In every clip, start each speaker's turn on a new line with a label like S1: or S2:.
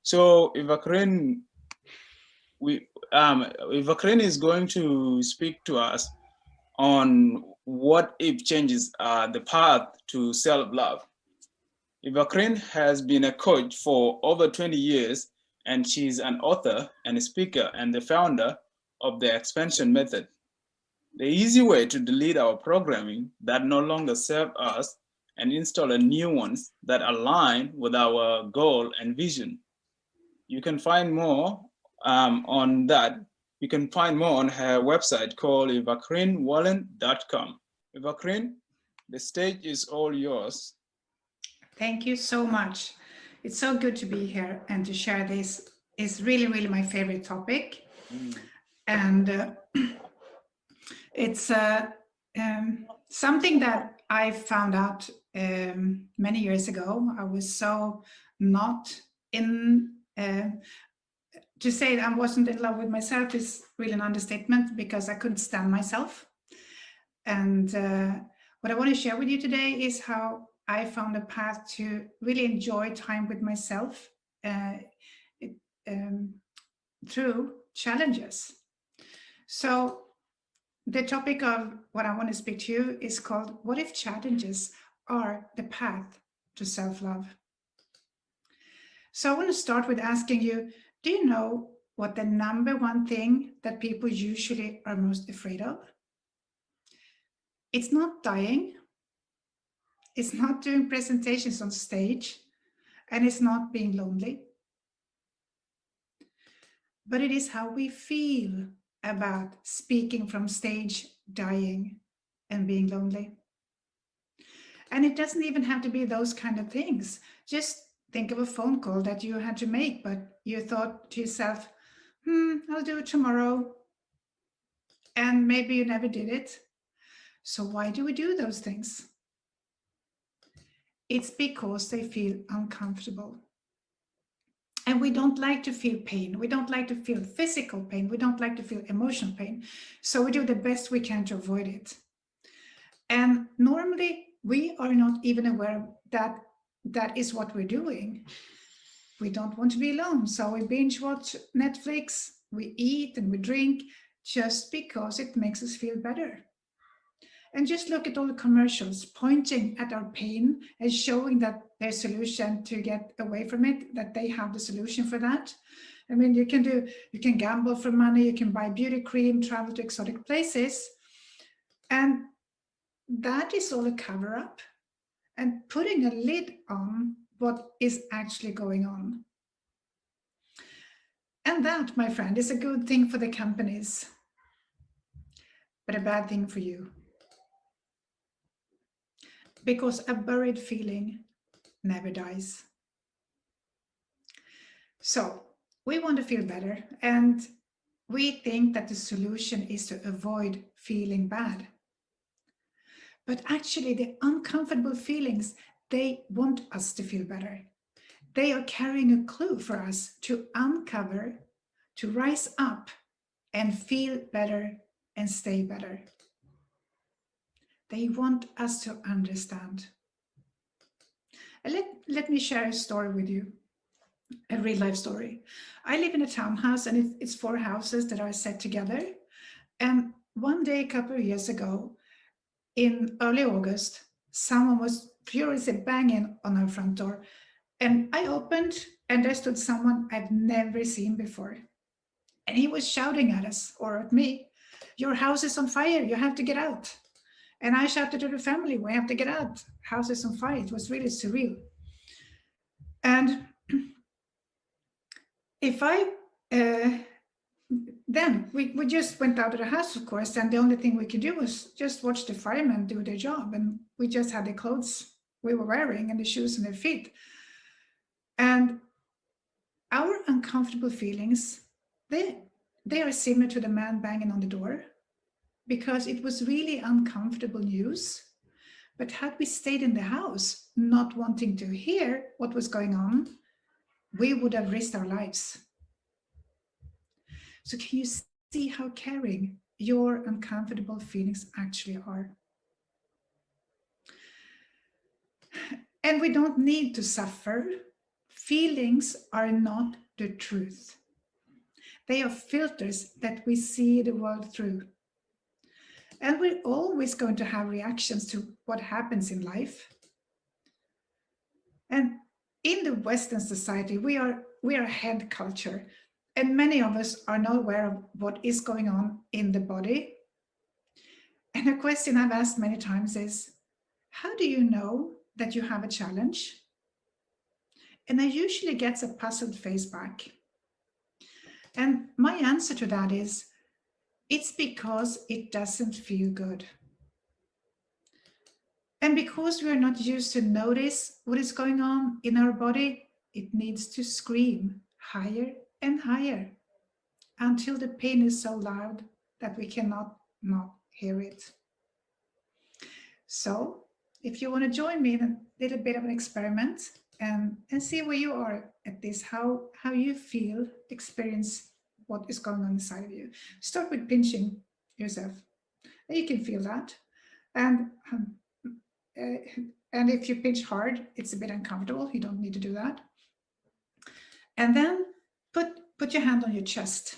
S1: So Ivakren is going to speak to us on what if changes the path to self-love. Ivakren has been a coach for over 20 years, and she's an author and a speaker and the founder of the expansion method, the easy way to delete our programming that no longer serve us and install a new ones that align with our goal and vision. You can find more on that. You can find more on her website called ivakrinwallen.com. Ivakrin, the stage is all yours.
S2: Thank you so much. It's so good to be here and to share this. Is really, really my favorite topic. And it's something that I found out many years ago. I was so not in, to say I wasn't in love with myself is really an understatement because I couldn't stand myself. And what I want to share with you today is how I found a path to really enjoy time with myself it, through challenges. So the topic of what I want to speak to you is called What If Challenges Are the Path to Self-Love? So I want to start with asking you, do you know what the number one thing that people usually are most afraid of? It's not dying. It's not doing presentations on stage, and it's not being lonely. But it is how we feel about speaking from stage, dying, and being lonely. And it doesn't even have to be those kind of things. Just think of a phone call that you had to make, but you thought to yourself, I'll do it tomorrow. And maybe you never did it. So why do we do those things? It's because they feel uncomfortable. And we don't like to feel pain. We don't like to feel physical pain. We don't like to feel emotional pain. So we do the best we can to avoid it. And normally we are not even aware that that is what we're doing. We don't want to be alone. So we binge watch Netflix, we eat and we drink just because it makes us feel better. And just look at all the commercials pointing at our pain and showing that their solution to get away from it, that they have the solution for that. I mean, you can gamble for money, you can buy beauty cream, travel to exotic places. And that is all a cover up and putting a lid on what is actually going on. And that, my friend, is a good thing for the companies, but a bad thing for you. Because a buried feeling never dies. So we want to feel better, and we think that the solution is to avoid feeling bad. But actually, the uncomfortable feelings, they want us to feel better. They are carrying a clue for us to uncover, to rise up and feel better and stay better. They want us to understand. Let me share a story with you, a real life story. I live in a townhouse and it's 4 houses that are set together. And one day, a couple of years ago, in early August, someone was furiously banging on our front door. And I opened and there stood someone I've never seen before. And he was shouting at us or at me, "Your house is on fire, you have to get out." And I shouted to the family, "We have to get out, house is on fire." It was really surreal. And if I, then we just went out of the house, of course, and the only thing we could do was just watch the firemen do their job. And we just had the clothes we were wearing and the shoes on their feet. And our uncomfortable feelings, they are similar to the man banging on the door because it was really uncomfortable news. But had we stayed in the house, not wanting to hear what was going on, we would have risked our lives. So can you see how caring your uncomfortable feelings actually are? And we don't need to suffer Feelings are not the truth. They are filters that we see the world through. And we're always going to have reactions to what happens in life. And in the Western society, we are a head culture, and many of us are not aware of what is going on in the body. And a question I've asked many times is, how do you know that you have a challenge? And I usually get a puzzled face back. And my answer to that is, it's because it doesn't feel good. And because we are not used to notice what is going on in our body, it needs to scream higher and higher until the pain is so loud that we cannot not hear it. So if you want to join me in a little bit of an experiment and see where you are at this, how you feel, experience what is going on inside of you. Start with pinching yourself. And you can feel that. And if you pinch hard, it's a bit uncomfortable. You don't need to do that. And then put your hand on your chest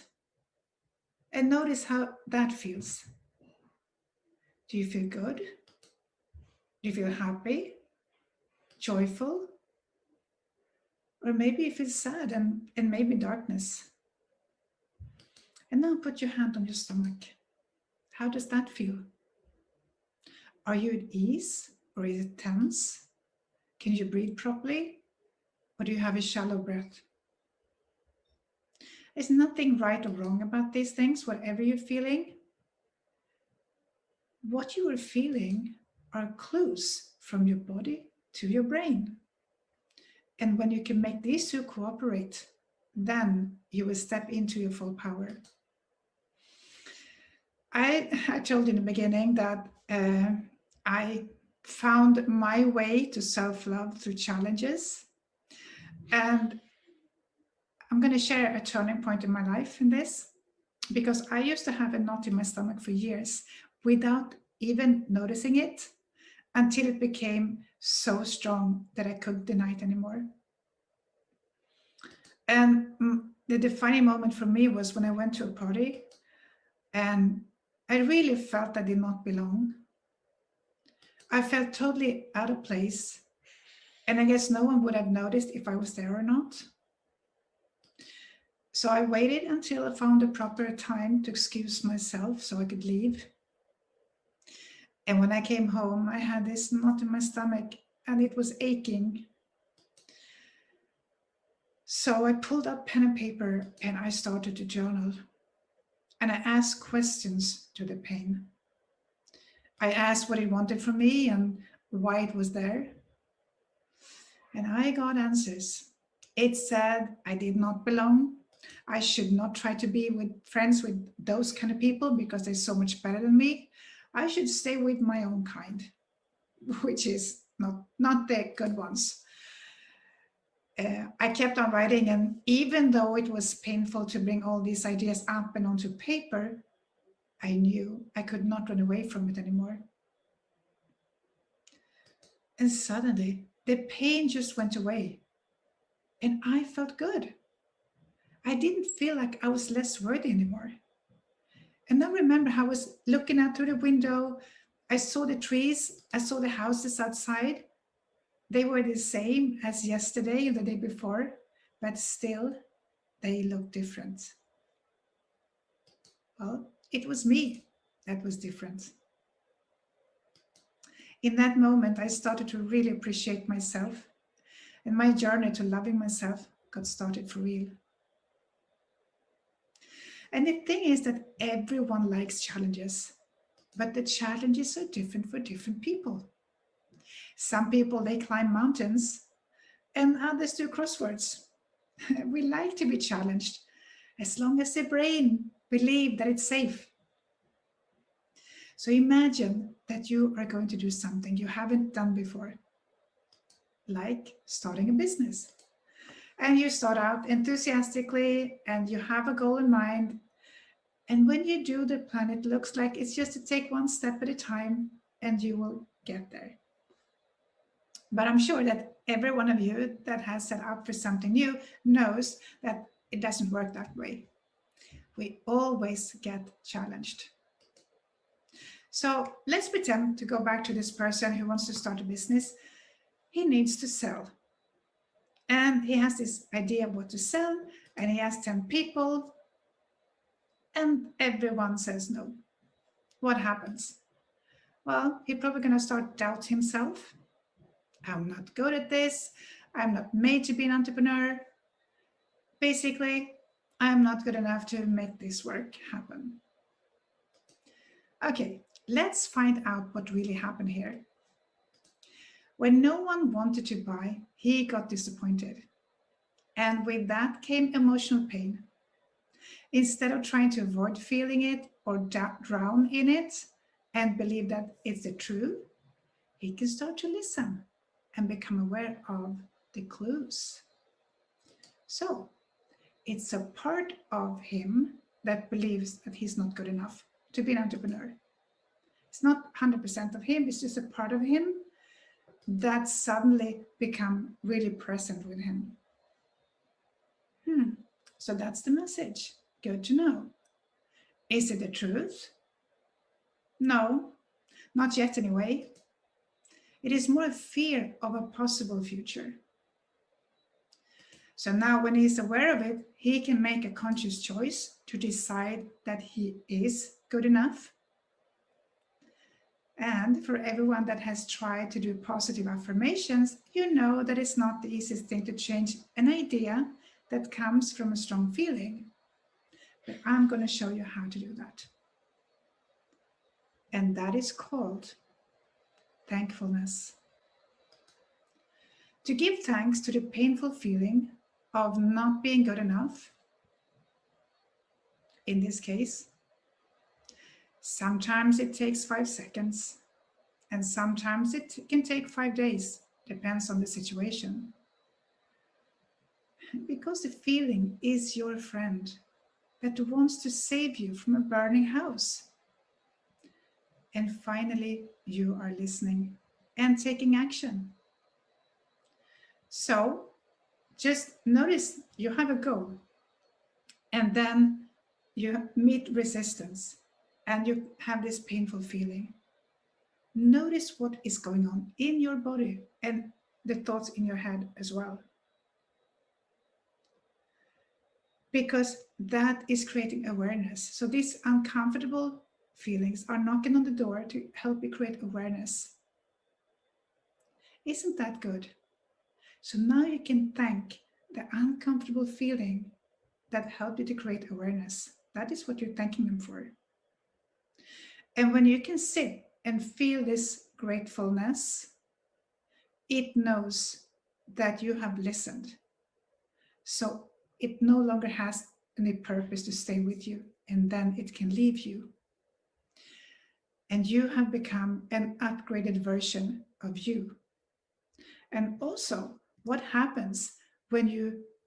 S2: and notice how that feels. Do you feel good? Do you feel happy? Joyful? Or maybe you feel sad and maybe darkness. And now put your hand on your stomach. How does that feel? Are you at ease or is it tense? Can you breathe properly? Or do you have a shallow breath? There's nothing right or wrong about these things, whatever you're feeling. What you are feeling are clues from your body to your brain. And when you can make these two cooperate, then you will step into your full power. I told in the beginning that I found my way to self-love through challenges. And I'm going to share a turning point in my life in this, because I used to have a knot in my stomach for years without even noticing it until it became so strong that I couldn't deny it anymore. And the defining moment for me was when I went to a party and I really felt I did not belong. I felt totally out of place. And I guess no one would have noticed if I was there or not. So I waited until I found a proper time to excuse myself so I could leave. And when I came home, I had this knot in my stomach and it was aching. So I pulled up pen and paper and I started to journal. And I asked questions to the pain. I asked what it wanted from me and why it was there. And I got answers. It said I did not belong. I should not try to be with friends with those kind of people because they're so much better than me. I should stay with my own kind, which is not the good ones. I kept on writing, and even though it was painful to bring all these ideas up and onto paper, I knew I could not run away from it anymore. And suddenly, the pain just went away, and I felt good. I didn't feel like I was less worthy anymore. And I remember how I was looking out through the window. I saw the trees, I saw the houses outside. They were the same as yesterday or the day before, but still they looked different. Well, it was me that was different. In that moment, I started to really appreciate myself, and my journey to loving myself got started for real. And the thing is that everyone likes challenges, but the challenges are different for different people. Some people, they climb mountains and others do crosswords. We like to be challenged as long as the brain believes that it's safe. So imagine that you are going to do something you haven't done before, like starting a business. And you start out enthusiastically and you have a goal in mind. And when you do the plan, it looks like it's just to take one step at a time and you will get there. But I'm sure that Every one of you that has set up for something new knows that it doesn't work that way. We always get challenged. So let's pretend to go back to this person who wants to start a business. He needs to sell. And he has this idea of what to sell, and he has 10 people, and everyone says no. What happens? Well, he's probably going to start doubt himself. I'm not good at this. I'm not made to be an entrepreneur. Basically, I'm not good enough to make this work happen. Okay, let's find out what really happened here. When no one wanted to buy, he got disappointed. And with that came emotional pain. Instead of trying to avoid feeling it or drown in it and believe that it's the truth, he can start to listen and become aware of the clues. So it's a part of him that believes that he's not good enough to be an entrepreneur. It's not 100% of him, it's just a part of him that suddenly become really present with him. So that's the message. Good to know. Is it the truth? No, not yet anyway. It is more a fear of a possible future. So now when he's aware of it, he can make a conscious choice to decide that he is good enough. And for everyone that has tried to do positive affirmations, you know that it's not the easiest thing to change an idea that comes from a strong feeling. But I'm going to show you how to do that. And that is called thankfulness. To give thanks to the painful feeling of not being good enough, in this case, sometimes it takes 5 seconds, and sometimes it can take 5 days, depends on the situation. Because the feeling is your friend that wants to save you from a burning house. And finally, you are listening and taking action. So just notice you have a goal, and then you meet resistance, and you have this painful feeling. Notice what is going on in your body and the thoughts in your head as well. Because that is creating awareness. So these uncomfortable feelings are knocking on the door to help you create awareness. Isn't that good? So now you can thank the uncomfortable feeling that helped you to create awareness. That is what you're thanking them for. And when you can sit and feel this gratefulness, it knows that you have listened. So it no longer has any purpose to stay with you, and then it can leave you. And you have become an upgraded version of you. And also, what happens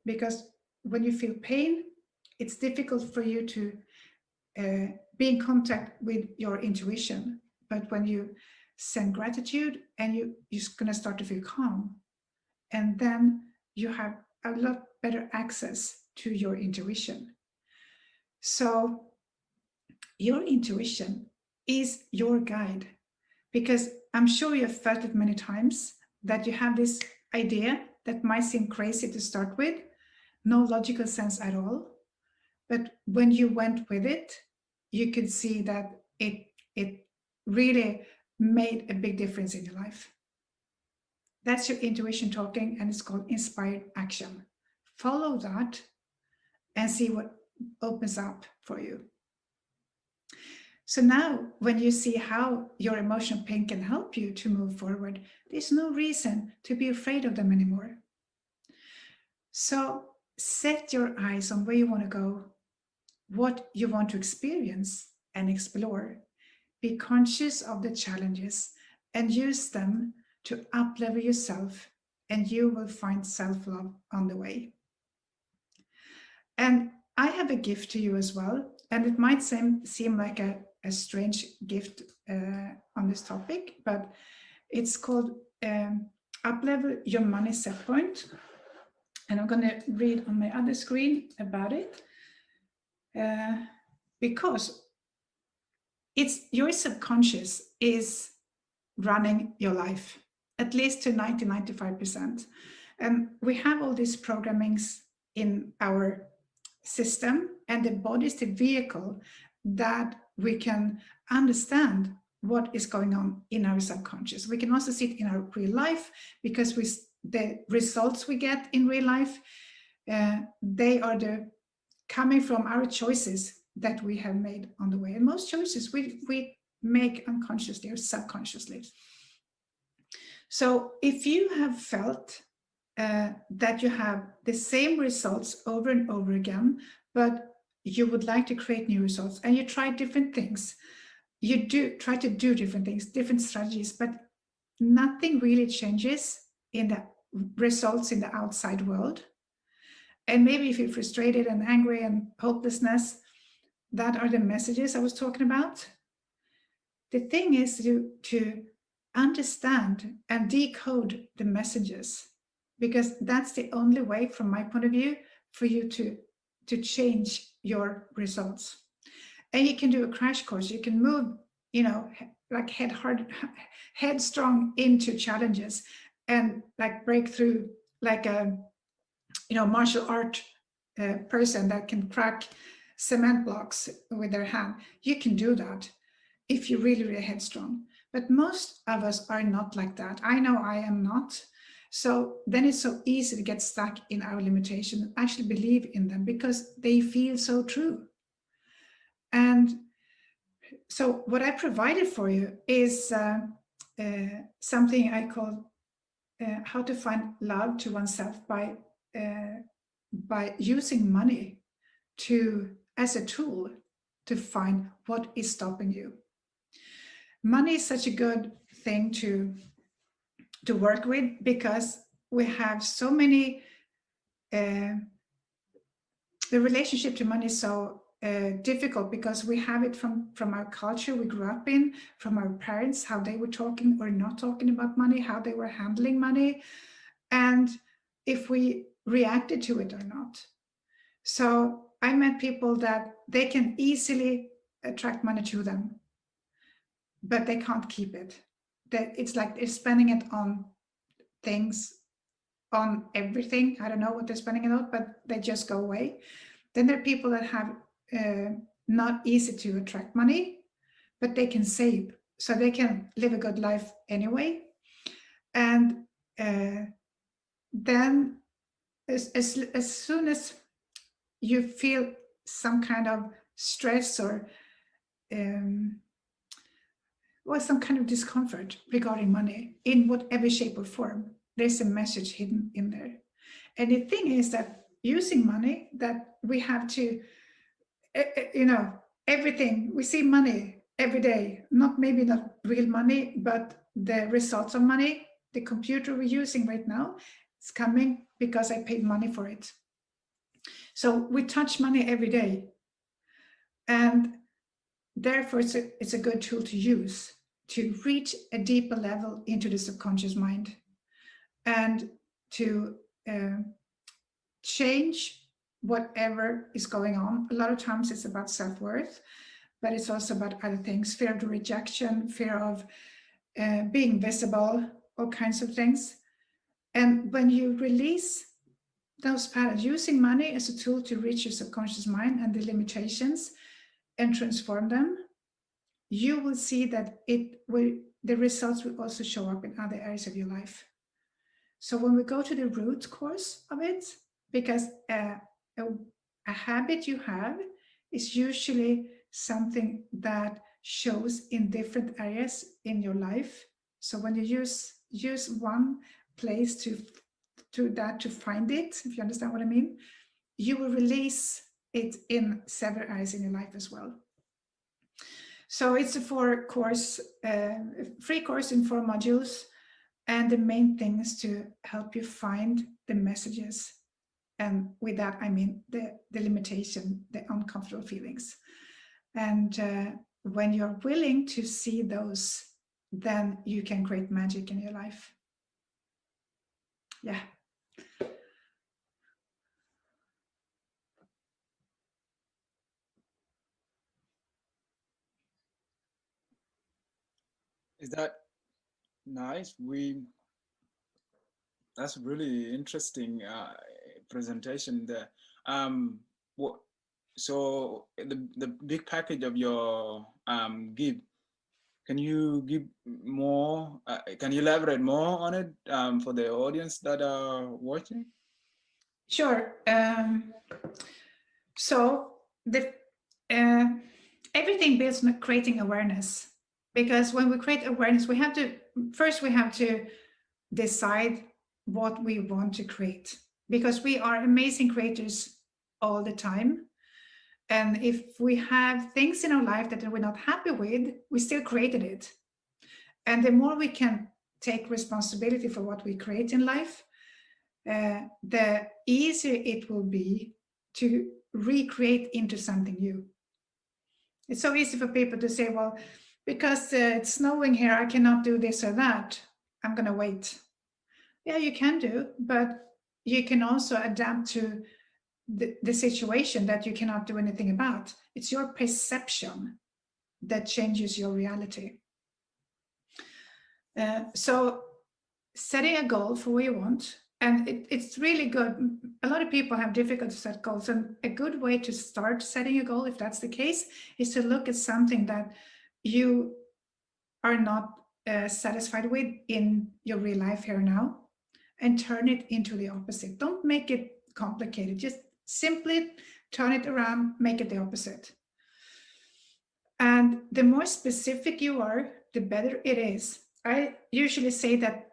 S2: because when you feel pain, it's difficult for you to be in contact with your intuition. But when you send gratitude, and you're going to start to feel calm, and then you have a lot better access to your intuition. So your intuition is your guide, because I'm sure you've felt it many times that you have this idea that might seem crazy to start with, no logical sense at all. But when you went with it, you could see that it really made a big difference in your life. That's your intuition talking, and it's called inspired action. Follow that and see what opens up for you. So now, when you see how your emotional pain can help you to move forward, there's no reason to be afraid of them anymore. So set your eyes on where you want to go, what you want to experience and explore. Be conscious of the challenges and use them to up-level yourself, and you will find self-love on the way. And I have a gift to you as well, and it might seem like a strange gift on this topic, but it's called up-level your money set point. And I'm going to read on my other screen about it. Because it's your subconscious is running your life, at least to 90-95%. And we have all these programmings in our system, and the body is the vehicle that we can understand what is going on in our subconscious. We can also see it in our real life, because the results we get in real life, they are coming from our choices that we have made on the way. And most choices we make unconsciously or subconsciously. So if you have felt that you have the same results over and over again, but you would like to create new results, and you try different things, you try to do different things, different strategies, but nothing really changes in the results in the outside world. And maybe if you're frustrated and angry and hopelessness, that are the messages I was talking about. The thing is to understand and decode the messages, because that's the only way, from my point of view, for you to change your results. And you can do a crash course. You can move, like headstrong into challenges, and like break through, like a martial art person that can crack cement blocks with their hand. You can do that if you're really, really headstrong. But most of us are not like that. I know I am not. So then it's so easy to get stuck in our limitations and actually believe in them, because they feel so true. And so what I provided for you is something I call how to find love to oneself by using money as a tool to find what is stopping you. Money is such a good thing to work with, because we have so many, the relationship to money is so difficult, because we have it from our culture we grew up in, from our parents, how they were talking or not talking about money, how they were handling money, and if we reacted to it or not. So I met people that they can easily attract money to them, but they can't keep it. It's like they're spending it on things, on everything. I don't know what they're spending it on, but they just go away. Then there are people that have not easy to attract money, but they can save, so they can live a good life anyway. And then as soon as you feel some kind of stress or some kind of discomfort regarding money, in whatever shape or form, there's a message hidden in there. And the thing is that using money, that we have to, everything, we see money every day, maybe not real money, but the results of money. The computer we're using right now, it's coming because I paid money for it. So we touch money every day. And therefore, it's a good tool to use to reach a deeper level into the subconscious mind, and to change whatever is going on. A lot of times it's about self-worth, but it's also about other things: fear of rejection, fear of being visible, all kinds of things. And when you release those patterns, using money as a tool to reach your subconscious mind and the limitations and transform them, you will see that the results will also show up in other areas of your life. So when we go to the root cause of it, because a habit you have is usually something that shows in different areas in your life. So when you use one place to find it, if you understand what I mean, you will release it in several areas in your life as well. So it's a free course in 4 modules. And the main thing is to help you find the messages. And with that, I mean the limitation, the uncomfortable feelings. And when you're willing to see those, then you can create magic in your life. Yeah.
S1: Is that nice? That's really interesting presentation there. What, so the big package of your give, can you give more? Can you elaborate more on it for the audience that are watching?
S2: Sure. So the uh, everything builds on creating awareness, because when we create awareness, we have to decide what we want to create, because we are amazing creators all the time. And if we have things in our life that we're not happy with, we still created it. And the more we can take responsibility for what we create in life, the easier it will be to recreate into something new. It's so easy for people to say, well, because it's snowing here, I cannot do this or that. I'm going to wait. Yeah, you can do, but you can also adapt to the situation that you cannot do anything about. It's your perception that changes your reality. So setting a goal for what you want, and it's really good. A lot of people have difficulty to set goals, and a good way to start setting a goal, if that's the case, is to look at something that you are not satisfied with in your real life here now, and turn it into the opposite. Don't make it complicated. Just simply turn it around, make it the opposite. And the more specific you are, the better it is. I usually say that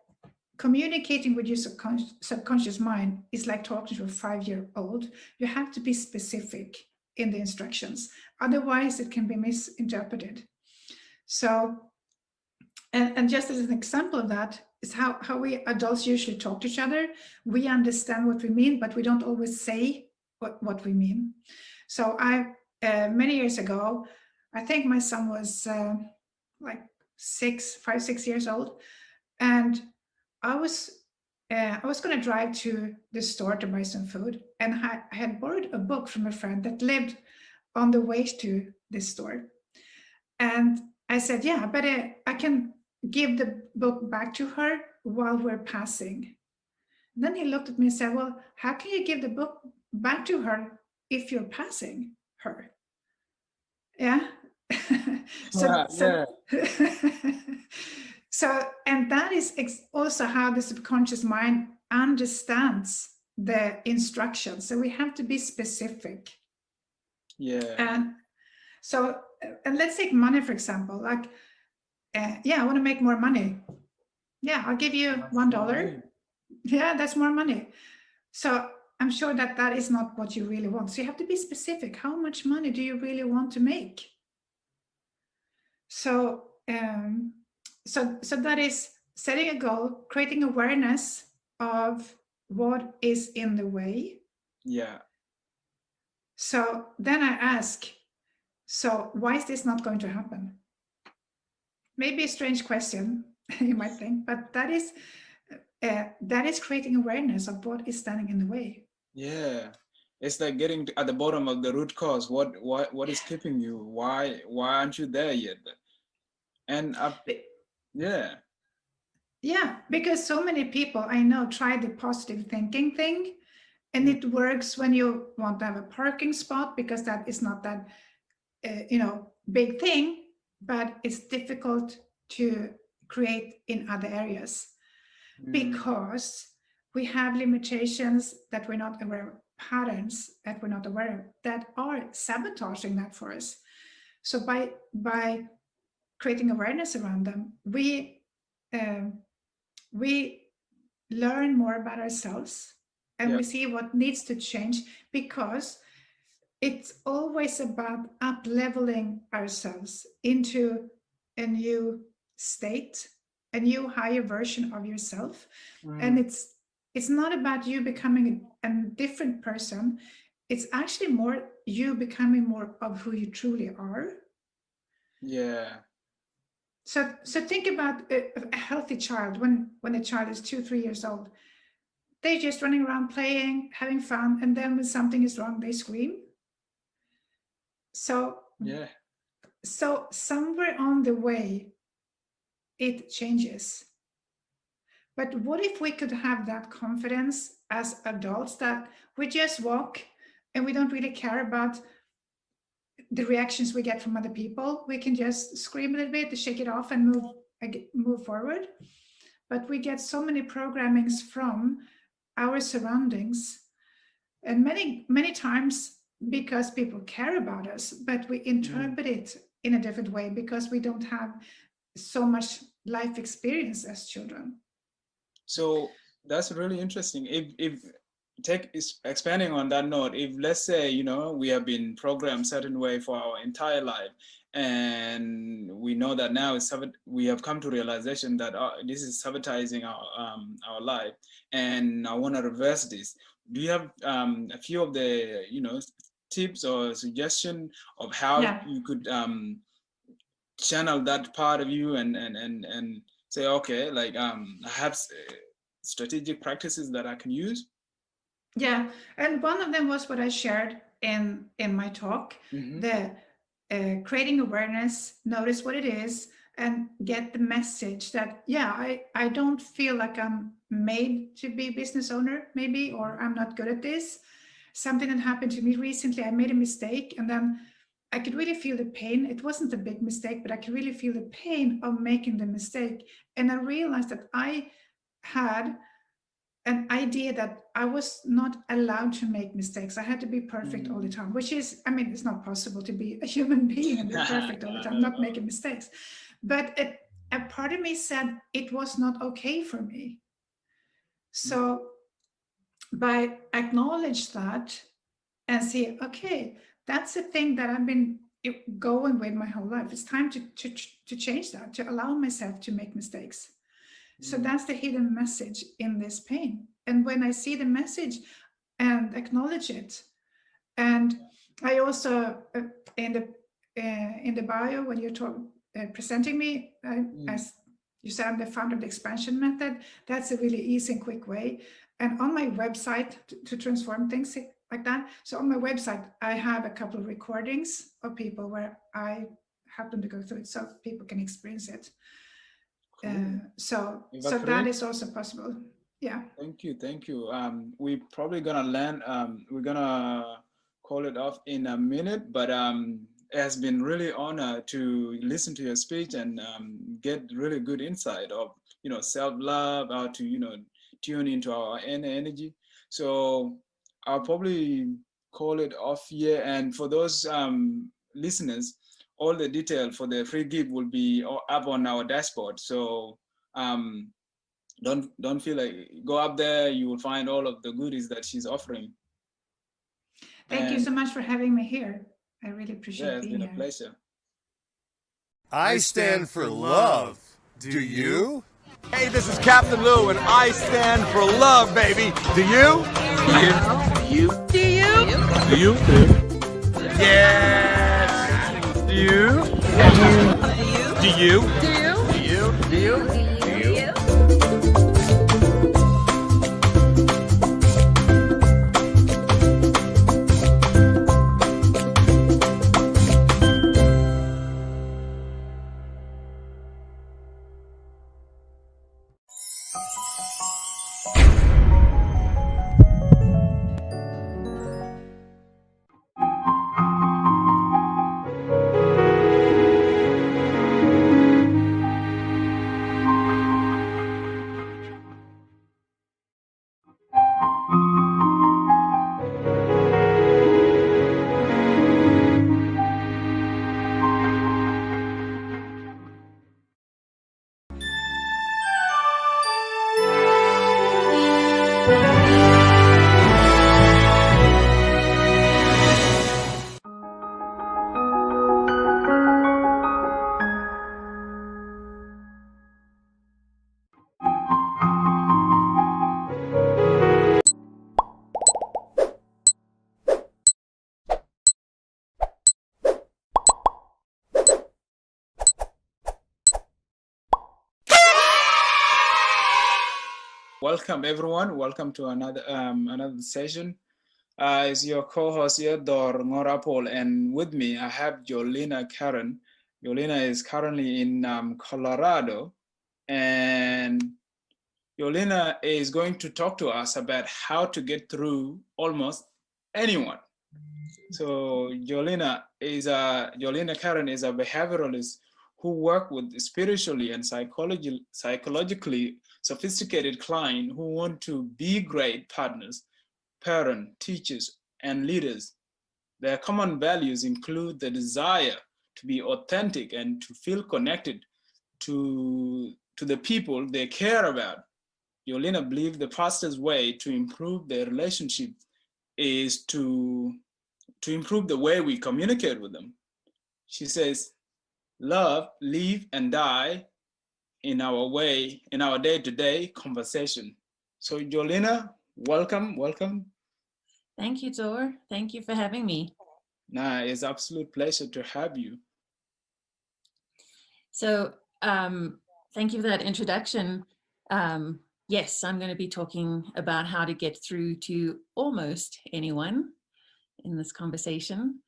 S2: communicating with your subconscious mind is like talking to a 5-year-old. You have to be specific in the instructions. Otherwise, it can be misinterpreted. So, and just as an example of that is how we adults usually talk to each other. We understand what we mean, but we don't always say what we mean. So many years ago, I think my son was like 6 years old, and I was going to drive to the store to buy some food, and I had borrowed a book from a friend that lived on the way to this store, and I said, "Yeah, but I can give the book back to her while we're passing." And then he looked at me and said, "Well, how can you give the book back to her if you're passing her?" Yeah. so so
S1: Yeah,
S2: so and that is also how the subconscious mind understands the instructions. So we have to be specific.
S1: yeah.
S2: And so and let's take money, for example. Like yeah, I want to make more money. Yeah, I'll give you
S1: That's more
S2: $1.
S1: money.
S2: Yeah, that's more money. So I'm sure that that is not what you really want. So you have to be specific. How much money do you really want to make? So, so that is setting a goal, creating awareness of what is in the way.
S1: Yeah.
S2: So then I ask, so why is this not going to happen? Maybe a strange question, you might think, but that is creating awareness of what is standing in the way.
S1: Yeah. It's like getting at the bottom of the root cause. What is keeping you? Why aren't you there yet? And yeah.
S2: Yeah, because so many people I know try the positive thinking thing, and
S1: Mm.
S2: it works when you want to have a parking spot, because that is not that big thing, but it's difficult to create in other areas
S1: Mm.
S2: because we have limitations that we're not aware of, patterns that we're not aware of, that are sabotaging that for us. So by creating awareness around them, um, we learn more about ourselves, and
S1: Yeah.
S2: we see what needs to change, because it's always about up leveling ourselves into a new state, a new higher version of yourself. And
S1: Mm.
S2: it's not about you becoming a different person. It's actually more you becoming more of who you truly are.
S1: Yeah.
S2: So think about a healthy child. When a child is 2-3 years old, they're just running around playing, having fun, and then when something is wrong, they scream. So somewhere on the way, it changes. But what if we could have that confidence as adults that we just walk and we don't really care about the reactions we get from other people? We can just scream a little bit, shake it off, and move forward. But we get so many programmings from our surroundings, and many times because people care about us, but we interpret it in a different way because we don't have so much life experience as children.
S1: So that's really interesting. If expanding on that note, if let's say, you know, we have been programmed certain way for our entire life, and we know that now we have come to realization that this is sabotaging our life, and I want to reverse this. Do you have a few of the, you know, tips or suggestion of how you could channel that part of you and say, okay, like I have strategic practices that I can use?
S2: Yeah, and one of them was what I shared in my talk, the creating awareness, notice what it is, and get the message that, I don't feel like I'm made to be a business owner, maybe, or I'm not good at this. Something that happened to me recently, I made a mistake, and then I could really feel the pain. It wasn't a big mistake, but I could really feel the pain of making the mistake. And I realized that I had an idea that I was not allowed to make mistakes. I had to be perfect all the time, which is, I mean, it's not possible to be a human being and be perfect all the time, not making mistakes. But a part of me said it was not okay for me. So by acknowledge that and say, okay, that's a thing that I've been going with my whole life. It's time to change that, to allow myself to make mistakes. So that's the hidden message in this pain. And when I see the message and acknowledge it, and I also in the bio when you're presenting me, as you said, I'm the founder of the expansion method. That's a really easy and quick way. And on my website to transform things like that. So on my website, I have a couple of recordings of people where I happen to go through it, so people can experience it. Cool. So that is also possible. Yeah.
S1: Thank you. We're probably gonna land. We're gonna call it off in a minute, but it has been really honor to listen to your speech and get really good insight of, you know, self-love, how to, you know, tune into our inner energy. So I'll probably call it off here. And for those listeners, all the detail for the free gift will be up on our dashboard. So don't feel like, go up there, you will find all of the goodies that she's offering.
S2: Thank you so much for having me here. I really appreciate being here.
S1: It's been a pleasure.
S3: I stand for love. Do you?
S4: Hey, this is Captain Lou, and I stand for love, baby. Do you?
S5: Do you?
S4: Do you? Yes. Do you? Do you? Do you? Do you?
S1: Welcome everyone. Welcome to another session. Is your co-host Theodore Ngorapol, and with me I have Jolina Karen. Jolina is currently in Colorado, and Jolina is going to talk to us about how to get through almost anyone. So Jolina Karen is a behavioralist who work with spiritually and psychologically sophisticated clients who want to be great partners, parents, teachers, and leaders. Their common values include the desire to be authentic and to feel connected to the people they care about. Yolina believes the fastest way to improve their relationship is to improve the way we communicate with them. She says, love, live, and die in our day-to-day conversation. So Jolina, welcome.
S6: Thank you, Dor. Thank you for having me.
S1: It's an absolute pleasure to have you.
S6: So thank you for that introduction. Yes, I'm going to be talking about how to get through to almost anyone in this conversation.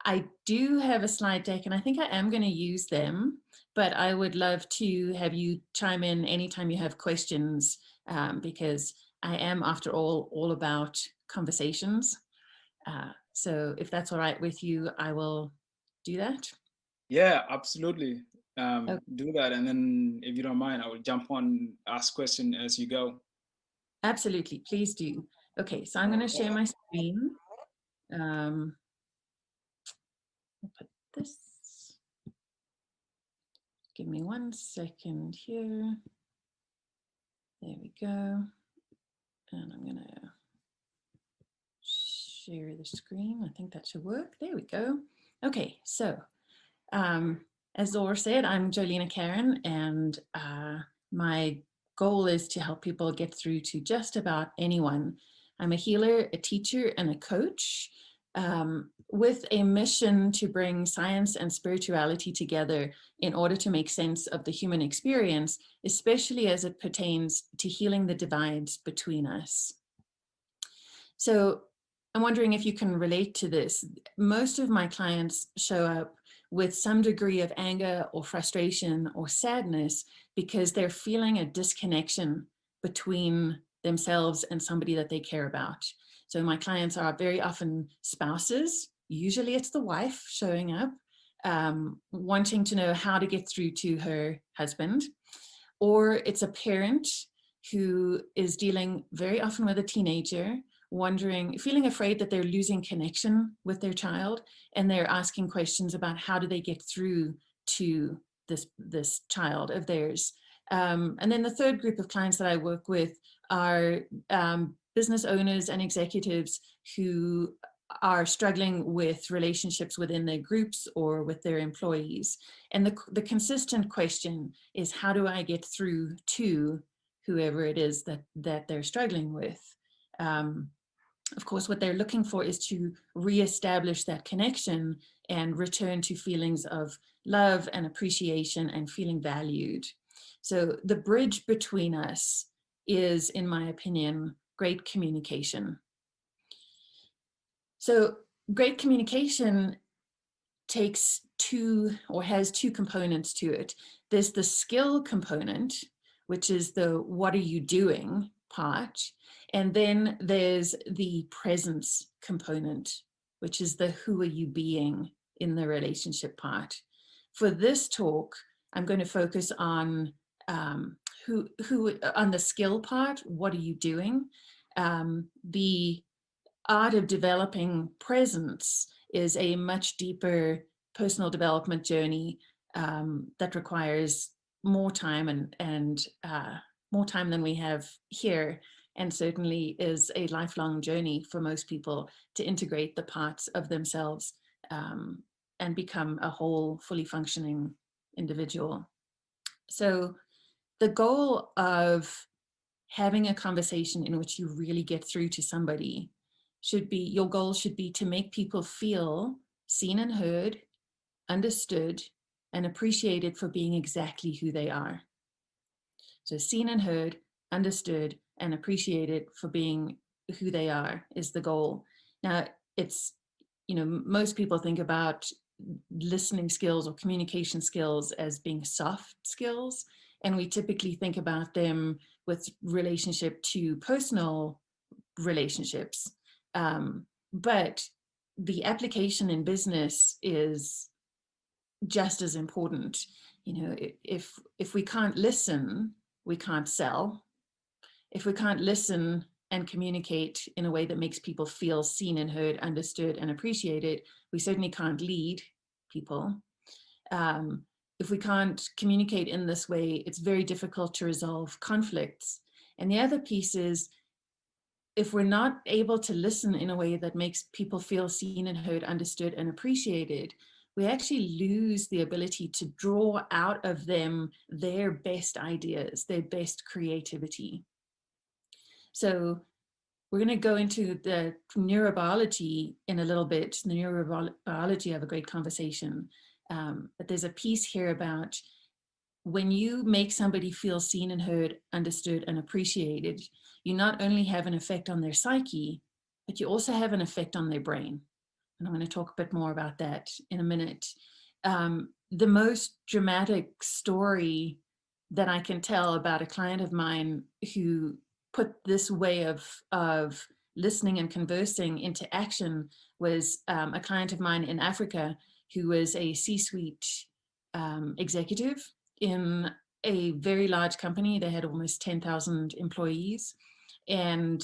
S6: I do have a slide deck, and I think I am going to use them, but I would love to have you chime in anytime you have questions, because I am, after all about conversations. So if that's all right with you, I will do that.
S1: Yeah, absolutely. Do that, and then if you don't mind, I will jump on, ask question as you go.
S6: Absolutely, please do. Okay, so I'm going to share my screen. I'll put this. Give me 1 second here. There we go. And I'm going to share the screen. I think that should work. There we go. Okay, so as Zor said, I'm Jolina Karen, and my goal is to help people get through to just about anyone. I'm a healer, a teacher, and a coach, with a mission to bring science and spirituality together in order to make sense of the human experience, especially as it pertains to healing the divides between us. So I'm wondering if you can relate to this. Most of my clients show up with some degree of anger or frustration or sadness because they're feeling a disconnection between themselves and somebody that they care about. So my clients are very often spouses. Usually it's the wife showing up, wanting to know how to get through to her husband, or it's a parent who is dealing very often with a teenager, feeling afraid that they're losing connection with their child, and they're asking questions about how do they get through to this child of theirs. And then the third group of clients that I work with are business owners and executives who are struggling with relationships within their groups or with their employees. And the consistent question is, how do I get through to whoever it is that they're struggling with? Of course, what they're looking for is to reestablish that connection and return to feelings of love and appreciation and feeling valued. So the bridge between us is, in my opinion, great communication. So great communication has two components to it. There's the skill component, which is the what are you doing part. And then there's the presence component, which is the who are you being in the relationship part. For this talk, I'm going to focus on on the skill part. What are you doing? The art of developing presence is a much deeper personal development journey that requires more time and more time than we have here, and certainly is a lifelong journey for most people to integrate the parts of themselves and become a whole, fully functioning individual. So the goal of having a conversation in which you really get through to somebody your goal should be to make people feel seen and heard, understood, and appreciated for being exactly who they are. So seen and heard, understood, and appreciated for being who they are is the goal. Now, it's, most people think about listening skills or communication skills as being soft skills, and we typically think about them with relationship to personal relationships. But the application in business is just as important. If we can't listen, we can't sell. If we can't listen and communicate in a way that makes people feel seen and heard, understood and appreciated, we certainly can't lead people. If we can't communicate in this way, it's very difficult to resolve conflicts. And the other piece is, if we're not able to listen in a way that makes people feel seen and heard, understood and appreciated, we actually lose the ability to draw out of them their best ideas, their best creativity. So we're going to go into the neurobiology in a little bit, the neurobiology of a great conversation. But there's a piece here about when you make somebody feel seen and heard, understood and appreciated, you not only have an effect on their psyche, but you also have an effect on their brain. And I'm going to talk a bit more about that in a minute. The most dramatic story that I can tell about a client of mine who put this way of listening and conversing into action was a client of mine in Africa who was a C-suite executive in a very large company. They had almost 10,000 employees, and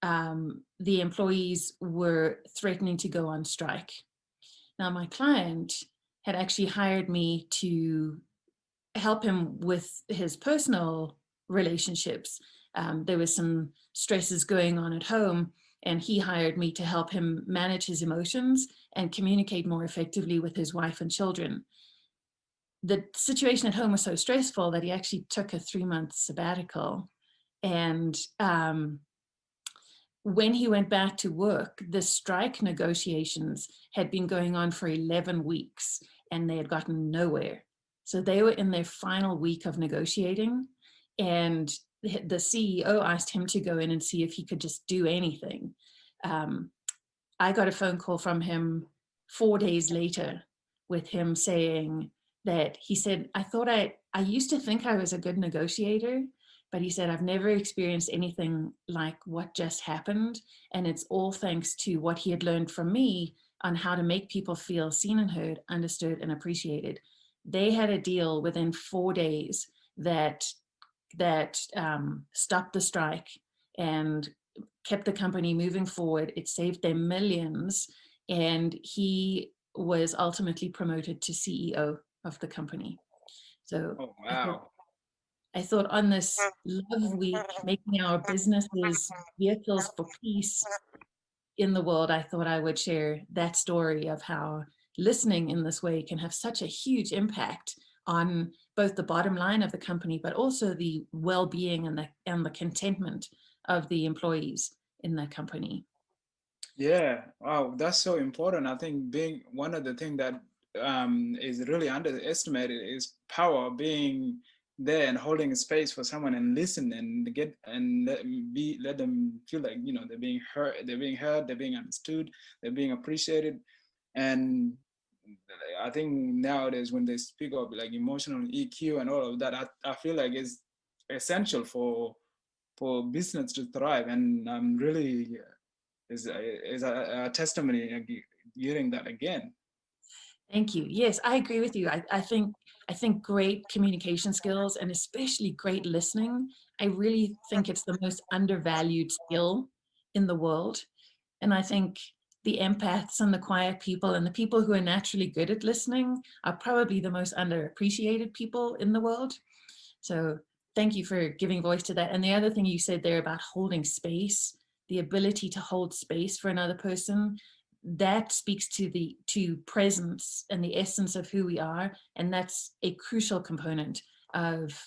S6: the employees were threatening to go on strike. Now, my client had actually hired me to help him with his personal relationships. There was some stresses going on at home, and he hired me to help him manage his emotions and communicate more effectively with his wife and children. The situation at home was so stressful that he actually took a 3-month sabbatical. And when he went back to work, the strike negotiations had been going on for 11 weeks and they had gotten nowhere. So they were in their final week of negotiating, and the CEO asked him to go in and see if he could just do anything. I got a phone call from him 4 days later with him saying that he said, I used to think I was a good negotiator, but he said, I've never experienced anything like what just happened. And it's all thanks to what he had learned from me on how to make people feel seen and heard, understood and appreciated. They had a deal within 4 days that stopped the strike and kept the company moving forward. It saved them millions. And
S1: he
S6: was ultimately promoted to CEO of the company. So
S1: oh, wow.
S6: I thought on this Love Week, making our businesses vehicles for peace in the world, I thought I would share that story of how listening in this way can have such a huge impact on both the bottom line of the company, but also the well-being and the contentment of the employees in the company.
S1: Yeah, wow, that's so important. I think being one of the things that is really underestimated is power, being there and holding space for someone and listen and let them feel like, you know, they're being heard, they're being understood, they're being appreciated. And I think nowadays when they speak of like emotional EQ and all of that, I feel like it's essential for business to thrive. And I'm really is a testimony hearing that again.
S6: Thank you. Yes, I agree with you. I think great communication skills and especially great listening, I really think it's the most undervalued skill in the world. And I think the empaths and the quiet people and the people who are naturally good at listening are probably the most underappreciated people in the world. So thank you for giving voice to that. And the other thing you said there about holding space, the ability to hold space for another person, that speaks to presence and the essence of who we are. And that's a crucial component of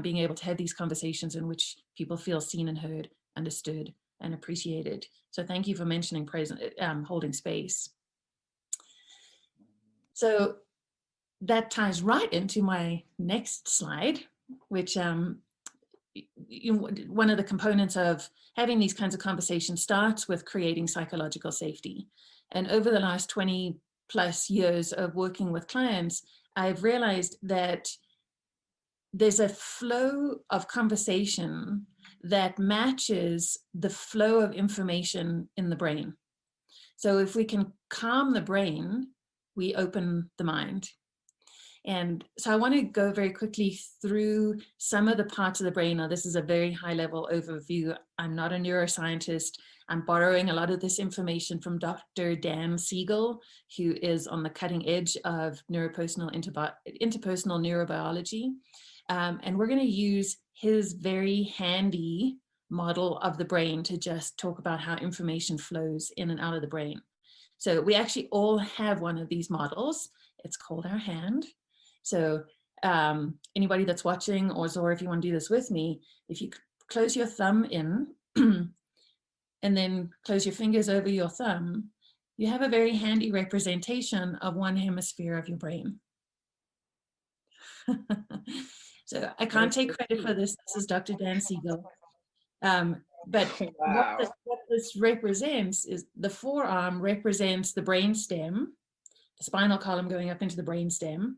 S6: being able to have these conversations in which people feel seen and heard, understood and appreciated. So thank you for mentioning holding space. So that ties right into my next slide, which one of the components of having these kinds of conversations starts with creating psychological safety. And over the last 20 plus years of working with clients, I've realized that there's a flow of conversation that matches the flow of information in the brain. So if we can calm the brain, we open the mind. And so I want to go very quickly through some of the parts of the brain. Now, this is a very high level overview. I'm not a neuroscientist. I'm borrowing a lot of this information from Dr. Dan Siegel, who is on the cutting edge of interpersonal neurobiology. And we're going to use his very handy model of the brain to just talk about how information flows in and out of the brain. So we actually all have one of these models. It's called our hand. So anybody that's watching, or Zora, if you want to do this with me, if you close your thumb in and then close your fingers over your thumb, you have a very handy representation of one hemisphere of your brain. So I can't take credit for this. This is Dr. Dan Siegel. But
S1: Wow.
S6: what this represents is the forearm represents the brain stem, the spinal column going up into the brain stem.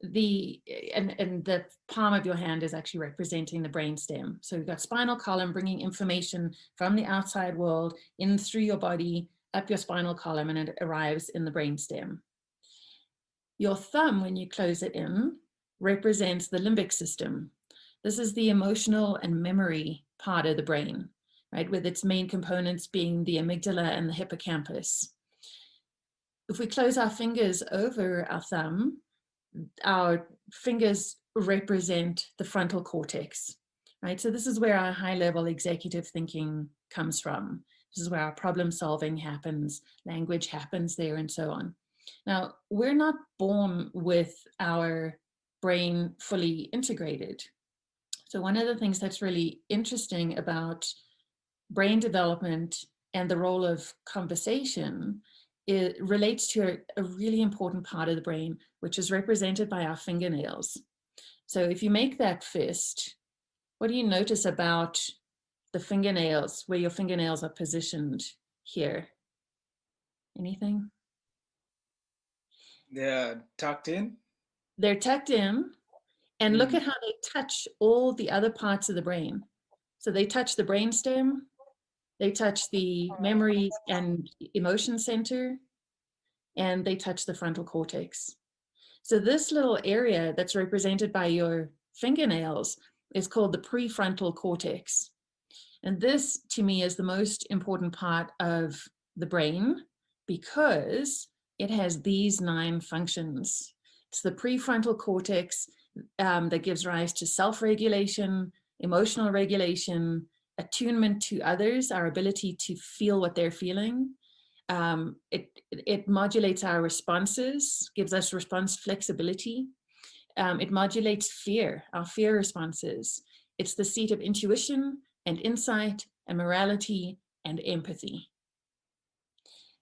S6: And the palm of your hand is actually representing the brain stem. So you've got spinal column bringing information from the outside world in through your body, up your spinal column, and it arrives in the brain stem. Your thumb, when you close it in, represents the limbic system. This is the emotional and memory part of the brain, right? With its main components being the amygdala and the hippocampus. If we close our fingers over our thumb, our fingers represent the frontal cortex, right? So this is where our high-level executive thinking comes from. This is where our problem solving happens, language happens there, and so on. Now, we're not born with our brain fully integrated. So one of the things that's really interesting about brain development and the role of conversation, it relates to a really important part of the brain, which is represented by our fingernails. So if you make that fist, what do you notice about the fingernails, where your fingernails are positioned here? Anything?
S1: They're tucked in.
S6: They're tucked in, and look at how they touch all the other parts of the brain. So they touch the brainstem, they touch the memory and emotion center, and they touch the frontal cortex. So this little area that's represented by your fingernails is called the prefrontal cortex. And this, to me, is the most important part of the brain because it has these 9 functions. It's the prefrontal cortex that gives rise to self-regulation, emotional regulation, attunement to others, our ability to feel what they're feeling. It modulates our responses, gives us response flexibility. It modulates fear, our fear responses. It's the seat of intuition and insight and morality and empathy.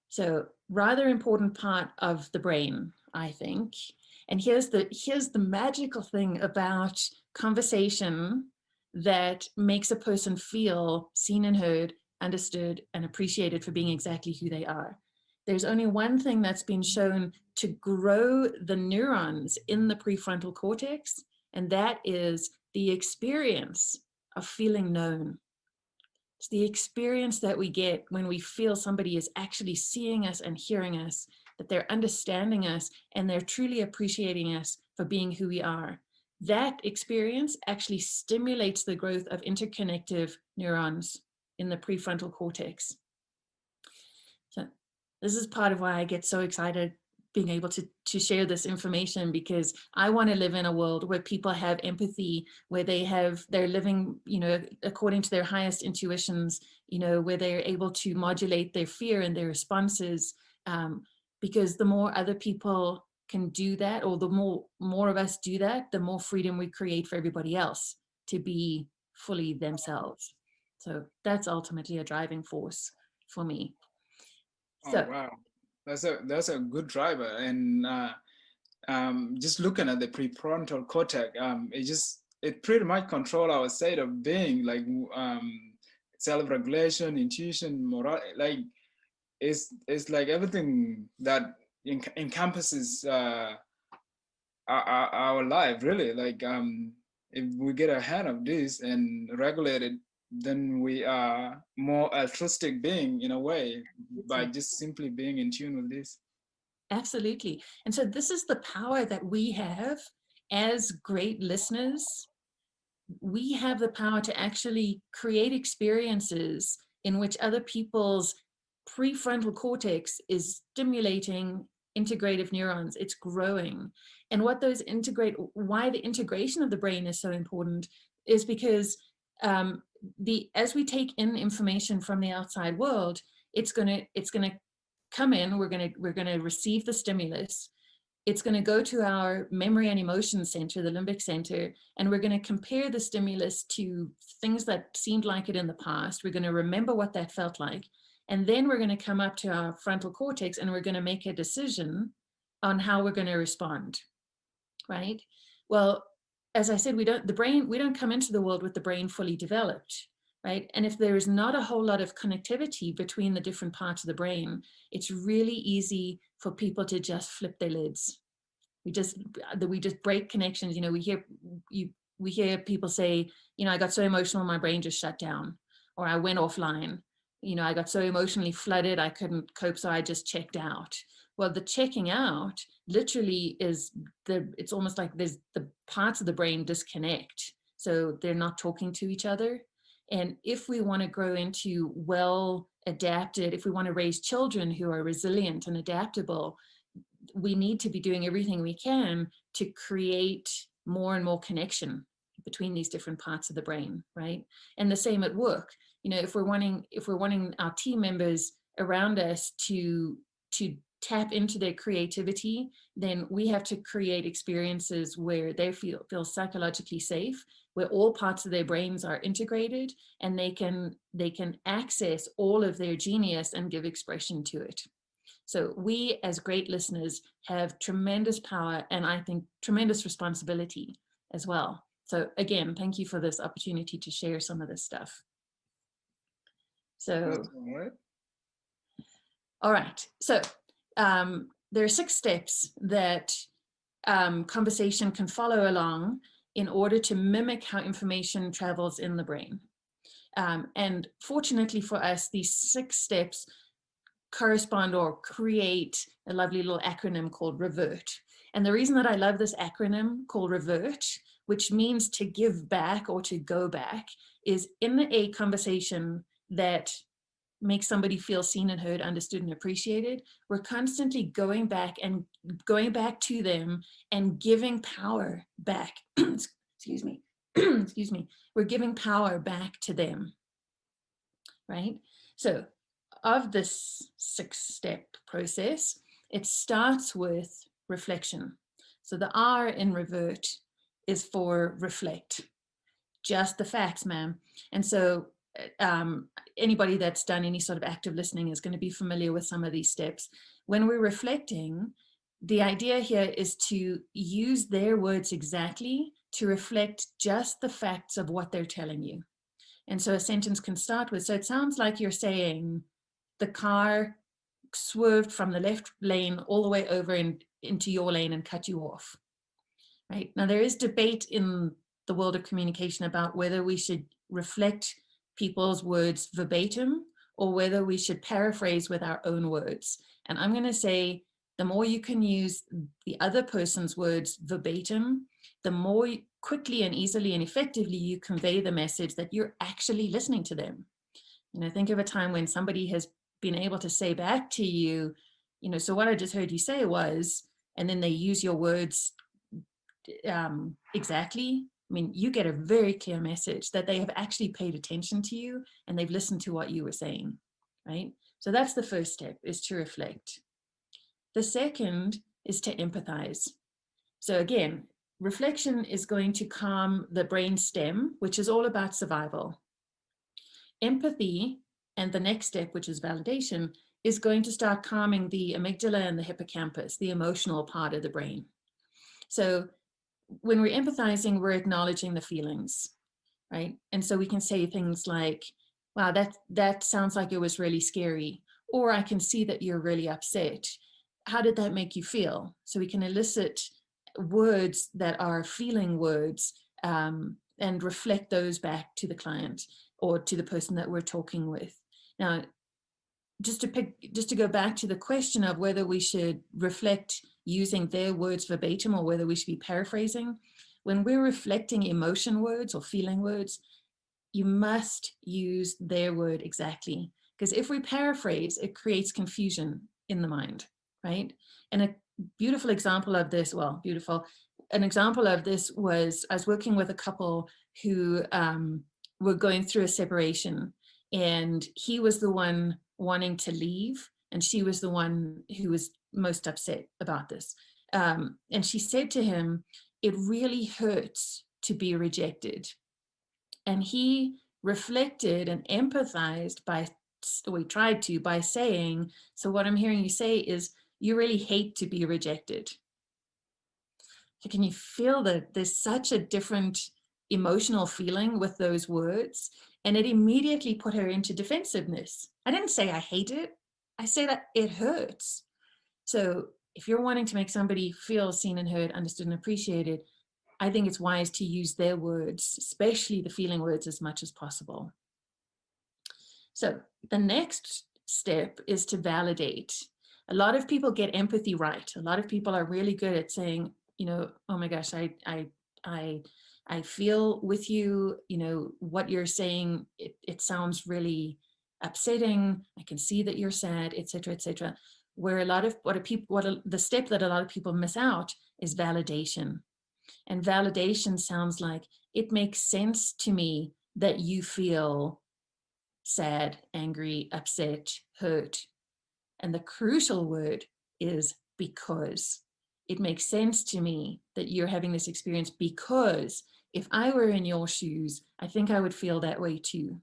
S6: So rather important part of the brain, I think. And here's the magical thing about conversation that makes a person feel seen and heard, understood, and appreciated for being exactly who they are. There's only one thing that's been shown to grow the neurons in the prefrontal cortex, and that is the experience of feeling known. It's the experience that we get when we feel somebody is actually seeing us and hearing us, that they're understanding us, and they're truly appreciating us for being who we are. That experience actually stimulates the growth of interconnective neurons in the prefrontal cortex. So this is part of why I get so excited being able to share this information, because I want to live in a world where people have empathy, where they're living, according to their highest intuitions, where they're able to modulate their fear and their responses, because the more other people can do that, or the more of us do that, the more freedom we create for everybody else to be fully themselves. So that's ultimately a driving force for me. So,
S1: oh wow, that's a good driver. And just looking at the prefrontal cortex, it just it pretty much control our state of being, like self-regulation, intuition, moral. Like it's like everything that encompasses our life, really. Like if we get a hand of this and regulate it, then we are more altruistic being in a way by just simply being in tune with this.
S6: Absolutely. And so this is the power that we have as great listeners. We have the power to actually create experiences in which other people's prefrontal cortex is stimulating integrative neurons. It's growing. And what those why the integration of the brain is so important is because as we take in information from the outside world, it's gonna come in. We're gonna receive the stimulus. It's going to go to our memory and emotion center, the limbic center, and we're going to compare the stimulus to things that seemed like it in the past. We're going to remember what that felt like. And then we're going to come up to our frontal cortex and we're going to make a decision on how we're going to respond, right? Well, as I said, we don't come into the world with the brain fully developed, right? And if there is not a whole lot of connectivity between the different parts of the brain, it's really easy for people to just flip their lids. We just break connections. You know, we hear people say, you know, I got so emotional, my brain just shut down, or I went offline. You know, I got so emotionally flooded, I couldn't cope, so I just checked out. Well, the checking out literally it's almost like there's the parts of the brain disconnect. So they're not talking to each other. And if we want to grow into well adapted, if we want to raise children who are resilient and adaptable, we need to be doing everything we can to create more and more connection between these different parts of the brain, right? And the same at work. You know, if we're wanting our team members around us to tap into their creativity, then we have to create experiences where they feel psychologically safe, where all parts of their brains are integrated and they can access all of their genius and give expression to it. So we as great listeners have tremendous power and I think tremendous responsibility as well. So again, thank you for this opportunity to share some of this stuff. So, all right. So there are 6 steps that conversation can follow along in order to mimic how information travels in the brain. And fortunately for us, these 6 steps correspond or create a lovely little acronym called REVERT. And the reason that I love this acronym called REVERT, which means to give back or to go back, is in a conversation that makes somebody feel seen and heard, understood and appreciated, we're constantly going back to them and giving power back. Excuse me. Excuse me. We're giving power back to them, right? So of this 6-step process, it starts with reflection. So the R in REVERT is for reflect. Just the facts, ma'am. And so anybody that's done any sort of active listening is going to be familiar with some of these steps. When we're reflecting, the idea here is to use their words exactly to reflect just the facts of what they're telling you. And so a sentence can start with, so it sounds like you're saying the car swerved from the left lane all the way over into your lane and cut you off. Right? Now there is debate in the world of communication about whether we should reflect people's words verbatim or whether we should paraphrase with our own words. And I'm going to say the more you can use the other person's words verbatim, the more quickly and easily and effectively you convey the message that you're actually listening to them. You know, think of a time when somebody has been able to say back to you, you know, so what I just heard you say was, and then they use your words exactly. I mean, you get a very clear message that they have actually paid attention to you and they've listened to what you were saying, right? So that's the first step, is to reflect. The second is to empathize. So again, reflection is going to calm the brain stem, which is all about survival. Empathy, and the next step, which is validation, is going to start calming the amygdala and the hippocampus, the emotional part of the brain. So when we're empathizing, we're acknowledging the feelings, right? And so we can say things like, wow, that sounds like it was really scary, or I can see that you're really upset. How did that make you feel? So we can elicit words that are feeling words, and reflect those back to the client or to the person that we're talking with. Now, just to go back to the question of whether we should reflect using their words verbatim or whether we should be paraphrasing, when we're reflecting emotion words or feeling words, you must use their word exactly. Because if we paraphrase, it creates confusion in the mind, right? And a beautiful example of this, an example of this was, I was working with a couple who were going through a separation, and he was the one wanting to leave, and she was the one who was most upset about this. And she said to him, "It really hurts to be rejected." And he reflected and empathized by saying, "So what I'm hearing you say is you really hate to be rejected." So can you feel that there's such a different emotional feeling with those words? And it immediately put her into defensiveness. I didn't say I hate it. I say that it hurts. So if you're wanting to make somebody feel seen and heard, understood and appreciated, I think it's wise to use their words, especially the feeling words, as much as possible. So the next step is to validate. A lot of people get empathy right. A lot of people are really good at saying, oh my gosh, I feel with you, what you're saying, it sounds really upsetting. I can see that you're sad, etc., etc. Where a lot of the step that a lot of people miss out is validation. And validation sounds like, it makes sense to me that you feel sad, angry, upset, hurt. And the crucial word is because. It makes sense to me that you're having this experience because if I were in your shoes, I think I would feel that way too.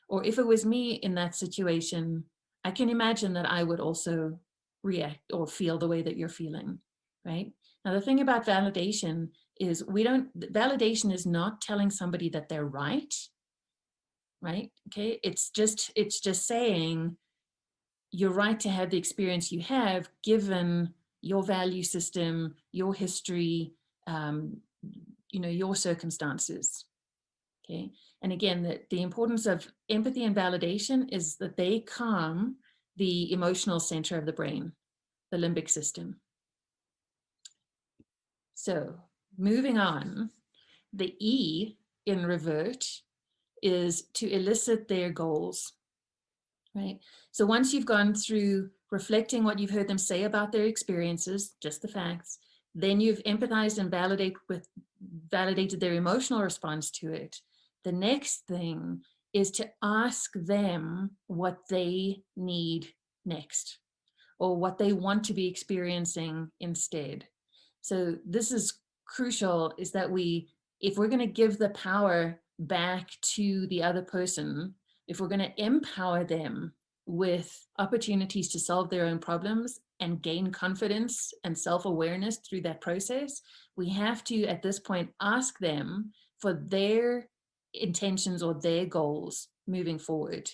S6: Or if it was me in that situation, I can imagine that I would also react or feel the way that you're feeling, right? Now, the thing about validation is validation is not telling somebody that they're right? Okay, it's just saying you're right to have the experience you have given your value system, your history, your circumstances. Okay, and again, the importance of empathy and validation is that they calm the emotional center of the brain, the limbic system. So moving on, the E in revert is to elicit their goals, right? So once you've gone through reflecting what you've heard them say about their experiences, just the facts, then you've empathized and validated their emotional response to it. The next thing is to ask them what they need next, or what they want to be experiencing instead. So this is crucial, is that if we're going to give the power back to the other person, if we're going to empower them with opportunities to solve their own problems and gain confidence and self-awareness through that process, we have to, at this point, ask them for their intentions or their goals moving forward.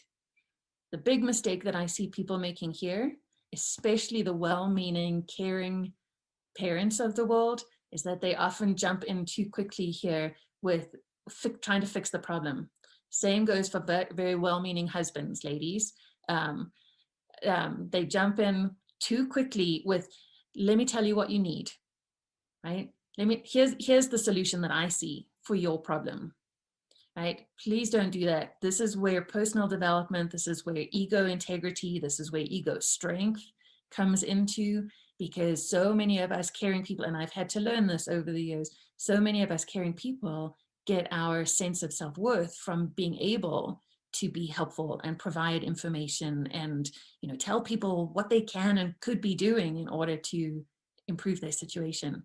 S6: The big mistake that I see people making here, especially the well-meaning, caring parents of the world, is that they often jump in too quickly here with trying to fix the problem. Same goes for very well-meaning husbands, ladies. They jump in too quickly with, let me tell you what you need, right? Here's the solution that I see for your problem, right? Please don't do that. This is where personal development, this is where ego integrity, this is where ego strength comes into, because so many of us caring people, and I've had to learn this over the years, so many of us caring people get our sense of self-worth from being able to be helpful and provide information and tell people what they can and could be doing in order to improve their situation.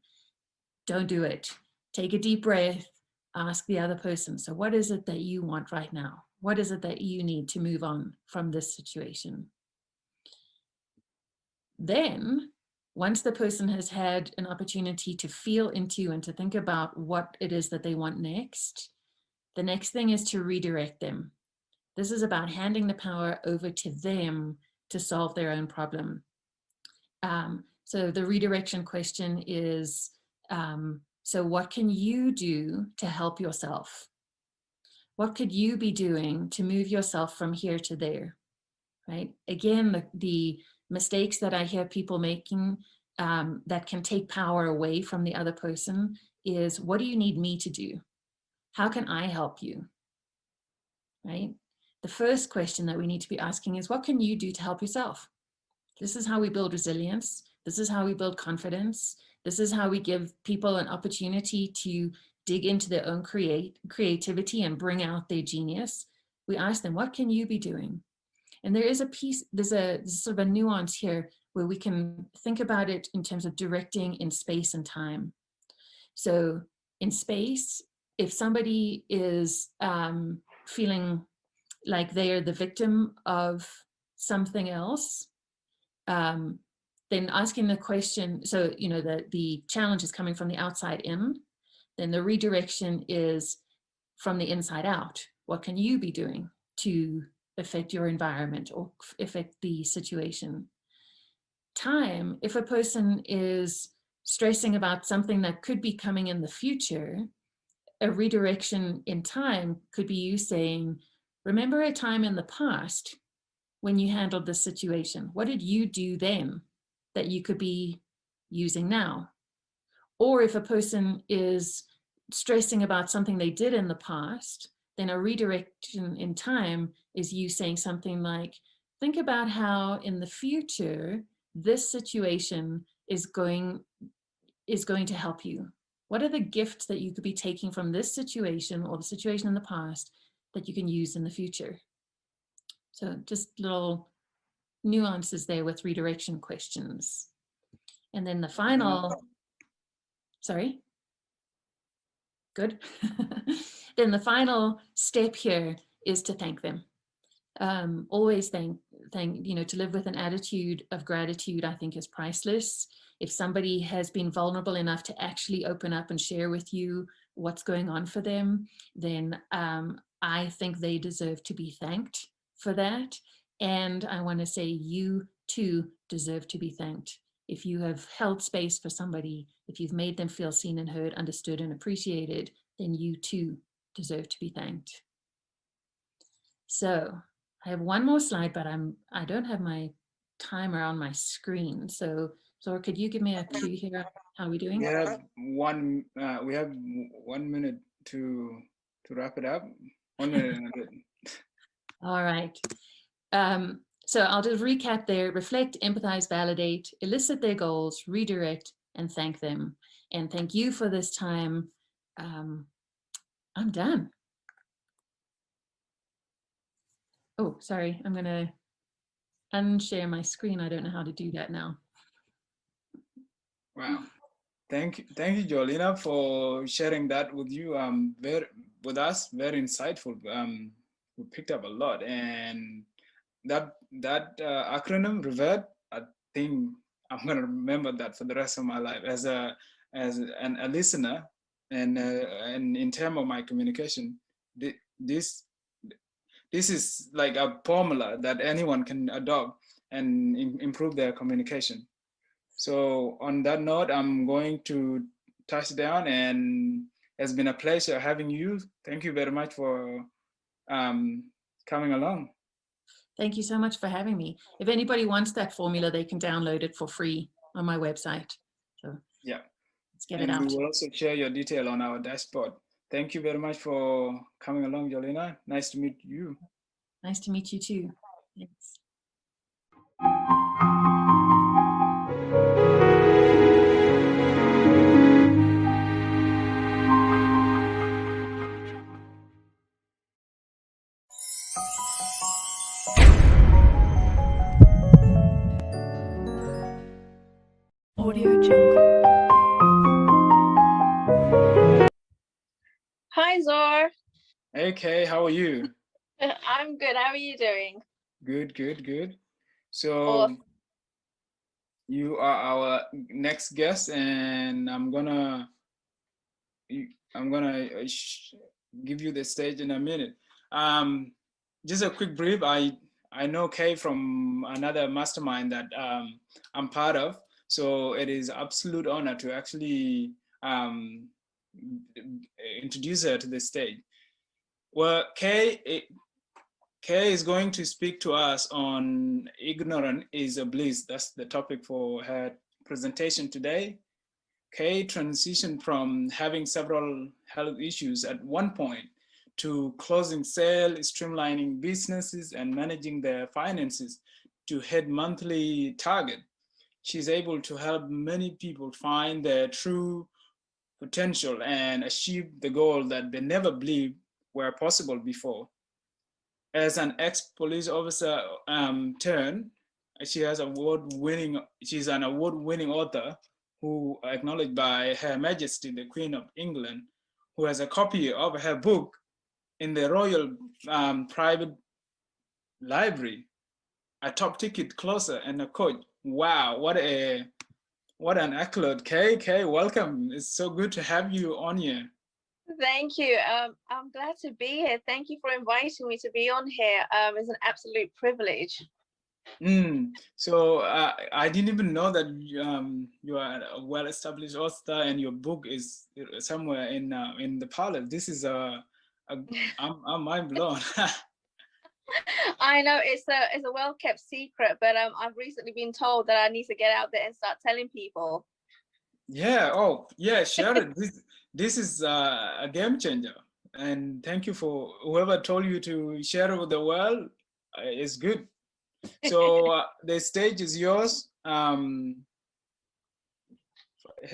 S6: Don't do it. Take a deep breath, ask the other person, so what is it that you want right now? What is it that you need to move on from this situation? Then once the person has had an opportunity to feel into and to think about what it is that they want next, the next thing is to redirect them. This is about handing the power over to them to solve their own problem. So the redirection question is, so what can you do to help yourself? What could you be doing to move yourself from here to there, right? Again, the mistakes that I hear people making that can take power away from the other person is, what do you need me to do? How can I help you, right? The first question that we need to be asking is, what can you do to help yourself? This is how we build resilience. This is how we build confidence. This is how we give people an opportunity to dig into their own creativity and bring out their genius. We ask them, what can you be doing? And there is a piece, there's sort of a nuance here where we can think about it in terms of directing in space and time. So in space, if somebody is feeling like they are the victim of something else, then asking the question, so the challenge is coming from the outside in, then the redirection is from the inside out. What can you be doing to affect your environment or affect the situation? Time, if a person is stressing about something that could be coming in the future, a redirection in time could be you saying, remember a time in the past when you handled this situation? What did you do then that you could be using now? Or if a person is stressing about something they did in the past, then a redirection in time is you saying something like, think about how in the future this situation is going to help you. What are the gifts that you could be taking from this situation or the situation in the past that you can use in the future? So just little nuances there with redirection questions. And then the final, sorry, good. Then the final step here is to thank them. Always thank, to live with an attitude of gratitude, I think, is priceless. If somebody has been vulnerable enough to actually open up and share with you what's going on for them, then I think they deserve to be thanked for that. And I want to say you too deserve to be thanked. If you have held space for somebody, if you've made them feel seen and heard, understood and appreciated, then you too deserve to be thanked. So I have one more slide, but I don't have my timer on my screen. So Zora, could you give me a cue here? How are we doing?
S1: We have 1 minute to wrap it up. 1 minute and a bit.
S6: All right. So I'll just recap there: reflect, empathize, validate, elicit their goals, redirect, and thank them. And thank you for this time. I'm done. Oh, sorry. I'm going to unshare my screen. I don't know how to do that now.
S1: Wow. Thank you, Jolina, for sharing that with you. With us, very insightful. We picked up a lot, and that acronym REVERT, I think I'm gonna remember that for the rest of my life as a listener, and in terms of my communication. This is like a formula that anyone can adopt and improve their communication. So on that note, I'm going to touch down, and it's been a pleasure having you. Thank you very much for coming along.
S6: Thank you so much for having me. If anybody wants that formula, they can download it for free on my website. So
S1: yeah,
S6: let's get it out.
S1: And we will also share your detail on our dashboard. Thank you very much for coming along, Jolina. Nice to meet you.
S6: Nice to meet you too. Thanks.
S7: Audio Jungle.
S8: Hi, Zor.
S1: Hey, Kay, how are you?
S8: I'm good. How are you doing?
S1: Good. So
S8: Awesome.
S1: You are our next guest, and I'm gonna give you the stage in a minute. Just a quick brief. I know Kay from another mastermind that I'm part of, so it is absolute honor to actually introduce her to the stage. Well, Kay is going to speak to us on ignorance is a bliss. That's the topic for her presentation today. Kay transitioned from having several health issues at one point to closing sales, streamlining businesses, and managing their finances to hit monthly target. She's able to help many people find their true potential and achieve the goal that they never believed were possible before. As an ex-police officer turned, she's an award-winning author who acknowledged by Her Majesty, the Queen of England, who has a copy of her book in the Royal Private Library, a top ticket closer and a coach. Wow, what an accolade. Kay, welcome. It's so good to have you on here.
S8: Thank you. I'm glad to be here. Thank you for inviting me to be on here. It's an absolute privilege.
S1: So I didn't even know that you are a well-established author and your book is somewhere in the palace. This is I'm mind blown.
S8: I know it's a well-kept secret, but I've recently been told that I need to get out there and start telling people.
S1: Yeah. Oh, yeah. Share it. This is a game changer, and thank you for whoever told you to share it with the world. It's good. So the stage is yours. Head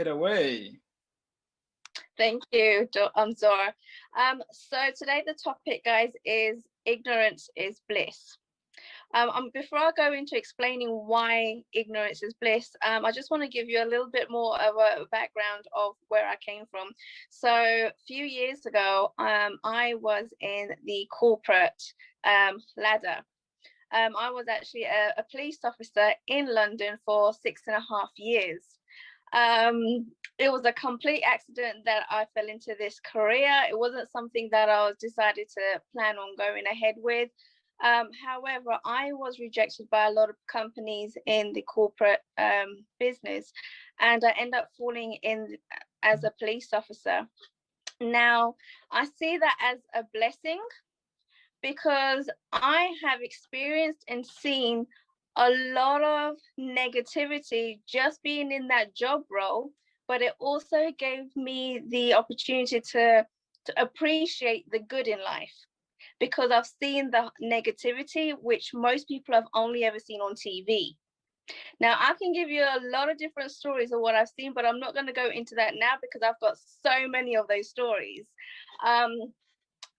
S1: away.
S8: Thank you, Zora. So today the topic, guys, is ignorance is bliss. Before I go into explaining why ignorance is bliss, I just want to give you a little bit more of a background of where I came from. So a few years ago, I was in the corporate ladder. I was actually a police officer in London for 6.5 years. It was a complete accident that I fell into this career. It wasn't something that I was decided to plan on going ahead with. However, I was rejected by a lot of companies in the corporate business, and I ended up falling in as a police officer. Now, I see that as a blessing because I have experienced and seen a lot of negativity just being in that job role, but it also gave me the opportunity to appreciate the good in life, because I've seen the negativity, which most people have only ever seen on TV. Now, I can give you a lot of different stories of what I've seen, but I'm not going to go into that now because I've got so many of those stories.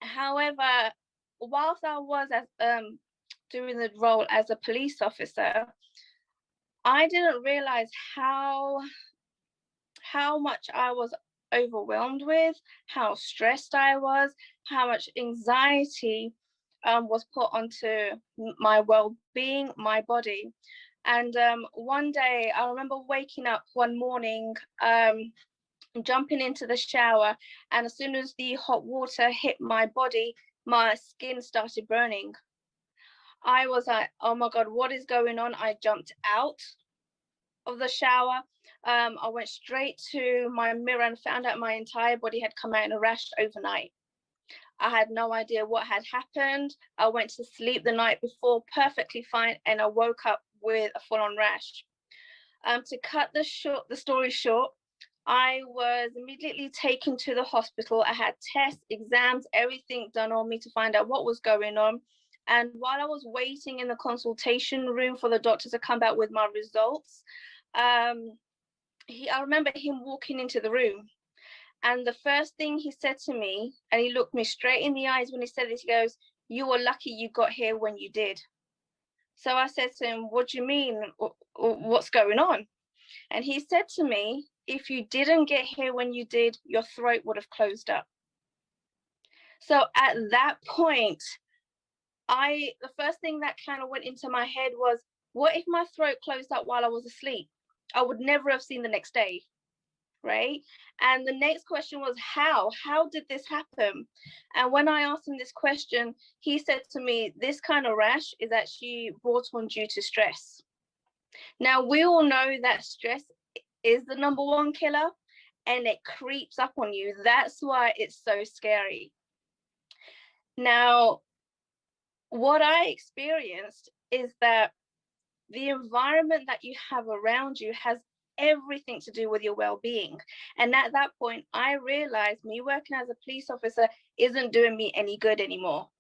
S8: However, whilst I was doing the role as a police officer, I didn't realize how much I was overwhelmed with, how stressed I was, how much anxiety was put onto my well-being, my body. And one day I remember waking up one morning, jumping into the shower, and as soon as the hot water hit my body, my skin started burning. I was like, oh my God, what is going on? I jumped out of the shower. I went straight to my mirror and found out my entire body had come out in a rash overnight. I had no idea what had happened. I went to sleep the night before perfectly fine, and I woke up with a full-on rash. To cut the story short, I was immediately taken to the hospital. I had tests, exams, everything done on me to find out what was going on. And while I was waiting in the consultation room for the doctor to come back with my results, I remember him walking into the room. And the first thing he said to me, and he looked me straight in the eyes when he said this, he goes, "You were lucky you got here when you did." So I said to him, "What do you mean? What's going on?" And he said to me, "If you didn't get here when you did, your throat would have closed up." So at that point, the first thing that kind of went into my head was, what if my throat closed up while I was asleep? I would never have seen the next day, right? And the next question was, how did this happen? And when I asked him this question, he said to me, this kind of rash is actually brought on due to stress. Now, we all know that stress is the #1 killer, and it creeps up on you. That's why it's so scary. Now, what I experienced is that the environment that you have around you has everything to do with your well-being. And at that point, I realized me working as a police officer isn't doing me any good anymore.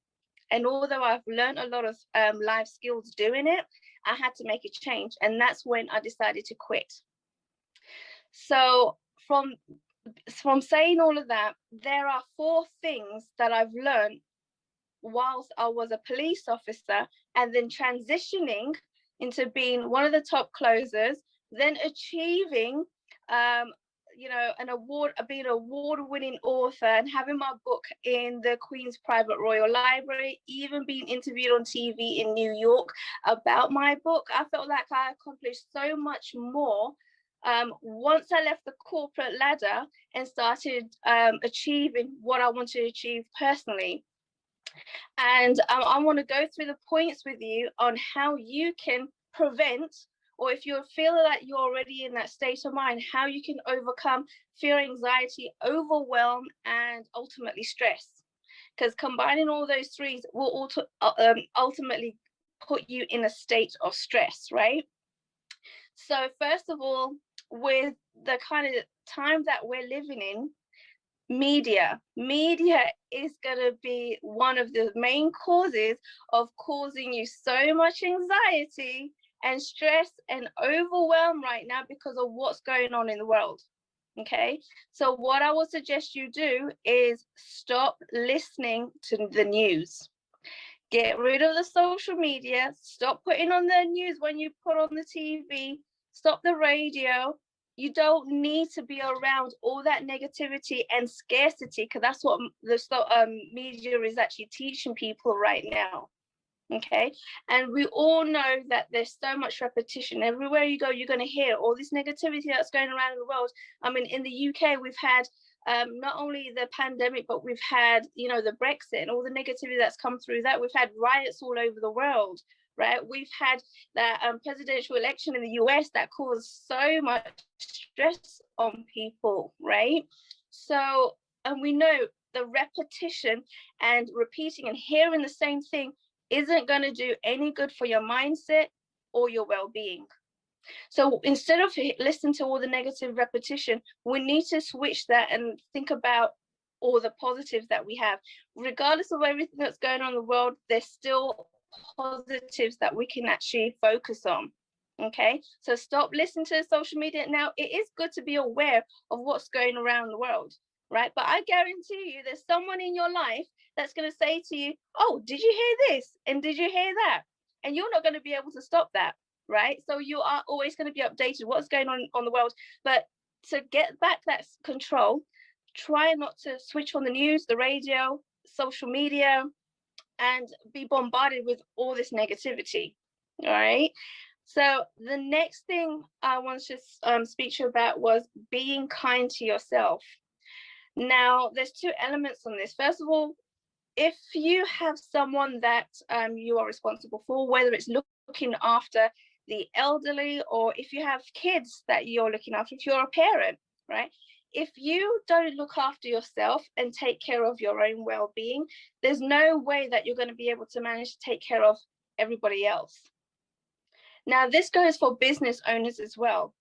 S8: And although I've learned a lot of life skills doing it, I had to make a change. And that's when I decided to quit. So from saying all of that, there are 4 things that I've learned whilst I was a police officer, and then transitioning into being one of the top closers, then achieving an award, being an award-winning author, and having my book in the Queen's Private Royal Library, even being interviewed on TV in New York about my book. I felt like I accomplished so much more once I left the corporate ladder and started achieving what I want to achieve personally. And I want to go through the points with you on how you can prevent, or if you feel that you're already in that state of mind, how you can overcome fear, anxiety, overwhelm, and ultimately stress. Because combining all those 3 will ultimately put you in a state of stress, right? So first of all, with the kind of time that we're living in, media is going to be one of the main causes of causing you so much anxiety and stress and overwhelm right now because of what's going on in the world. Okay, so what I would suggest you do is stop listening to the news. Get rid of the social media. Stop putting on the news when you put on the TV. Stop the radio. You don't need to be around all that negativity and scarcity, because that's what the media is actually teaching people right now. Okay, and we all know that there's so much repetition. Everywhere you go, you're going to hear all this negativity that's going around in the world. I mean, in the UK, we've had not only the pandemic, but we've had, the Brexit and all the negativity that's come through that. We've had riots all over the world. Right, we've had that presidential election in the US that caused so much stress on people, right? So, and we know the repetition and repeating and hearing the same thing isn't going to do any good for your mindset or your well-being. So instead of listening to all the negative repetition, we need to switch that and think about all the positives that we have. Regardless of everything that's going on in the world, there's still positives that we can actually focus on. Okay, so stop listening to social media. Now, it is good to be aware of what's going around the world, right? But I guarantee you there's someone in your life that's going to say to you, oh, did you hear this? And did you hear that? And you're not going to be able to stop that, right? So you are always going to be updated what's going on the world. But to get back that control, try not to switch on the news, the radio, social media, and be bombarded with all this negativity. All right. So the next thing I want to speak to you about was being kind to yourself. Now, there's 2 elements on this. First of all, if you have someone that you are responsible for, whether it's looking after the elderly, or if you have kids that you're looking after, if you're a parent, right? If you don't look after yourself and take care of your own well-being, there's no way that you're going to be able to manage to take care of everybody else. Now, this goes for business owners as well.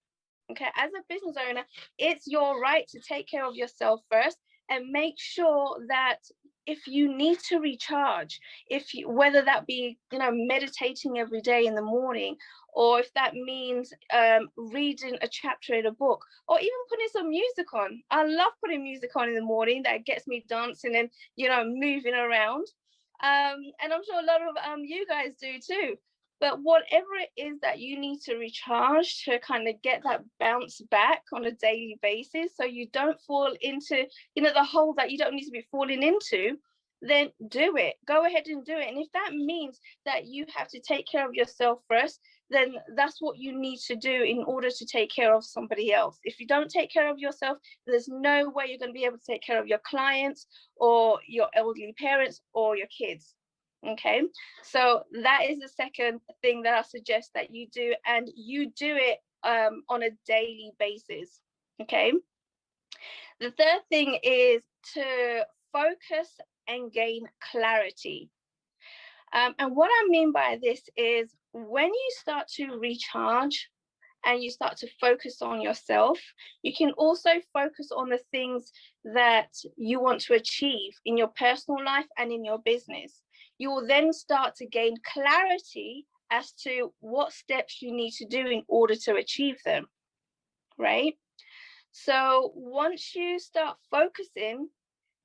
S8: Okay, as a business owner, it's your right to take care of yourself first and make sure that if you need to recharge, whether that be meditating every day in the morning, or if that means reading a chapter in a book, or even putting some music on. I love putting music on in the morning that gets me dancing and moving around, and I'm sure a lot of you guys do too. But whatever it is that you need to recharge to kind of get that bounce back on a daily basis, so you don't fall into, the hole that you don't need to be falling into, then do it. Go ahead and do it. And if that means that you have to take care of yourself first, then that's what you need to do in order to take care of somebody else. If you don't take care of yourself, there's no way you're going to be able to take care of your clients or your elderly parents or your kids. Okay, so that is the second thing that I suggest that you do, and you do it on a daily basis. Okay, the third thing is to focus and gain clarity. And what I mean by this is when you start to recharge and you start to focus on yourself, you can also focus on the things that you want to achieve in your personal life and in your business. You will then start to gain clarity as to what steps you need to do in order to achieve them, right? So once you start focusing,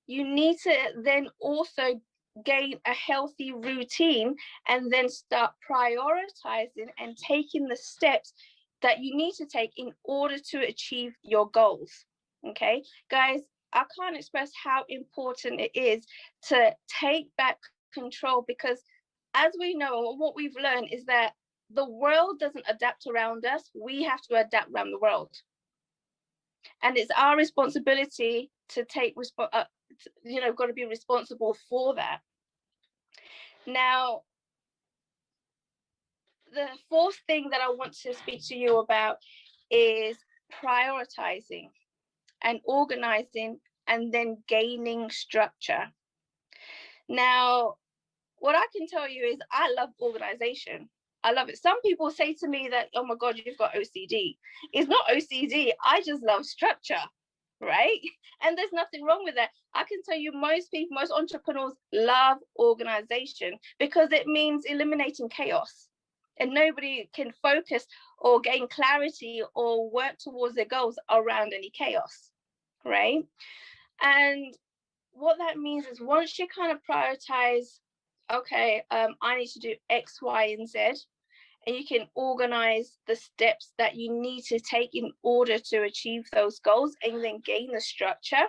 S8: you need to then also gain a healthy routine and then start prioritizing and taking the steps that you need to take in order to achieve your goals. Okay, guys, I can't express how important it is to take back control, because as we know, what we've learned is that the world doesn't adapt around us. We have to adapt around the world. And it's our responsibility to take got to be responsible for that. Now, the fourth thing that I want to speak to you about is prioritizing and organizing and then gaining structure. Now, what I can tell you is I love organization. I love it. Some people say to me that, oh my God, you've got OCD. It's not OCD. I just love structure, right? And there's nothing wrong with that. I can tell you most entrepreneurs love organization because it means eliminating chaos. And nobody can focus or gain clarity or work towards their goals around any chaos, right? And what that means is once you kind of prioritize, okay, I need to do X, Y, and Z, and you can organize the steps that you need to take in order to achieve those goals and then gain the structure,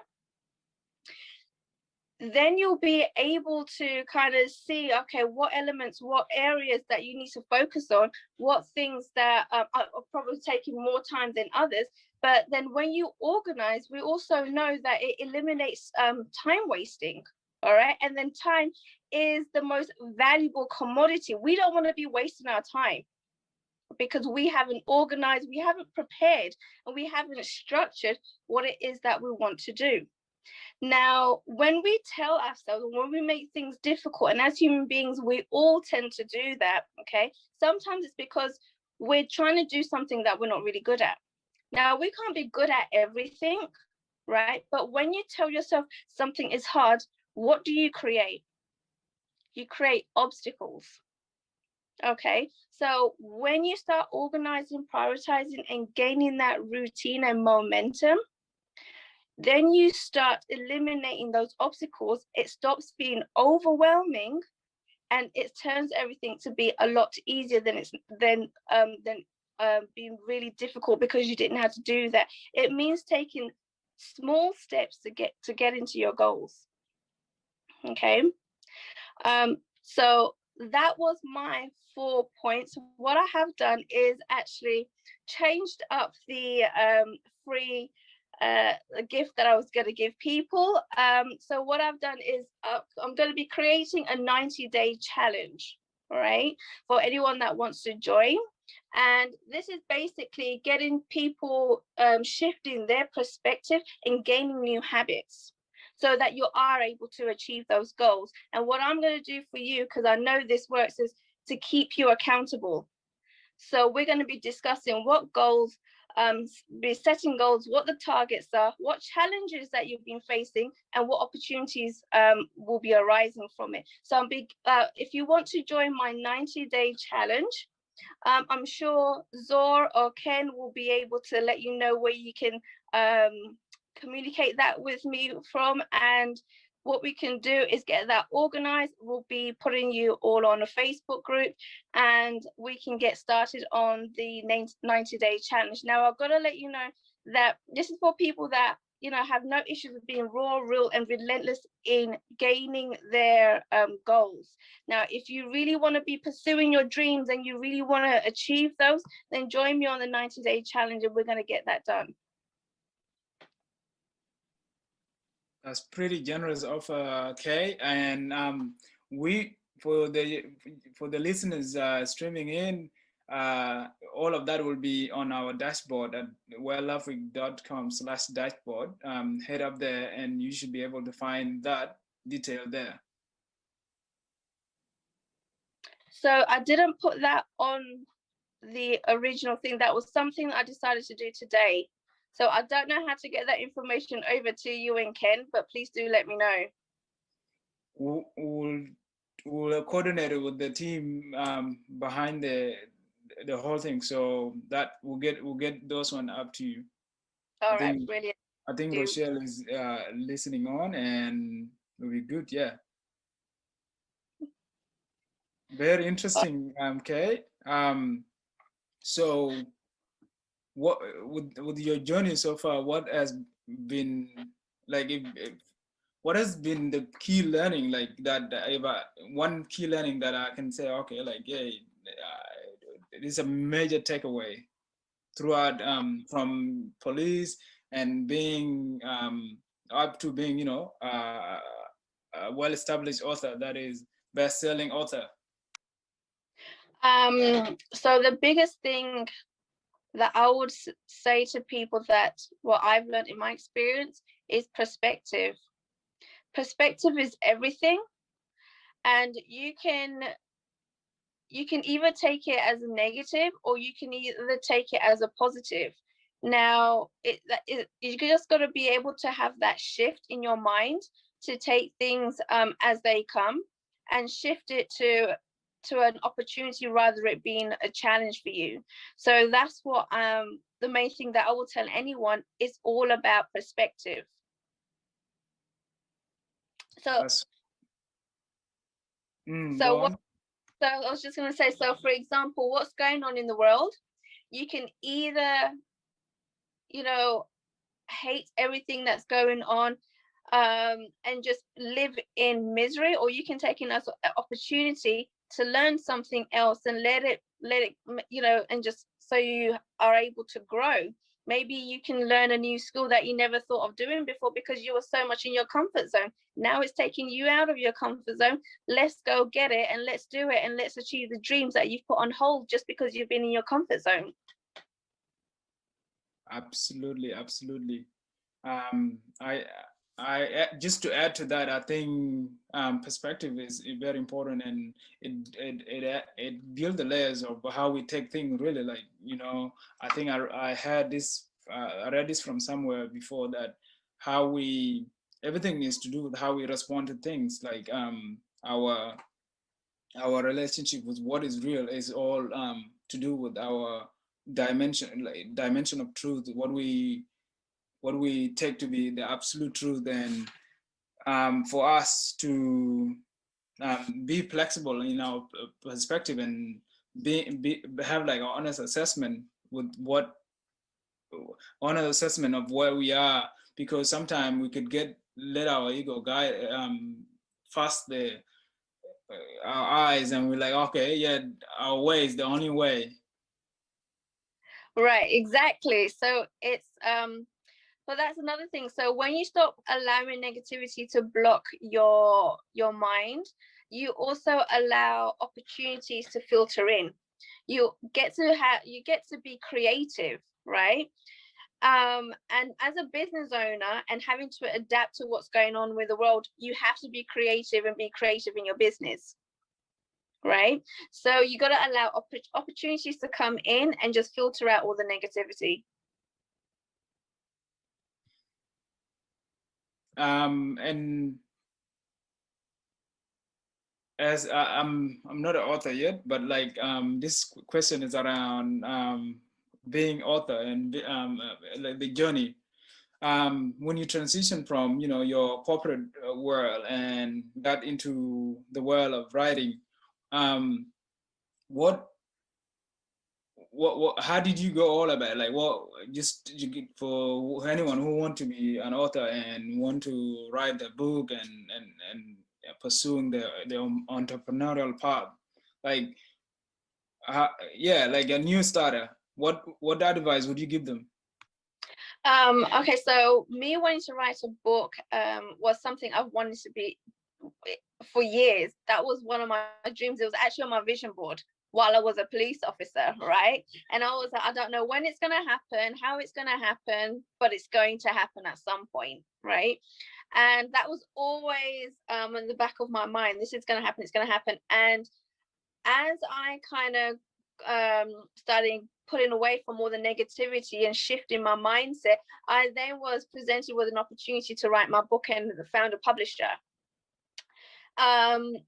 S8: then you'll be able to kind of see, okay, what elements, what areas that you need to focus on, what things that are probably taking more time than others. But then when you organize, we also know that it eliminates time wasting. All right. And then time is the most valuable commodity. We don't want to be wasting our time because we haven't organized, we haven't prepared, and we haven't structured what it is that we want to do. Now, when we tell ourselves, when we make things difficult, and as human beings, we all tend to do that, okay? Sometimes it's because we're trying to do something that we're not really good at. Now, we can't be good at everything, right? But when you tell yourself something is hard, what do you create? You create obstacles, okay? So when you start organizing, prioritizing, and gaining that routine and momentum, then you start eliminating those obstacles. It stops being overwhelming, and it turns everything to be a lot easier than being really difficult because you didn't have to do that. It means taking small steps to get into your goals. Okay. So that was my 4 points. What I have done is actually changed up the free a gift that I was going to give people. So what I've done is I'm going to be creating a 90-day challenge, all right, for anyone that wants to join. And this is basically getting people shifting their perspective and gaining new habits so that you are able to achieve those goals. And what I'm going to do for you, because I know this works, is to keep you accountable. So we're going to be discussing what goals, be setting goals, what the targets are, what challenges that you've been facing, and what opportunities will be arising from it. So if you want to join my 90-day challenge, I'm sure Zor or Ken will be able to let you know where you can communicate that with me from. And what we can do is get that organized. We'll be putting you all on a Facebook group and we can get started on the 90-day challenge. Now, I've got to let you know that this is for people that have no issues with being raw, real, and relentless in gaining their goals. Now, if you really want to be pursuing your dreams and you really want to achieve those, then join me on the 90-day challenge and we're going to get that done.
S1: That's pretty generous offer, Kay. And we for the listeners streaming in, all of that will be on our dashboard at wellloveweek.com/dashboard. Head up there and you should be able to find that detail there.
S8: So I didn't put that on the original thing. That was something that I decided to do today. So I don't know how to get that information over to you and Ken, but please do let me know.
S1: We'll coordinate it with the team behind the whole thing, so that we'll get those one up to you.
S8: All right, brilliant.
S1: I think Rochelle is listening on, and we'll be good. Yeah, very interesting, Kay. So what with your journey so far, what has been like, what has been the key learning, like that one key learning that I can say, okay, like, yeah, it is a major takeaway throughout, from police and being up to being, a well-established author, that is best-selling author?
S8: So the biggest thing that I would say to people, that what I've learned in my experience, is perspective. Perspective is everything, and you can either take it as a negative or you can either take it as a positive. Now, you just got to be able to have that shift in your mind to take things as they come and shift it to an opportunity rather it being a challenge for you. So that's what the main thing that I will tell anyone is all about perspective. So I was just going to say, so for example, what's going on in the world, you can either, hate everything that's going on and just live in misery, or you can take it as an opportunity to learn something else and let it, and just so you are able to grow. Maybe you can learn a new skill that you never thought of doing before because you were so much in your comfort zone. Now it's taking you out of your comfort zone. Let's go get it and let's do it and let's achieve the dreams that you've put on hold just because you've been in your comfort zone.
S1: Absolutely. I just to add to that, I think perspective is very important, and it builds the layers of how we take things. Really, like, I think I had this, I read this from somewhere before, that everything is to do with how we respond to things. Like our relationship with what is real is all to do with our dimension of truth, what we take to be the absolute truth. And for us to be flexible in our perspective and have like an honest assessment of where we are, because sometimes we could let our ego guide fast our eyes, and we're like, okay, yeah, our way is the only way.
S8: Right, exactly. So it's but that's another thing. So when you stop allowing negativity to block your mind, you also allow opportunities to filter in. You get to be creative, right? And as a business owner and having to adapt to what's going on with the world, you have to be creative and be creative in your business, right? So you got to allow opportunities to come in and just filter out all the negativity.
S1: And as I'm not an author yet, but like this question is around being author and like the journey. When you transition from your corporate world and got into the world of writing, what how did you go all about it? Like, what, just for anyone who want to be an author and want to write a book and pursuing their entrepreneurial path, like, yeah, like a new starter, what advice would you give them?
S8: Okay, so me wanting to write a book was something I've wanted to be for years. That was one of my dreams. It was actually on my vision board while I was a police officer, right? And I was like, I don't know when it's going to happen, how it's going to happen, but it's going to happen at some point, right? And that was always in the back of my mind. This is going to happen, it's going to happen. And as I kind of started putting away from all the negativity and shifting my mindset, I then was presented with an opportunity to write my book and found a publisher.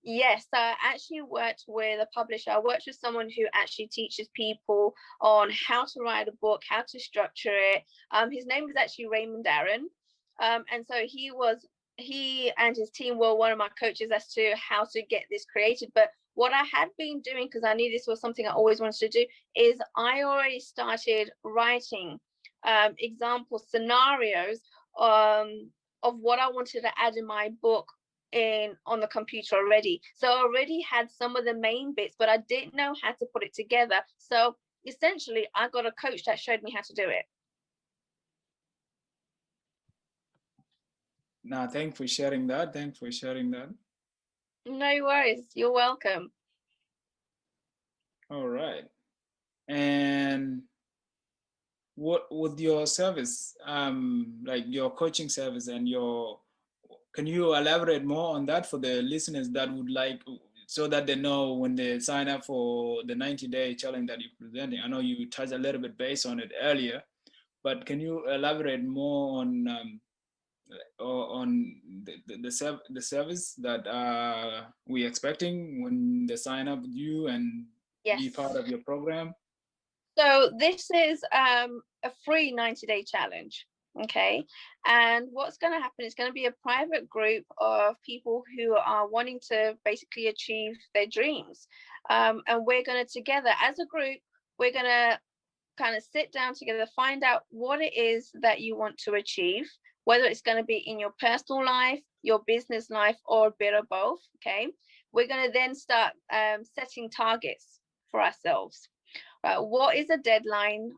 S8: Yes, so I actually worked with a publisher. I worked with someone who actually teaches people on how to write a book, how to structure it. His name is actually Raymond Darren. And so he and his team were one of my coaches as to how to get this created. But what I had been doing, because I knew this was something I always wanted to do, is I already started writing example scenarios of what I wanted to add in my book on the computer already. So I already had some of the main bits, but I didn't know how to put it together. So essentially, I got a coach that showed me how to do it.
S1: Nah, thanks for sharing that.
S8: No worries. You're welcome.
S1: All right. And what with your service, like your coaching service and can you elaborate more on that for the listeners that would like, so that they know when they sign up for the 90-day challenge that you're presenting? I know you touched a little bit based on it earlier, but can you elaborate more on the service that we're expecting when they sign up with you and be part of your program?
S8: So this is a free 90-day challenge. Okay, and what's going to happen is going to be a private group of people who are wanting to basically achieve their dreams, and we're going to together as a group, we're going to kind of sit down together, find out what it is that you want to achieve, whether it's going to be in your personal life, your business life, or a bit of both. Okay, we're going to then start setting targets for ourselves. What is a deadline?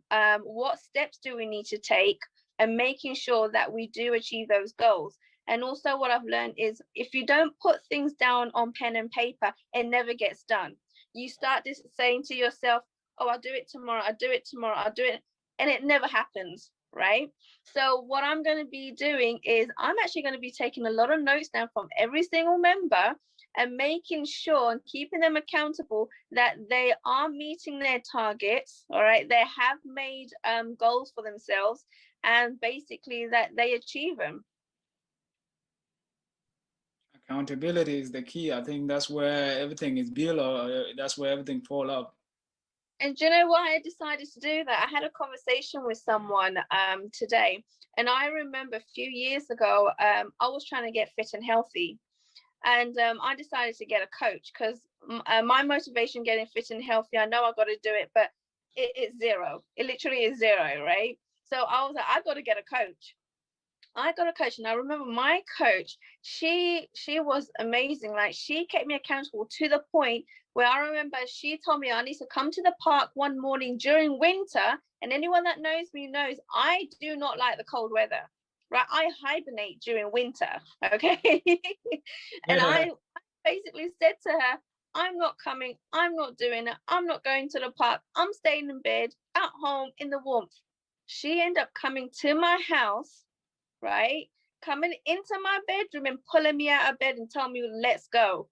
S8: What steps do we need to take? And making sure that we do achieve those goals. And also what I've learned is if you don't put things down on pen and paper, it never gets done. You start just saying to yourself, oh, I'll do it tomorrow, I'll do it tomorrow, I'll do it. And it never happens, right? So what I'm going to be doing is I'm actually going to be taking a lot of notes down from every single member and making sure and keeping them accountable that they are meeting their targets, all right? They have made goals for themselves, and basically that they achieve them.
S1: Accountability is the key. I think that's where everything is built, or that's where everything falls up.
S8: And do you know why I decided to do that? I had a conversation with someone today, and I remember a few years ago, I was trying to get fit and healthy. And I decided to get a coach because my motivation getting fit and healthy, I know I got to do it, but it's zero. It literally is zero, right? So I was like, I got to get a coach. I got a coach, and I remember my coach, she was amazing. Like, she kept me accountable to the point where I remember she told me I need to come to the park one morning during winter. And anyone that knows me knows I do not like the cold weather. Right, I hibernate during winter, okay? And I basically said to her, I'm not coming, I'm not doing it, I'm not going to the park, I'm staying in bed, at home, in the warmth. She ended up coming to my house, right? Coming into my bedroom and pulling me out of bed and telling me, let's go,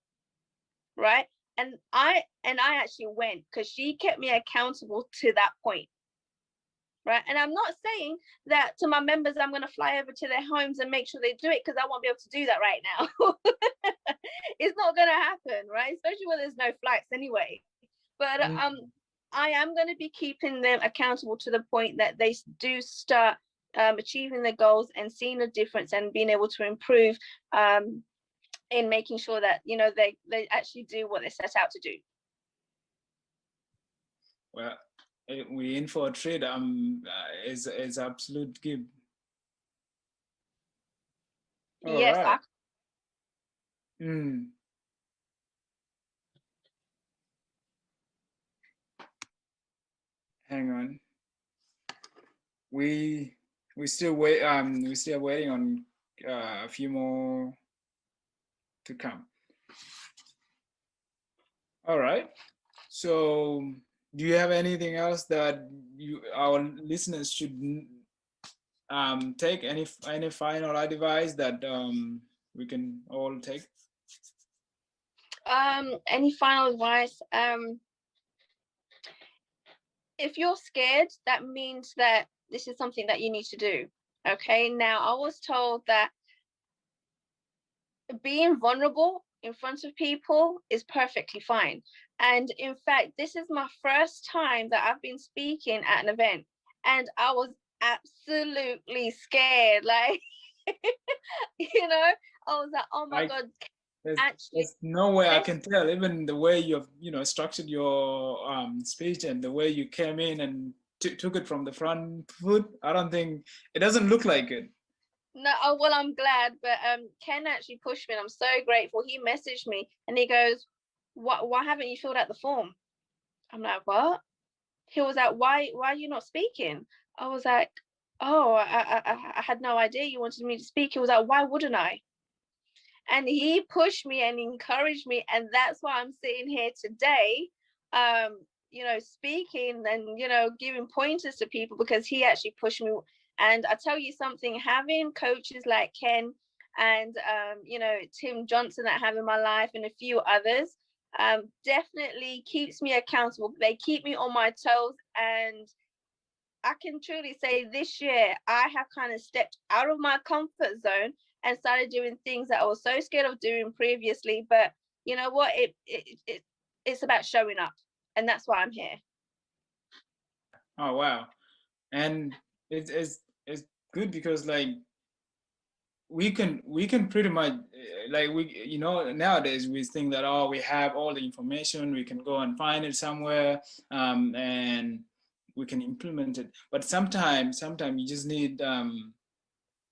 S8: right? And I actually went because she kept me accountable to that point. Right. And I'm not saying that to my members, I'm going to fly over to their homes and make sure they do it, because I won't be able to do that right now. It's not going to happen, right? Especially when there's no flights anyway. But I am going to be keeping them accountable to the point that they do start achieving their goals and seeing a difference and being able to improve in making sure that, you know, they actually do what they set out to do.
S1: Well, we in for a treat. Is absolute gift. All
S8: Yes,
S1: right. Mm. Hang on. We still wait. We still waiting on a few more to come. All right. So, do you have anything else that our listeners should take? Any final advice that we can all take?
S8: Any final advice? If you're scared, that means that this is something that you need to do. Okay. Now, I was told that being vulnerable in front of people is perfectly fine. And in fact, this is my first time that I've been speaking at an event, and I was absolutely scared. Like, I was like, oh my God.
S1: There's no way I can tell. Even the way you've structured your speech and the way you came in and took it from the front foot, I don't think it doesn't look like it.
S8: No, well, I'm glad, but Ken actually pushed me, and I'm so grateful. He messaged me and he goes, why haven't you filled out the form? I'm like, what? He was like, why are you not speaking? I was like, oh, I had no idea you wanted me to speak. He was like, why wouldn't I? And he pushed me and encouraged me, and that's why I'm sitting here today, speaking and giving pointers to people, because he actually pushed me. And I tell you something, having coaches like Ken and Tim Johnson that I have in my life and a few others definitely keeps me accountable. They keep me on my toes, and I can truly say this year I have kind of stepped out of my comfort zone and started doing things that I was so scared of doing previously. But you know what? It's about showing up, and that's why I'm here.
S1: Oh wow. And it's good because like we can pretty much like nowadays we think that we have all the information, we can go and find it somewhere and we can implement it. But sometimes you just need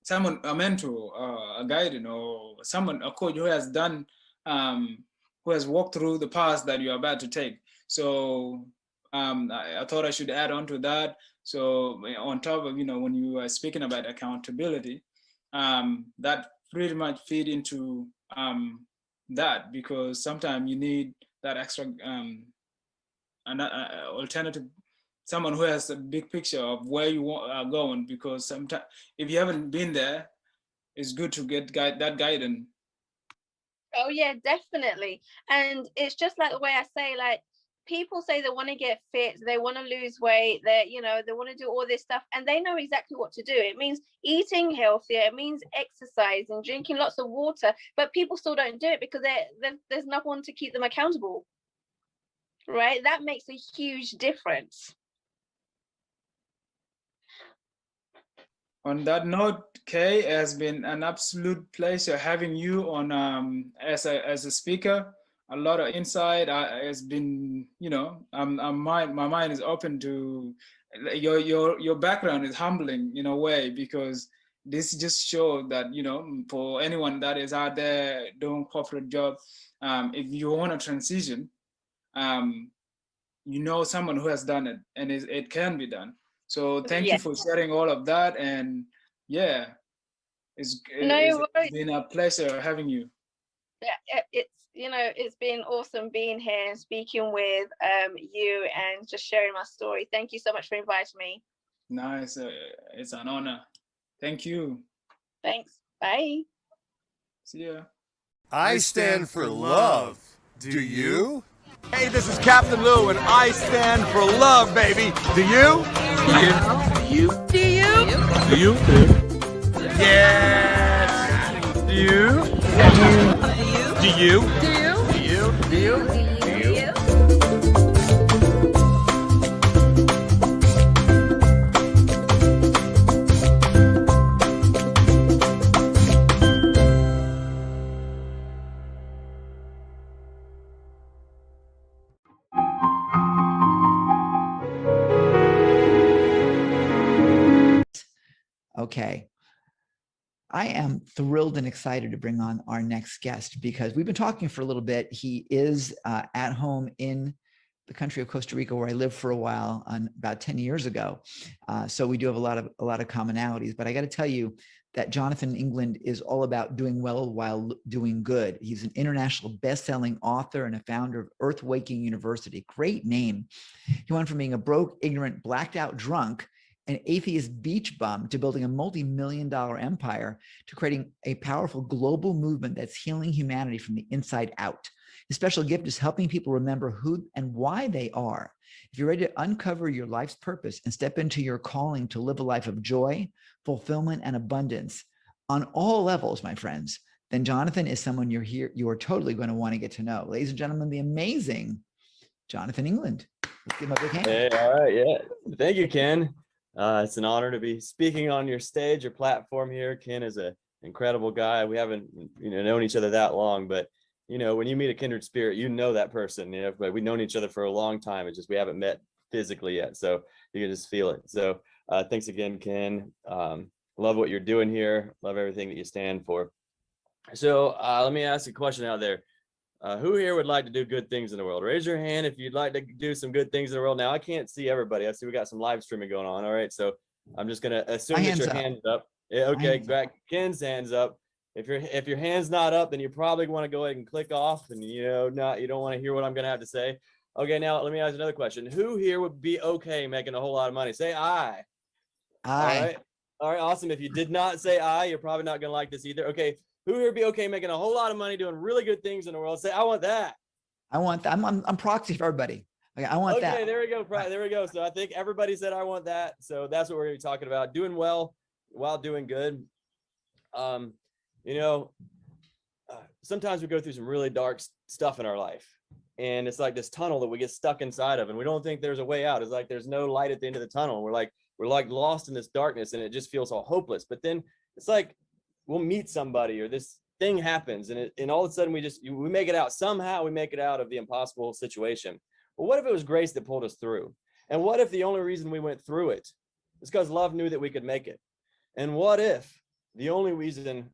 S1: someone, a mentor, a guide, or someone, a coach who has done, who has walked through the path that you're about to take. So I thought I should add on to that. So on top of, when you are speaking about accountability, that pretty much feed into that, because sometimes you need that extra alternative, someone who has a big picture of where you are going, because sometimes if you haven't been there, it's good to get that guidance.
S8: Oh yeah, definitely. And it's just like the way I say, like, people say they want to get fit, they want to lose weight, they want to do all this stuff, and they know exactly what to do. It means eating healthier, it means exercising, drinking lots of water, but people still don't do it because there's no one to keep them accountable, right? That makes a huge difference.
S1: On that note, Kay, it has been an absolute pleasure having you on as a speaker. A lot of insight has been, my mind is open to your background is humbling in a way, because this just shows that, for anyone that is out there doing corporate job, if you want to transition, someone who has done it, and it can be done. So thank you for sharing all of that. And yeah, it's been a pleasure having you.
S8: Yeah, it's been awesome being here and speaking with you and just sharing my story. Thank you so much for inviting me.
S1: Nice. It's an honor. Thank you.
S8: Thanks. Bye.
S1: See ya.
S3: I stand for love. Do you?
S4: Hey, this is Captain Lou, and I stand for love, baby. Do you?
S5: Do you?
S7: Do you?
S4: Do you? Yes. Do you? Do you?
S7: Do you?
S4: Do you?
S5: Do you?
S9: Okay. I am thrilled and excited to bring on our next guest because we've been talking for a little bit. He is at home in the country of Costa Rica, where I lived for a while, about 10 years ago. So we do have a lot of commonalities. But I got to tell you that Jonathan England is all about doing well while doing good. He's an international best-selling author and a founder of Earthwaking University. Great name. He went from being a broke, ignorant, blacked out drunk, an atheist beach bum, to building a multi-million-dollar empire, to creating a powerful global movement that's healing humanity from the inside out. His special gift is helping people remember who and why they are. If you're ready to uncover your life's purpose and step into your calling to live a life of joy, fulfillment, and abundance on all levels, my friends, then Jonathan is someone you are totally going to want to get to know. Ladies and gentlemen, the amazing Jonathan England. Let's give him a big hand.
S10: Hey, all right, yeah. Thank you, Ken. It's an honor to be speaking on your stage or platform here. Ken is an incredible guy. We haven't known each other that long, but when you meet a kindred spirit, that person. But we've known each other for a long time. It's just we haven't met physically yet, so you can just feel it. So thanks again, Ken. Love what you're doing here. Love everything that you stand for. So let me ask a question out there. Who here would like to do good things in the world? Raise your hand if you'd like to do some good things in the world. Now, I can't see everybody. I see we got some live streaming going on. All right, so I'm just gonna assume that your hand's up. Yeah, okay, Ken's hand's up. If your hand's not up, then you probably want to go ahead and click off, and you don't want to hear what I'm gonna have to say. Okay, now let me ask another question. Who here would be okay making a whole lot of money? Say I.
S9: Aye.
S10: All right, awesome. If you did not say I, you're probably not gonna like this either. Okay. Who here be okay making a whole lot of money doing really good things in the world? Say, I want that.
S9: I want that. I'm proxy for everybody. Okay, I want that.
S10: Okay, there we go. There we go. So I think everybody said I want that. So that's what we're going to be talking about. Doing well while doing good. Sometimes we go through some really dark stuff in our life. And it's like this tunnel that we get stuck inside of, and we don't think there's a way out. It's like there's no light at the end of the tunnel. We're like lost in this darkness, and it just feels all hopeless. But then it's like we'll meet somebody or this thing happens, and all of a sudden we make it out. Somehow we make it out of the impossible situation. Well, what if it was grace that pulled us through? And what if the only reason we went through it is because love knew that we could make it? And what if the only reason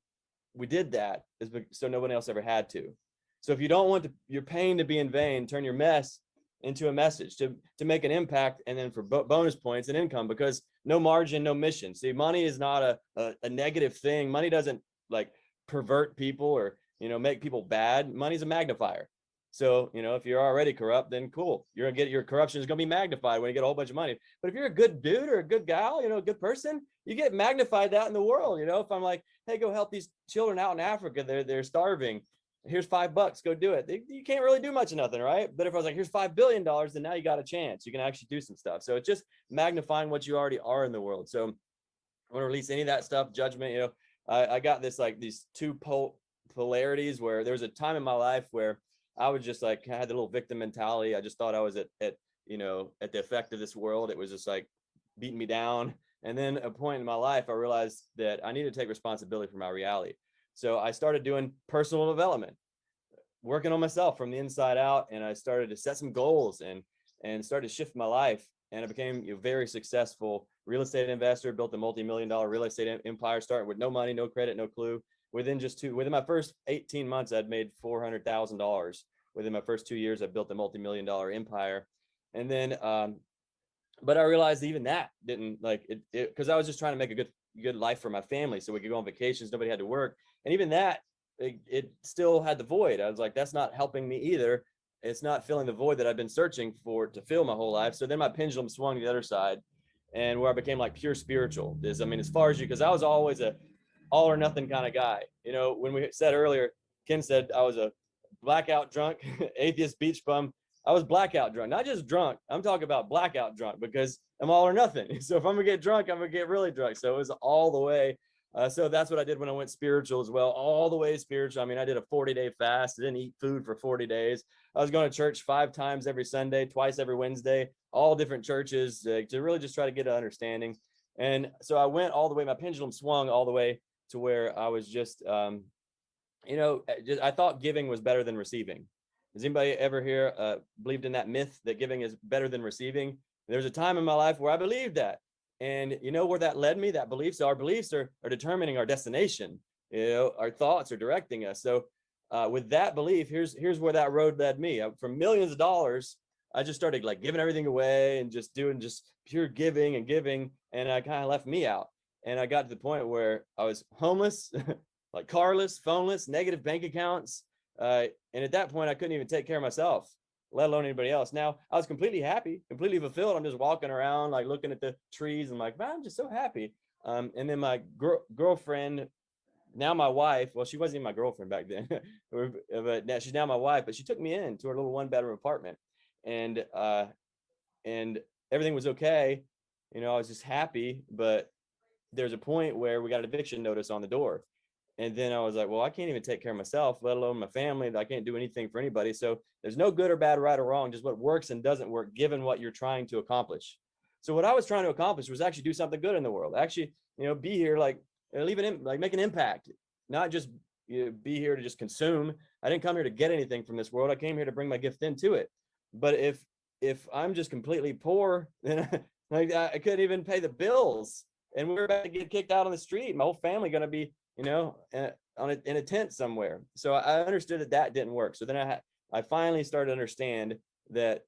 S10: we did that is so no one else ever had to? So if you don't want your pain to be in vain, turn your mess into a message to make an impact, and then for bonus points and income, because no margin, no mission. See, money is not a negative thing. Money doesn't like pervert people or make people bad. Money's a magnifier. So if you're already corrupt, then cool, you're gonna get your corruption is gonna be magnified when you get a whole bunch of money. But if you're a good dude or a good gal, a good person, you get magnified that in the world. If I'm like, hey, go help these children out in Africa, they're starving. Here's $5, go do it. You can't really do much of nothing, right? But if I was like, here's $5 billion, then now you got a chance. You can actually do some stuff. So it's just magnifying what you already are in the world. So I want to release any of that stuff, judgment. I got this like these two polarities where there was a time in my life where I was just like, I had the little victim mentality. I just thought I was at the effect of this world. It was just like beating me down. And then a point in my life, I realized that I needed to take responsibility for my reality. So I started doing personal development, working on myself from the inside out. And I started to set some goals and started to shift my life. And I became a very successful real estate investor, built a multi-million-dollar real estate empire, starting with no money, no credit, no clue. Within my first 18 months, I'd made $400,000. Within my first 2 years, I built a multi-million-dollar empire. And then, but I realized even that didn't because I was just trying to make a good life for my family so we could go on vacations, nobody had to work. And even that, it still had the void. I was like, that's not helping me either. It's not filling the void that I've been searching for to fill my whole life. So then my pendulum swung to the other side, and where I became like pure spiritual as far as because I was always a all or nothing kind of guy. When we said earlier, Ken said I was a blackout drunk, atheist beach bum. I was blackout drunk, not just drunk. I'm talking about blackout drunk because I'm all or nothing. So if I'm gonna get drunk, I'm gonna get really drunk. So it was all the way. So that's what I did when I went spiritual as well, all the way spiritual. I did a 40-day fast. I didn't eat food for 40 days. I was going to church 5 times every Sunday, twice every Wednesday, all different churches to really just try to get an understanding. And so I went all the way, my pendulum swung all the way to where I was just, I thought giving was better than receiving. Has anybody ever here believed in that myth that giving is better than receiving? There's a time in my life where I believed that. And you know where that led me? That beliefs, our beliefs are determining our destination. You know, our thoughts are directing us. So with that belief, here's where that road led me. From millions of dollars, I just started like giving everything away and just doing just pure giving and giving. And I kind of left me out. And I got to the point where I was homeless, like carless, phoneless, negative bank accounts. And at that point, I couldn't even take care of myself, let alone anybody else. Now I was completely happy, completely fulfilled. I'm just walking around, like looking at the trees. I'm like, man, I'm just so happy. And then my girlfriend, now my wife, well, she wasn't even my girlfriend back then, but now she's now my wife, but she took me in to her little 1-bedroom apartment, and everything was okay. You know, I was just happy, but there's a point where we got an eviction notice on the door. And then I was like, well, I can't even take care of myself, let alone my family. I can't do anything for anybody. So there's no good or bad, right or wrong, just what works and doesn't work given what you're trying to accomplish. So what I was trying to accomplish was actually do something good in the world. Actually, you know, be here, like leave it, like make an impact, not just be here to just consume. I didn't come here to get anything from this world. I came here to bring my gift into it. But if I'm just completely poor, then like I couldn't even pay the bills, and we're about to get kicked out on the street. My whole family going to be, you know, in a tent somewhere. So I understood that didn't work. So then I finally started to understand that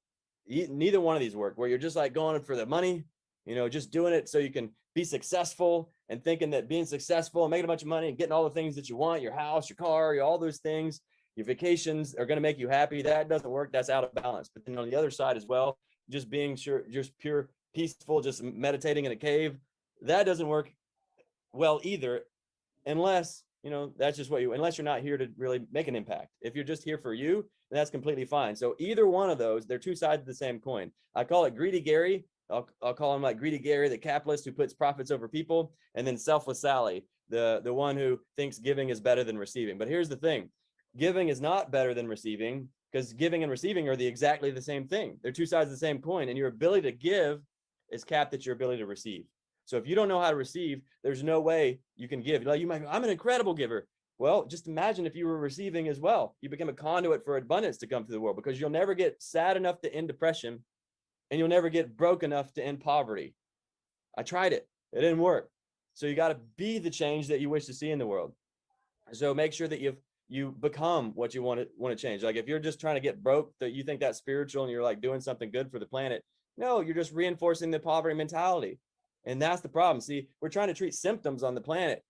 S10: neither one of these work, where you're just like going for the money, you know, just doing it so you can be successful and thinking that being successful and making a bunch of money and getting all the things that you want, your house, your car, all those things, your vacations are going to make you happy. That doesn't work. That's out of balance. But then on the other side as well, just being just pure peaceful, just meditating in a cave, that doesn't work well either, unless, you know, that's just unless you're not here to really make an impact. If you're just here for you, then that's completely fine. So either one of those, they're two sides of the same coin. I call it Greedy Gary. I'll call him like Greedy Gary, the capitalist who puts profits over people, and then Selfless Sally, the one who thinks giving is better than receiving. But here's the thing. Giving is not better than receiving, because giving and receiving are exactly the same thing. They're two sides of the same coin, and your ability to give is capped at your ability to receive. So if you don't know how to receive, there's no way you can give. Like, you might go, I'm an incredible giver. Well, just imagine if you were receiving as well. You become a conduit for abundance to come to the world, because you'll never get sad enough to end depression, and you'll never get broke enough to end poverty. I tried it. It didn't work. So you got to be the change that you wish to see in the world. So make sure that you become what you want to change. Like if you're just trying to get broke, that you think that's spiritual and you're like doing something good for the planet. No, you're just reinforcing the poverty mentality. And that's the problem. See, we're trying to treat symptoms on the planet,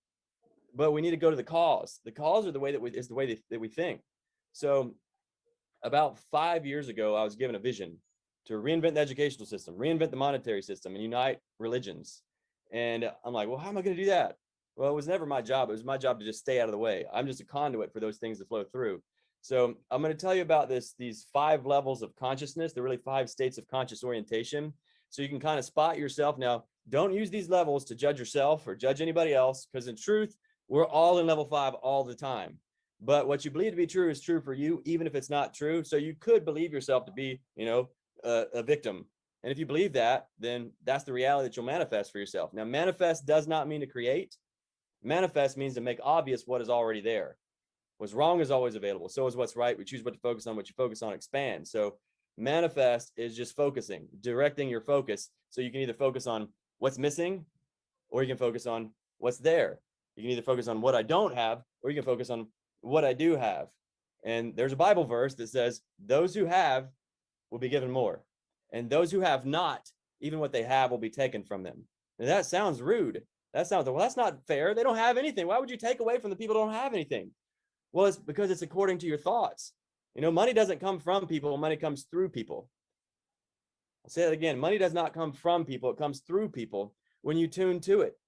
S10: but we need to go to the cause. The cause are the way that we think. So about 5 years ago, I was given a vision to reinvent the educational system, reinvent the monetary system, and unite religions. And I'm like, well, how am I going to do that? Well, it was never my job. It was my job to just stay out of the way. I'm just a conduit for those things to flow through. So I'm going to tell you about these 5 levels of consciousness. They're really 5 states of conscious orientation. So you can kind of spot yourself. Now, don't use these levels to judge yourself or judge anybody else, because in truth, we're all in level 5 all the time. But what you believe to be true is true for you, even if it's not true. So you could believe yourself to be, you know, a victim. And if you believe that, then that's the reality that you'll manifest for yourself. Now, manifest does not mean to create. Manifest means to make obvious what is already there. What's wrong is always available. So is what's right. We choose what to focus on. What you focus on expands. So manifest is just focusing, directing your focus. So you can either focus on what's missing, or you can focus on what's there. You can either focus on what I don't have, or you can focus on what I do have. And there's a Bible verse that says, those who have will be given more, and those who have not, even what they have will be taken from them. And that sounds rude. That sounds, well, that's not fair. They don't have anything. Why would you take away from the people who don't have anything? Well, it's because it's according to your thoughts. You know, money doesn't come from people. Money comes through people. I'll say that again. Money does not come from people. It comes through people when you tune to it.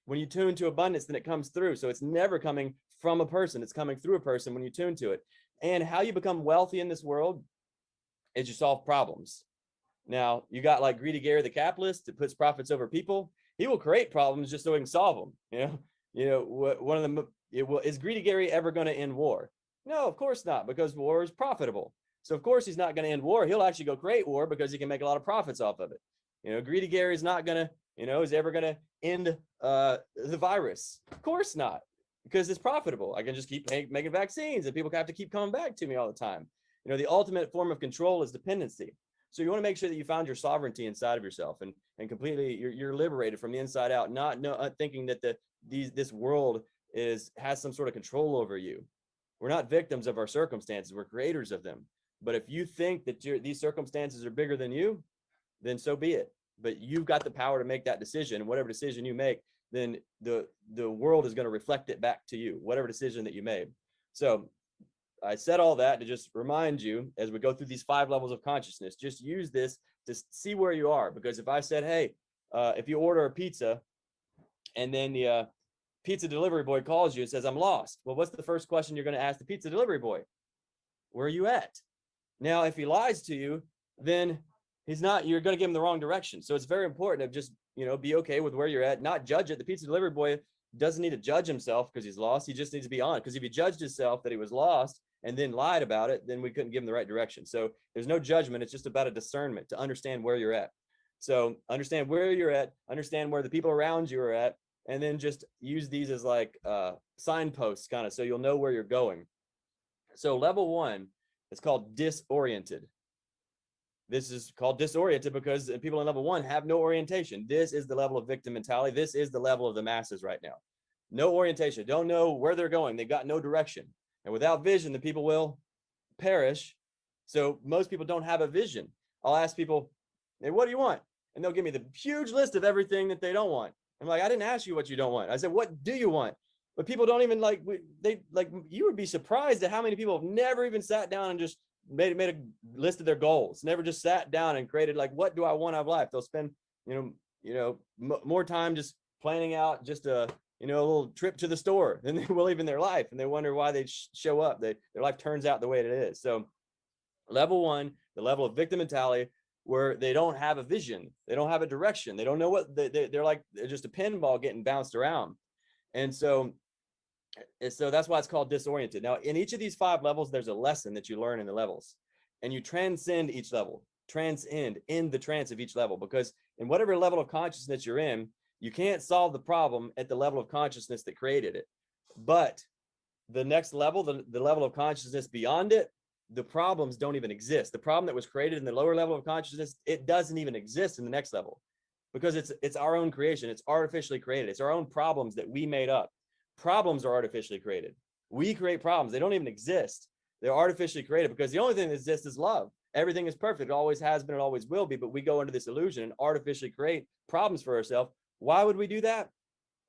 S10: When you tune to abundance, then it comes through. So it's never coming from a person. It's coming through a person when you tune to it. And how you become wealthy in this world is you solve problems. Now, you got like Greedy Gary, the capitalist, that puts profits over people. He will create problems just so he can solve them. You know, one of them, is Greedy Gary ever going to end war? No, of course not, because war is profitable. So of course he's not going to end war. He'll actually go create war because he can make a lot of profits off of it. You know, Greedy Gary is not going to, you know, is ever going to end the virus? Of course not, because it's profitable. I can just keep making vaccines, and people have to keep coming back to me all the time. You know, the ultimate form of control is dependency. So you want to make sure that you found your sovereignty inside of yourself, and completely you're liberated from the inside out, not thinking that this world has some sort of control over you. We're not victims of our circumstances, we're creators of them. But if you think that these circumstances are bigger than you, then so be it. But you've got the power to make that decision, and whatever decision you make, then the world is going to reflect it back to you, whatever decision that you made. So I said all that to just remind you, as we go through these 5 levels of consciousness, just use this to see where you are. Because if I said, hey, if you order a pizza and then the pizza delivery boy calls you and says, I'm lost. Well, what's the first question you're going to ask the pizza delivery boy? Where are you at? Now, if he lies to you, then you're going to give him the wrong direction. So it's very important to just, be okay with where you're at, not judge it. The pizza delivery boy doesn't need to judge himself because he's lost. He just needs to be honest. Because if he judged himself that he was lost and then lied about it, then we couldn't give him the right direction. So there's no judgment. It's just about a discernment to understand where you're at. So understand where you're at, understand where the people around you are at, and then just use these as like signposts, kind of, so you'll know where you're going. So level 1 is called disoriented. This is called disoriented because people in level 1 have no orientation. This is the level of victim mentality. This is the level of the masses right now. No orientation, don't know where they're going. They've got no direction. And without vision, the people will perish. So most people don't have a vision. I'll ask people, hey, what do you want? And they'll give me the huge list of everything that they don't want. I'm like, I didn't ask you what you don't want. I said, what do you want? But people don't even you would be surprised at how many people have never even sat down and just made a list of their goals, never just sat down and created like, what do I want out of life? They'll spend, more time just planning out just a little trip to the store than they will even their life. And they wonder why they show up. Their life turns out the way it is. So level 1, the level of victim mentality, where they don't have a vision, they don't have a direction, they don't know what they're just a pinball getting bounced around. And so that's why it's called disoriented. Now, in each of these 5 levels, there's a lesson that you learn in the levels, and you transcend each level, in the trance of each level, because in whatever level of consciousness you're in, you can't solve the problem at the level of consciousness that created it. But the next level, the level of consciousness beyond it, the problems don't even exist. The problem that was created in the lower level of consciousness, it doesn't even exist in the next level, because it's our own creation. It's artificially created. It's our own problems that we made up. Problems are artificially created. We create problems. They don't even exist. They're artificially created because the only thing that exists is love. Everything is perfect. It always has been. It always will be. But we go into this illusion and artificially create problems for ourselves. Why would we do that?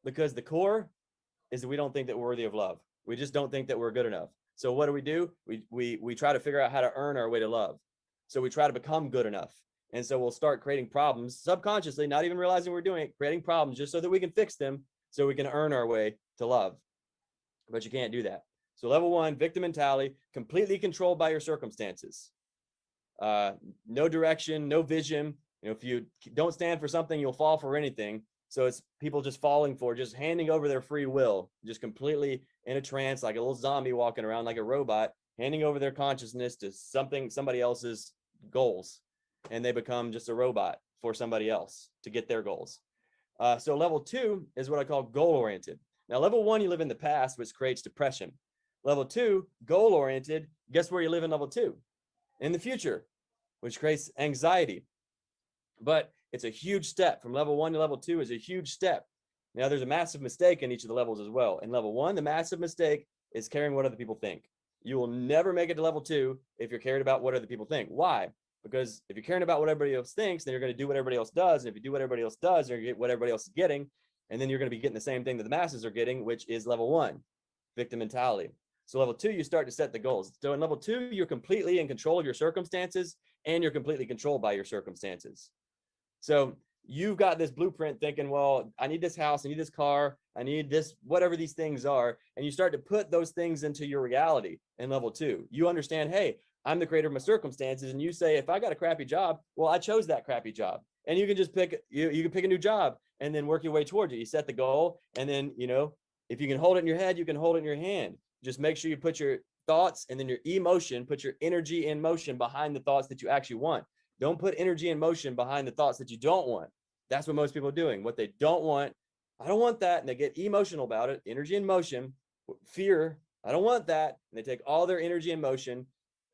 S10: Because the core is that we don't think that we're worthy of love. We just don't think that we're good enough. So what do? We try to figure out how to earn our way to love. So we try to become good enough. And so we'll start creating problems subconsciously, not even realizing we're doing it, creating problems just so that we can fix them, so we can earn our way to love. But you can't do that. So level 1, victim mentality, completely controlled by your circumstances. No direction, no vision. If you don't stand for something, you'll fall for anything. So it's people just falling for, just handing over their free will, just completely in a trance, like a little zombie walking around like a robot, handing over their consciousness to somebody else's goals. And they become just a robot for somebody else to get their goals. So level 2 is what I call goal-oriented. Now, level 1, you live in the past, which creates depression. Level 2, goal-oriented, guess where you live in level 2? In the future, which creates anxiety. But it's a huge step. From level 1 to level 2 is a huge step. Now, there's a massive mistake in each of the levels as well. In level 1, the massive mistake is caring what other people think. You will never make it to level 2 if you're caring about what other people think. Why? Because if you're caring about what everybody else thinks, then you're going to do what everybody else does. And if you do what everybody else does, you're going to get what everybody else is getting. And then you're going to be getting the same thing that the masses are getting, which is level 1, victim mentality. So level 2, you start to set the goals. So in level 2, you're completely in control of your circumstances, and you're completely controlled by your circumstances. So you've got this blueprint thinking, well, I need this house, I need this car, I need this, whatever these things are. And you start to put those things into your reality in level 2. You understand, hey, I'm the creator of my circumstances. And you say, if I got a crappy job, well, I chose that crappy job. And you can just pick, you can pick a new job and then work your way towards it. You set the goal. And then, if you can hold it in your head, you can hold it in your hand. Just make sure you put your thoughts and then your emotion, put your energy in motion behind the thoughts that you actually want. Don't put energy in motion behind the thoughts that you don't want. That's what most people are doing. What they don't want, I don't want that. And they get emotional about it. Energy in motion, fear, I don't want that. And they take all their energy and motion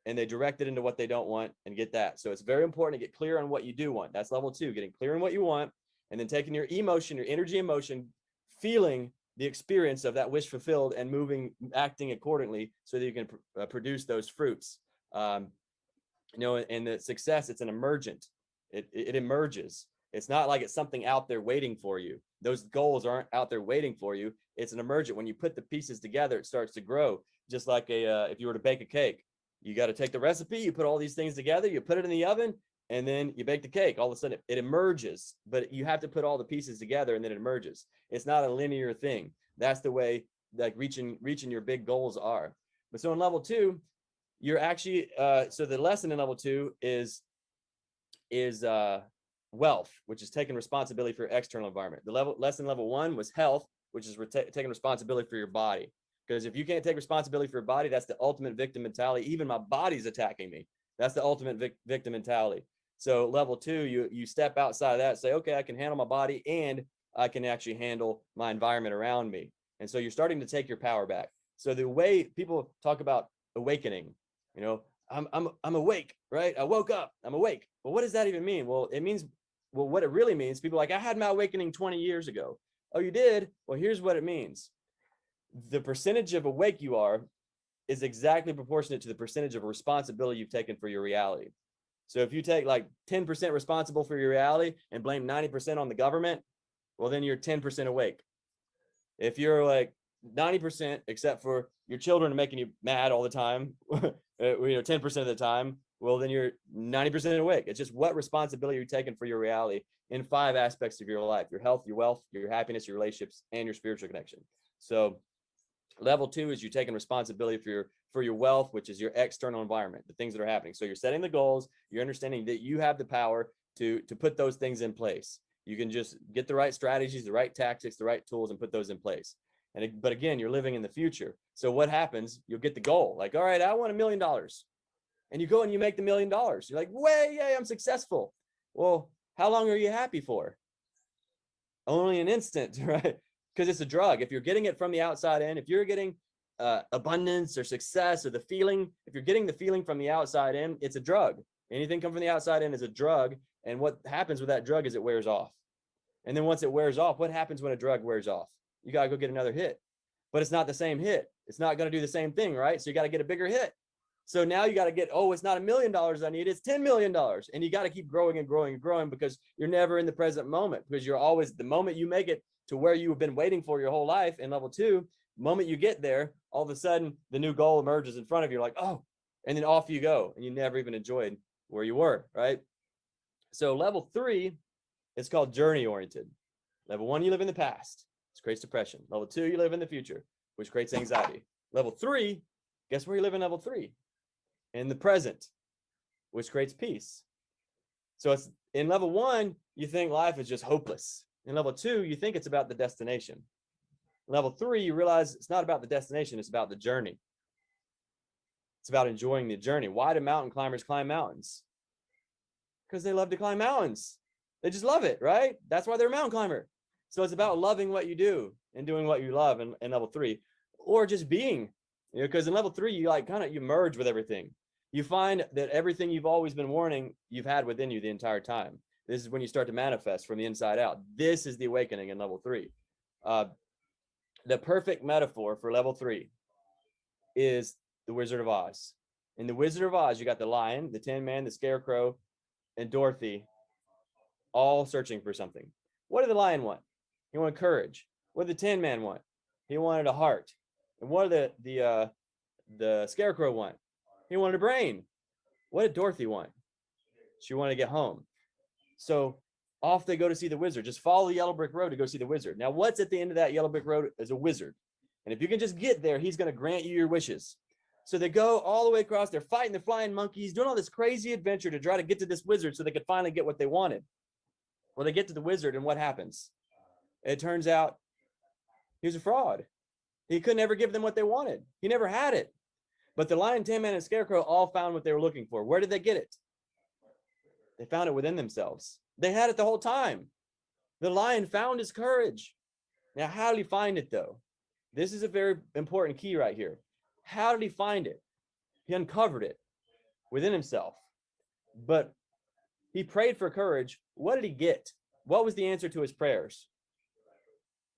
S10: and they direct it into what they don't want and get that. So it's very important to get clear on what you do want. That's level 2, getting clear on what you want, and then taking your emotion, your energy, emotion, feeling the experience of that wish fulfilled and moving, acting accordingly so that you can produce those fruits. And the success, it's an emergent. It emerges. It's not like it's something out there waiting for you. Those goals aren't out there waiting for you. It's an emergent. When you put the pieces together, it starts to grow. Just like if you were to bake a cake, you got to take the recipe, you put all these things together, you put it in the oven, and then you bake the cake. All of a sudden it emerges, but you have to put all the pieces together and then it emerges. It's not a linear thing. That's the way like reaching your big goals are. But so in level 2, you're actually, so the lesson in level 2 is wealth, which is taking responsibility for your external environment. The lesson level 1 was health, which is taking responsibility for your body. Because if you can't take responsibility for your body, that's the ultimate victim mentality. Even my body's attacking me. That's the ultimate victim mentality. So level 2, you step outside of that, say, okay, I can handle my body and I can actually handle my environment around me. And so you're starting to take your power back. So the way people talk about awakening, I'm awake, right? I woke up, I'm awake. Well, what does that even mean? Well, it means, what it really means, people are like, I had my awakening 20 years ago. Oh, you did? Well, here's what it means. The percentage of awake you are is exactly proportionate to the percentage of responsibility you've taken for your reality. So if you take like 10% responsible for your reality and blame 90% on the government, well, then you're 10% awake. If you're like 90%, except for your children making you mad all the time, 10% of the time, well, then you're 90% awake. It's just what responsibility you're taking for your reality in 5 aspects of your life: your health, your wealth, your happiness, your relationships, and your spiritual connection. So level 2 is you taking responsibility for your wealth, which is your external environment, the things that are happening. So you're setting the goals, you're understanding that you have the power to put those things in place. You can just get the right strategies, the right tactics, the right tools, and put those in place. But again, you're living in the future. So what happens? You'll get the goal. Like, all right, I want $1 million. And you go and you make the $1 million. You're like, yay, I'm successful. Well, how long are you happy for? Only an instant, right? Because it's a drug. If you're getting it from the outside in, if you're getting abundance or success or the feeling, if you're getting the feeling from the outside in, it's a drug. Anything come from the outside in is a drug. And what happens with that drug is it wears off. And then once it wears off, what happens when a drug wears off? You got to go get another hit. But it's not the same hit. It's not going to do the same thing, right? So you got to get a bigger hit. So now you got to get, it's not $1 million I need, it's $10 million. And you got to keep growing and growing and growing, because you're never in the present moment, because you're always, the moment you make it to where you have been waiting for your whole life in level 2, moment you get there, all of a sudden the new goal emerges in front of you, like, and then off you go, and you never even enjoyed where you were, right? So level 3 is called journey oriented. Level 1, you live in the past, which creates depression. Level 2, you live in the future, which creates anxiety. Level 3, guess where you live in level 3? In the present, which creates peace. So it's in level 1, you think life is just hopeless. In level 2, you think it's about the destination. Level 3, you realize it's not about the destination, it's about the journey. It's about enjoying the journey. Why do mountain climbers climb mountains? Because they love to climb mountains. They just love it, right? That's why they're a mountain climber. So it's about loving what you do and doing what you love in level 3, or just being, because in level 3, you merge with everything. You find that everything you've always been wanting, you've had within you the entire time. This is when you start to manifest from the inside out. This is the awakening in level 3. The perfect metaphor for level 3 is the Wizard of Oz. In the Wizard of Oz, you got the lion, the Tin Man, the Scarecrow, and Dorothy, all searching for something. What did the lion want? He wanted courage. What did the Tin Man want? He wanted a heart. And what did the Scarecrow want? He wanted a brain. What did Dorothy want? She wanted to get home. So off they go to see the wizard. Just follow the yellow brick road to go see the wizard. Now, what's at the end of that yellow brick road is a wizard. And if you can just get there, he's going to grant you your wishes. So they go all the way across. They're fighting the flying monkeys, doing all this crazy adventure to try to get to this wizard so they could finally get what they wanted. Well, they get to the wizard, and what happens? It turns out he was a fraud. He couldn't ever give them what they wanted. He never had it. But the Lion, Tin Man, and Scarecrow all found what they were looking for. Where did they get it? They found it within themselves. They had it the whole time. The lion found his courage. Now, how did he find it, though? This is a very important key right here. How did he find it? He uncovered it. within himself. But he prayed for courage. What did he get? What was the answer to his prayers?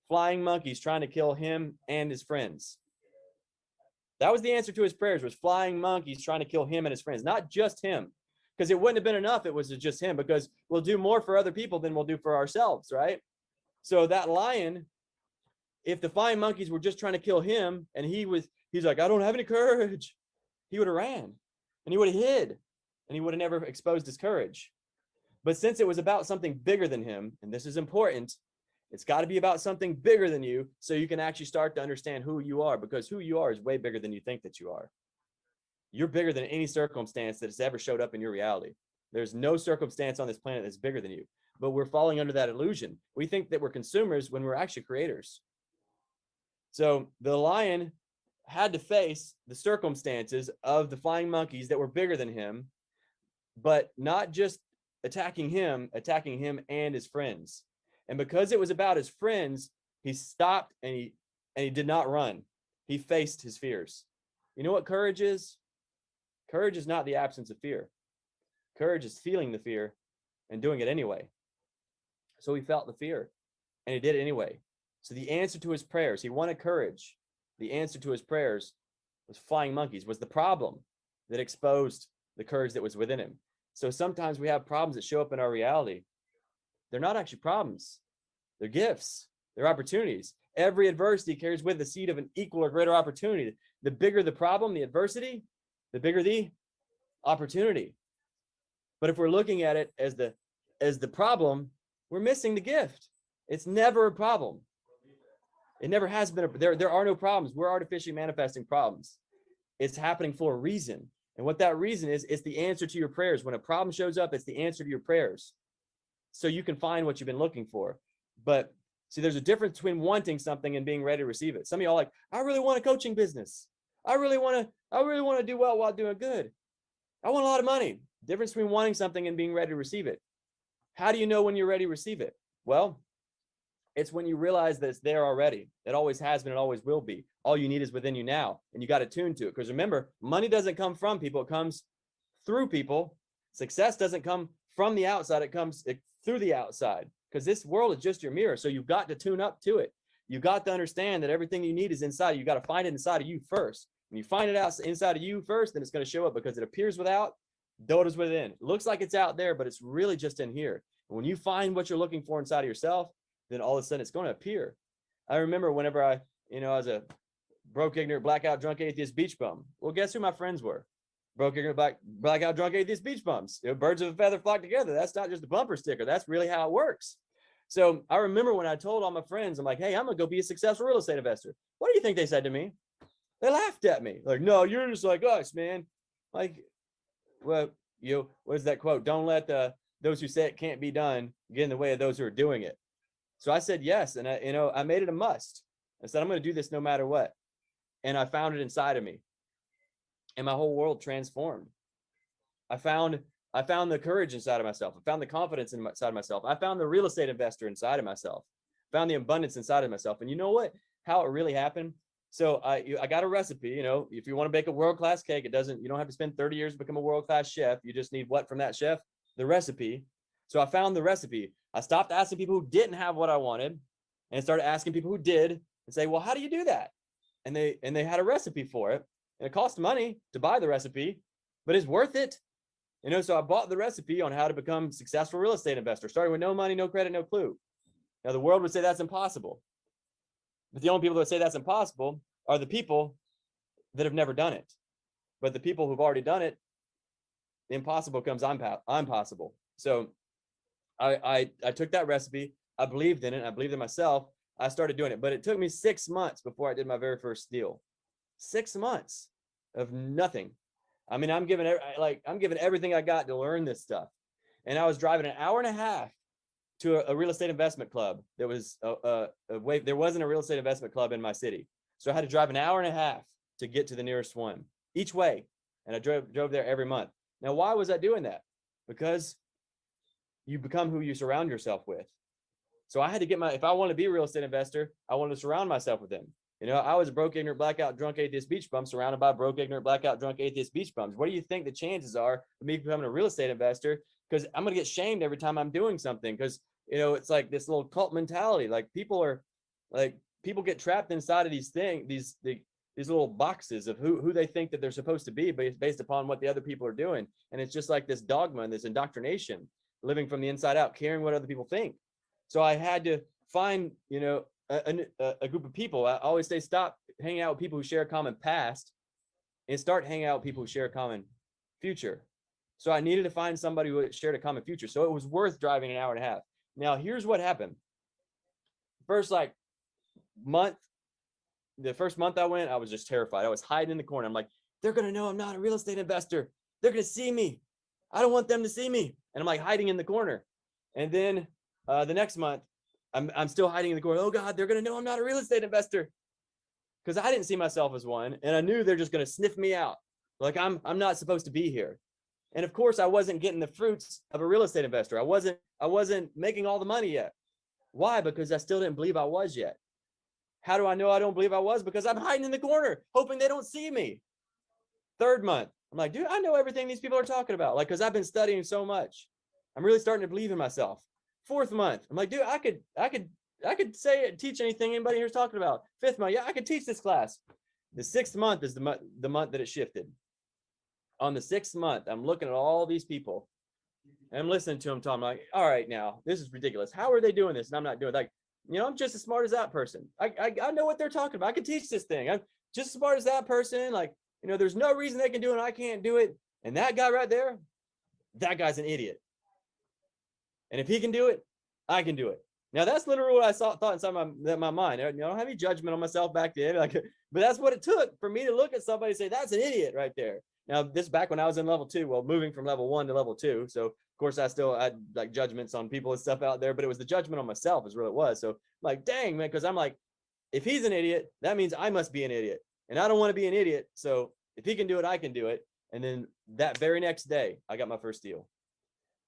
S10: Flying monkeys trying to kill him and his friends. That was the answer to his prayers, was flying monkeys trying to kill him and his friends, not just him. Because it wouldn't have been enough if it was just him, because we'll do more for other people than we'll do for ourselves, right? So that lion, if the flying monkeys were just trying to kill him and he's like, I don't have any courage, he would have ran and he would have hid and he would have never exposed his courage. But since it was about something bigger than him, and this is important, it's got to be about something bigger than you so you can actually start to understand who you are, because who you are is way bigger than you think that you are. You're bigger than any circumstance that has ever showed up in your reality. There's no circumstance on this planet that's bigger than you, but we're falling under that illusion. We think that we're consumers when we're actually creators. So the lion had to face the circumstances of the flying monkeys that were bigger than him, but not just attacking him and his friends. And because it was about his friends, he stopped and he did not run. He faced his fears. You know what courage is? Courage is not the absence of fear. Courage is feeling the fear and doing it anyway. So he felt the fear and he did it anyway. So the answer to his prayers, he wanted courage. The answer to his prayers was flying monkeys, was the problem that exposed the courage that was within him. So sometimes we have problems that show up in our reality. They're not actually problems. They're gifts. They're opportunities. Every adversity carries with the seed of an equal or greater opportunity. The bigger the problem, the adversity, the bigger the opportunity. But if we're looking at it as the problem, we're missing the gift. It's never a problem. It never has been. There are no problems. We're artificially manifesting problems. It's happening for a reason. And what that reason is, it's the answer to your prayers. When a problem shows up, it's the answer to your prayers. So you can find what you've been looking for. But see, there's a difference between wanting something and being ready to receive it. Some of y'all are like, I really want a coaching business. I really want to do well while doing good. I want a lot of money. Difference between wanting something and being ready to receive it. How do you know when you're ready to receive it? Well, it's when you realize that it's there already. It always has been, it always will be. All you need is within you now, and you got to tune to it. Because remember, money doesn't come from people, it comes through people. Success doesn't come from the outside, it comes through the outside. Because this world is just your mirror. So you've got to tune up to it. You got to understand that everything you need is inside. You got to find it inside of you first. When you find it out inside of you first, then it's going to show up, because it appears without, though it is within. It looks like it's out there, but it's really just in here. And when you find what you're looking for inside of yourself, then all of a sudden it's going to appear. I remember whenever I was a broke, ignorant, blackout, drunk, atheist beach bum. Well, guess who my friends were? Broke, ignorant, blackout, drunk, atheist beach bums. Birds of a feather flock together. That's not just a bumper sticker. That's really how it works. So I remember when I told all my friends, I'm like, hey, I'm going to go be a successful real estate investor. What do you think they said to me? They laughed at me. Like, no, you're just like us, man. Like, well, what is that quote? Don't let those who say it can't be done get in the way of those who are doing it. So I said yes, and I made it a must. I said, I'm going to do this no matter what. And I found it inside of me. And my whole world transformed. I found the courage inside of myself. I found the confidence inside of myself. I found the real estate investor inside of myself. Found the abundance inside of myself. And you know what? How it really happened? So I got a recipe. If you want to bake a world-class cake, you don't have to spend 30 years to become a world-class chef. You just need what from that chef? The recipe. So I found the recipe. I stopped asking people who didn't have what I wanted and started asking people who did and say, well, how do you do that? And they had a recipe for it. And it cost money to buy the recipe, but it's worth it. So I bought the recipe on how to become a successful real estate investor, starting with no money, no credit, no clue. Now the world would say that's impossible. But the only people that say that's impossible are the people that have never done it. But the people who've already done it, the impossible becomes I'm possible. So I took that recipe. I believed in it. I believed in myself. I started doing it, but it took me 6 months before I did my very first deal. 6 months of nothing. I mean, I'm giving everything I got to learn this stuff. And I was driving an hour and a half to a real estate investment club. There wasn't a real estate investment club in my city. So I had to drive an hour and a half to get to the nearest one each way. And I drove there every month. Now, why was I doing that? Because you become who you surround yourself with. So I had to if I wanted to be a real estate investor, I wanted to surround myself with them. You know, I was a broke, ignorant, blackout, drunk, atheist beach bum surrounded by broke, ignorant, blackout, drunk, atheist beach bums. What do you think the chances are of me becoming a real estate investor? Because I'm going to get shamed every time I'm doing something. Because, you know, it's like this little cult mentality. Like people get trapped inside of these things, these little boxes of who they think that they're supposed to be based upon what the other people are doing. And it's just like this dogma and this indoctrination, living from the inside out, caring what other people think. So I had to find, you know, a group of people. I always say, stop hanging out with people who share a common past and start hanging out with people who share a common future. So I needed to find somebody who shared a common future. So it was worth driving an hour and a half. Now, here's what happened. First, like the first month I went, I was just terrified. I was hiding in the corner. I'm like, they're going to know I'm not a real estate investor. They're going to see me. I don't want them to see me. And I'm like hiding in the corner. And then the next month, I'm still hiding in the corner. Oh God, they're going to know I'm not a real estate investor. Because I didn't see myself as one. And I knew they're just going to sniff me out. Like I'm not supposed to be here. And of course I wasn't getting the fruits of a real estate investor. I wasn't making all the money yet. Why? Because I still didn't believe I was yet. How do I know I don't believe I was? Because I'm hiding in the corner, hoping they don't see me. Third month, I'm like, dude, I know everything these people are talking about. Like, because I've been studying so much. I'm really starting to believe in myself. Fourth month, I'm like, dude, I could say it, teach anything anybody here's talking about. Fifth month, yeah, I could teach this class. The sixth month is the month that it shifted. On the sixth month, I'm looking at all these people and I'm listening to them talk. I'm like, all right, now this is ridiculous. How are they doing this? And I'm not doing it. Like, you know, I'm just as smart as that person. I know what they're talking about. I can teach this thing. I'm just as smart as that person. Like, you know, there's no reason they can do it and I can't do it. And that guy right there, that guy's an idiot. And if he can do it, I can do it. Now that's literally what I thought inside my mind. I don't have any judgment on myself back then. Like, but that's what it took for me to look at somebody and say, that's an idiot right there. Now this back when I was in level 2, well, moving from level 1 to level 2. So of course I still had like judgments on people and stuff out there, but it was the judgment on myself is what it was. So I'm like, dang, man, because I'm like, if he's an idiot, that means I must be an idiot. And I don't want to be an idiot. So if he can do it, I can do it. And then that very next day, I got my first deal.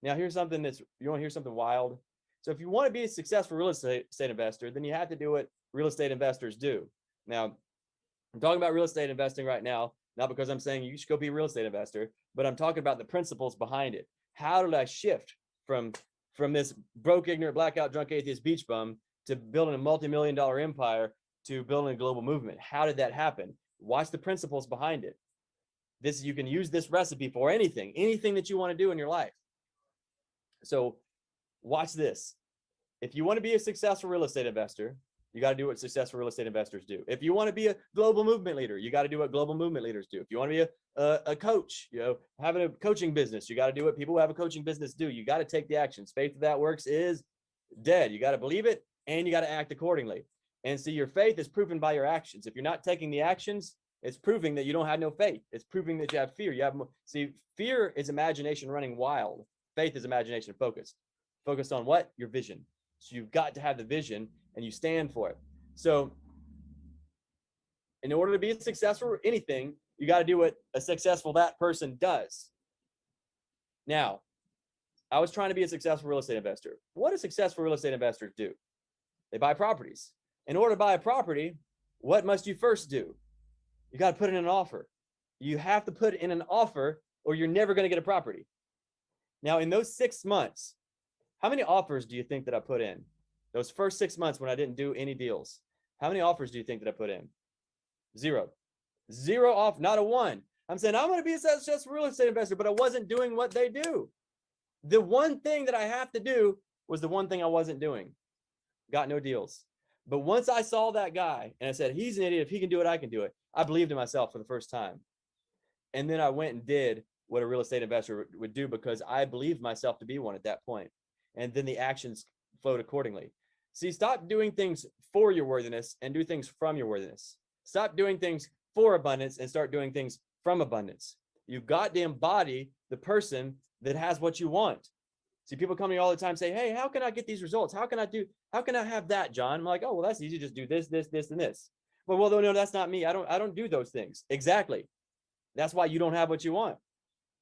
S10: Now here's something you want to hear something wild? So if you want to be a successful real estate investor, then you have to do what real estate investors do. Now, I'm talking about real estate investing right now, not because I'm saying you should go be a real estate investor, but I'm talking about the principles behind it. How did I shift from this broke, ignorant, blackout, drunk, atheist beach bum to building a multi-million-dollar empire to building a global movement? How did that happen? Watch the principles behind it. You can use this recipe for anything that you want to do in your life. So watch this. If you want to be a successful real estate investor, you got to do what successful real estate investors do. If you want to be a global movement leader, you got to do what global movement leaders do. If you want to be a coach, you know, having a coaching business, you got to do what people who have a coaching business do. You got to take the actions. Faith that works is dead. You got to believe it and you got to act accordingly. And see, your faith is proven by your actions. If you're not taking the actions, it's proving that you don't have no faith. It's proving that you have fear. See, fear is imagination running wild. Faith is imagination focused. Focused on what? Your vision. So you've got to have the vision and you stand for it. So in order to be successful or anything, you got to do what a successful that person does. Now, I was trying to be a successful real estate investor. What do successful real estate investors do? They buy properties. In order to buy a property, what must you first do? You got to put in an offer. You have to put in an offer or you're never going to get a property. Now, in those 6 months, how many offers do you think that I put in? Those first 6 months when I didn't do any deals, how many offers do you think that I put in? Zero off, not a one. I'm saying I'm going to be a successful real estate investor, but I wasn't doing what they do. The one thing that I have to do was the one thing I wasn't doing. Got no deals. But once I saw that guy and I said, he's an idiot. If he can do it, I can do it. I believed in myself for the first time. And then I went and did what a real estate investor would do because I believed myself to be one at that point. And then the actions flowed accordingly. See, stop doing things for your worthiness and do things from your worthiness. Stop doing things for abundance and start doing things from abundance. You've got to embody the person that has what you want. See, people come to me all the time, say, hey, how can I get these results? How can I have that, John? I'm like, oh, well, that's easy. Just do this, this, this, and this. But well, no, that's not me. I don't do those things. Exactly. That's why you don't have what you want,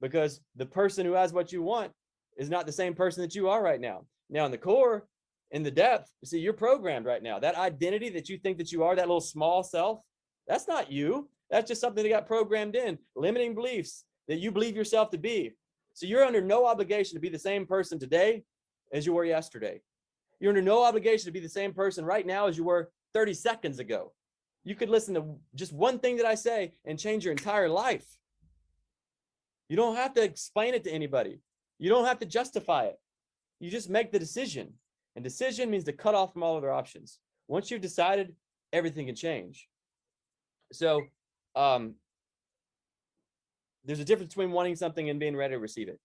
S10: because the person who has what you want is not the same person that you are right now. Now in the core, in the depth, see, you're programmed right now. That identity that you think that you are, that little small self, that's not you. That's just something that got programmed in, limiting beliefs that you believe yourself to be. So you're under no obligation to be the same person today as you were yesterday. You're under no obligation to be the same person right now as you were 30 seconds ago. You could listen to just one thing that I say and change your entire life. You don't have to explain it to anybody. You don't have to justify it. You just make the decision. And decision means to cut off from all other options. Once you've decided, everything can change. So there's a difference between wanting something and being ready to receive it.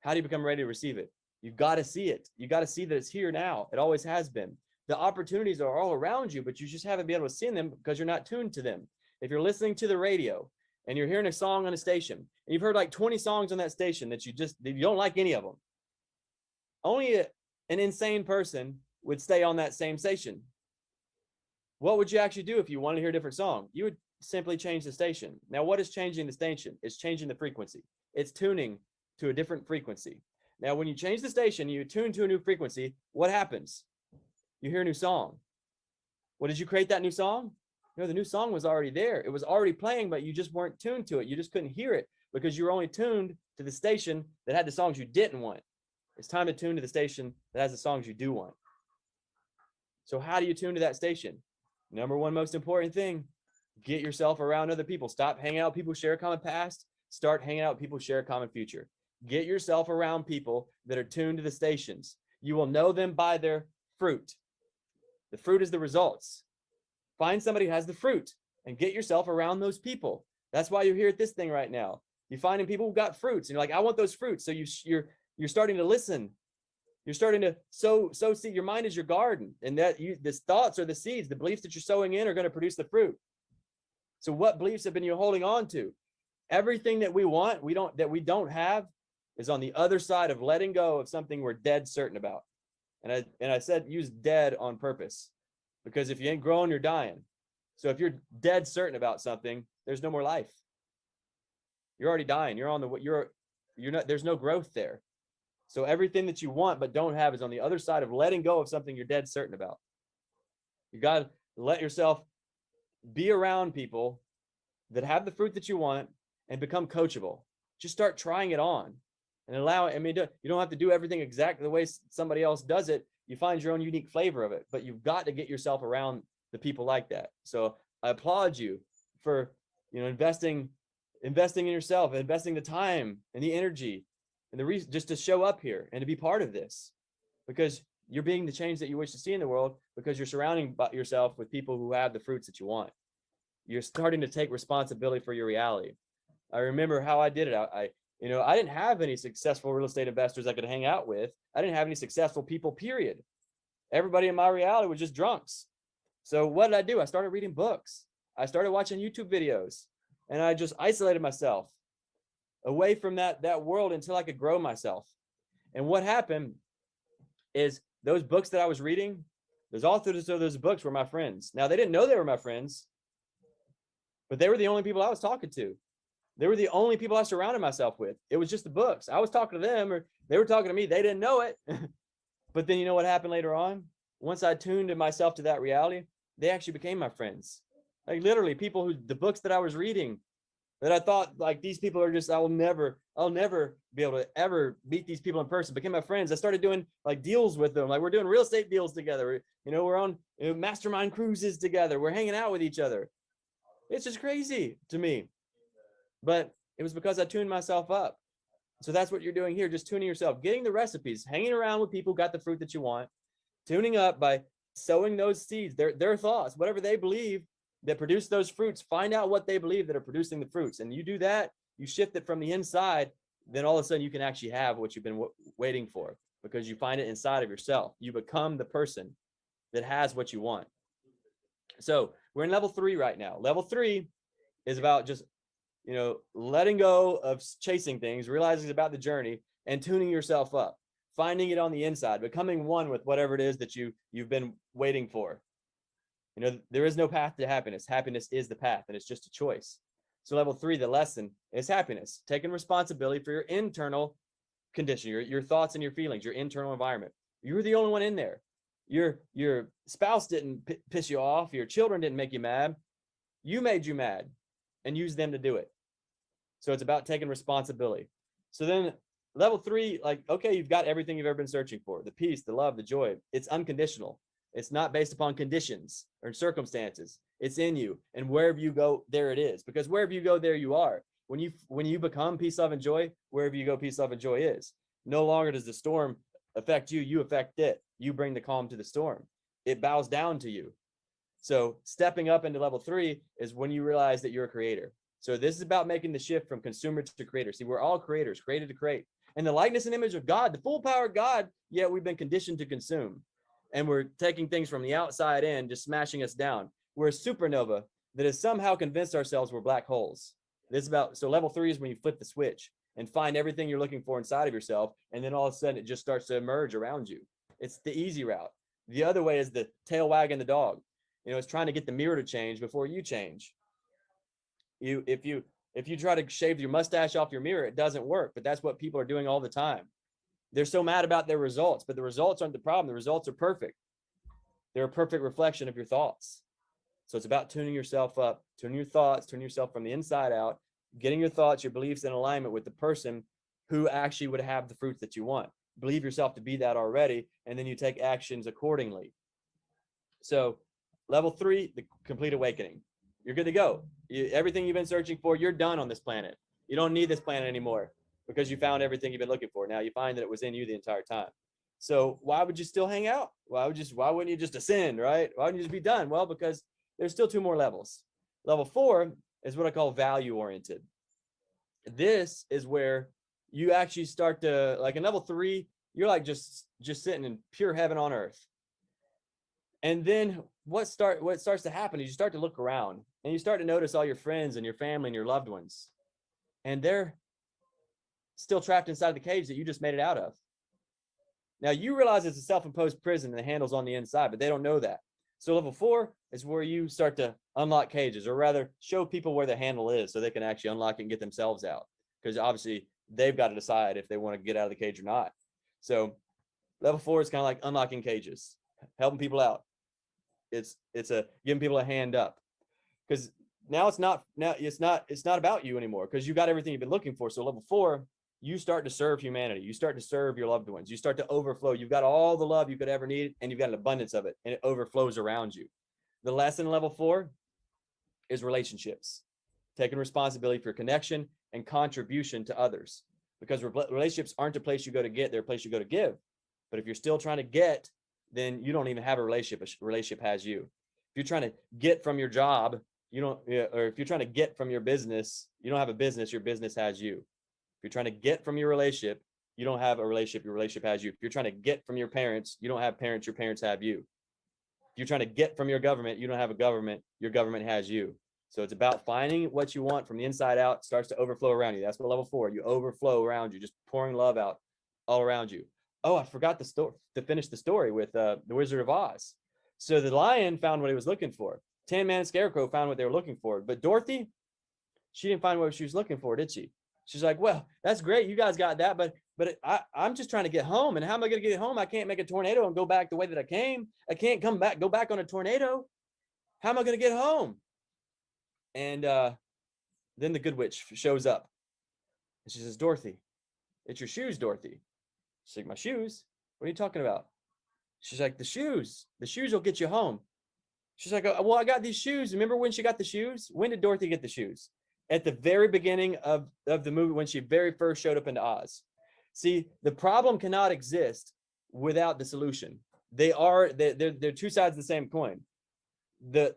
S10: How do you become ready to receive it? You've got to see it. You got to see that it's here now. It always has been. The opportunities are all around you, but you just haven't been able to see them because you're not tuned to them. If you're listening to the radio and you're hearing a song on a station, and you've heard like 20 songs on that station that you don't like any of them, only an insane person would stay on that same station. What would you actually do if you wanted to hear a different song? You would simply change the station. Now, what is changing the station? It's changing the frequency. It's tuning to a different frequency. Now, when you change the station, you tune to a new frequency, what happens? You hear a new song. What did you create that new song? No, the new song was already there. It was already playing, but you just weren't tuned to it. You just couldn't hear it because you were only tuned to the station that had the songs you didn't want. It's time to tune to the station that has the songs you do want. So how do you tune to that station? Number one most important thing, get yourself around other people. Stop hanging out with people who share a common past. Start hanging out with people who share a common future. Get yourself around people that are tuned to the stations. You will know them by their fruit. The fruit is the results. Find somebody who has the fruit and get yourself around those people. That's why you're here at this thing right now. You're finding people who got fruits and you're like, I want those fruits. So you're starting to listen. You're starting to sow seed. Your mind is your garden, and this thoughts are the seeds. The beliefs that you're sowing in are going to produce the fruit. So what beliefs have been you holding on to? Everything that we want, we don't have, is on the other side of letting go of something we're dead certain about. And I said use dead on purpose, because if you ain't growing, you're dying. So if you're dead certain about something, there's no more life. You're already dying. There's no growth there. So everything that you want but don't have is on the other side of letting go of something you're dead certain about. You got to let yourself be around people that have the fruit that you want and become coachable. Just start trying it on and allow it. I mean, you don't have to do everything exactly the way somebody else does it. You find your own unique flavor of it, but you've got to get yourself around the people like that. So I applaud you for, investing in yourself, investing the time and the energy and the reason just to show up here and to be part of this, because you're being the change that you wish to see in the world, because you're surrounding yourself with people who have the fruits that you want. You're starting to take responsibility for your reality. I remember how I did it. I didn't have any successful real estate investors I could hang out with. I didn't have any successful people, period. Everybody in my reality was just drunks. So what did I do? I started reading books. I started watching YouTube videos, and I just isolated myself away from that world until I could grow myself. And what happened is those books that I was reading, those authors of those books were my friends. Now, they didn't know they were my friends, but they were the only people I was talking to. They were the only people I surrounded myself with. It was just the books. I was talking to them, or they were talking to me. They didn't know it. But then you know what happened later on? Once I tuned myself to that reality, they actually became my friends. Like literally people the books that I was reading, that I thought like these people are just, I'll never be able to ever meet these people in person, became my friends. I started doing like deals with them. Like we're doing real estate deals together. We're on mastermind cruises together. We're hanging out with each other. It's just crazy to me. But it was because I tuned myself up. So that's what you're doing here, just tuning yourself, getting the recipes, hanging around with people who got the fruit that you want, tuning up by sowing those seeds, their thoughts, whatever they believe that produce those fruits. Find out what they believe that are producing the fruits. And you do that, you shift it from the inside, then all of a sudden you can actually have what you've been waiting for, because you find it inside of yourself. You become the person that has what you want. So we're in level 3 right now. Level 3 is about just letting go of chasing things, realizing it's about the journey, and tuning yourself up, finding it on the inside, becoming one with whatever it is that you've been waiting for. There is no path to happiness. Happiness is the path, and it's just a choice. So level 3, the lesson is happiness, taking responsibility for your internal condition, your thoughts and your feelings, your internal environment. You were the only one in there. Your spouse didn't piss you off. Your children didn't make you mad. You made you mad and used them to do it. So it's about taking responsibility. So then level 3, like, okay, you've got everything you've ever been searching for, the peace, the love, the joy. It's unconditional. It's not based upon conditions or circumstances. It's in you, and wherever you go, there it is, because wherever you go, there you are. When you become peace, love, and joy, wherever you go, peace, love, and joy is. No longer does the storm affect you, you affect it. You bring the calm to the storm. It bows down to you. So stepping up into level 3 is when you realize that you're a creator. So this is about making the shift from consumer to creator. See, we're all creators, created to create. And the likeness and image of God, the full power of God, yet we've been conditioned to consume. And we're taking things from the outside in, just smashing us down. We're a supernova that has somehow convinced ourselves we're black holes. So level 3 is when you flip the switch and find everything you're looking for inside of yourself. And then all of a sudden it just starts to emerge around you. It's the easy route. The other way is the tail wagging the dog. It's trying to get the mirror to change before you change. If you try to shave your mustache off your mirror, it doesn't work, but that's what people are doing all the time. They're so mad about their results, but the results aren't the problem. The results are perfect. They're a perfect reflection of your thoughts. So it's about tuning yourself up, tuning your thoughts, tuning yourself from the inside out, getting your thoughts, your beliefs in alignment with the person who actually would have the fruits that you want. Believe yourself to be that already, and then you take actions accordingly. So level 3, the complete awakening. You're good to go. Everything you've been searching for, you're done on this planet. You don't need this planet anymore because you found everything you've been looking for. Now you find that it was in you the entire time. So why would you still hang out? Why wouldn't you just ascend, right? Why wouldn't you just be done? Well, because there's still 2 more levels. Level 4 is what I call value oriented. This is where you actually start to, like in level 3, you're like just sitting in pure heaven on earth. And then what starts to happen is you start to look around and you start to notice all your friends and your family and your loved ones. And they're still trapped inside the cage that you just made it out of. Now you realize it's a self-imposed prison and the handle's on the inside, but they don't know that. So level 4 is where you start to unlock cages, or rather show people where the handle is so they can actually unlock it and get themselves out. Because obviously they've got to decide if they want to get out of the cage or not. So level 4 is kind of like unlocking cages, helping people out. It's giving people a hand up, because now it's not about you anymore, because you got everything you've been looking for. So level 4, you start to serve humanity. You start to serve your loved ones. You start to overflow. You've got all the love you could ever need, and you've got an abundance of it, and it overflows around you. The lesson in level 4 is relationships, taking responsibility for connection and contribution to others, because relationships aren't a place you go to get, they're a place you go to give. But if you're still trying to get, then you don't even have a relationship. A relationship has you. If you're trying to get from your job, you don't, or if you're trying to get from your business, you don't have a business, your business has you. If you're trying to get from your relationship, you don't have a relationship, your relationship has you. If you're trying to get from your parents, you don't have parents, your parents have you. If you're trying to get from your government, you don't have a government, your government has you. So it's about finding what you want from the inside out. It starts to overflow around you. That's what level 4, you overflow around you, just pouring love out all around you. Oh, I forgot the story to finish the story with the Wizard of Oz. So the lion found what he was looking for. Tin Man and Scarecrow found what they were looking for. But Dorothy, she didn't find what she was looking for, did she? She's like, well, that's great. You guys got that. But I'm just trying to get home. And how am I going to get home? I can't make a tornado and go back the way that I came. I can't go back on a tornado. How am I going to get home? And then the good witch shows up. And she says, Dorothy, it's your shoes, Dorothy. She's like, my shoes? What are you talking about? She's like, the shoes will get you home. She's like, well, I got these shoes. Remember when she got the shoes? When did Dorothy get the shoes? At the very beginning of the movie, when she very first showed up into Oz. See, the problem cannot exist without the solution. They're 2 sides of the same coin. The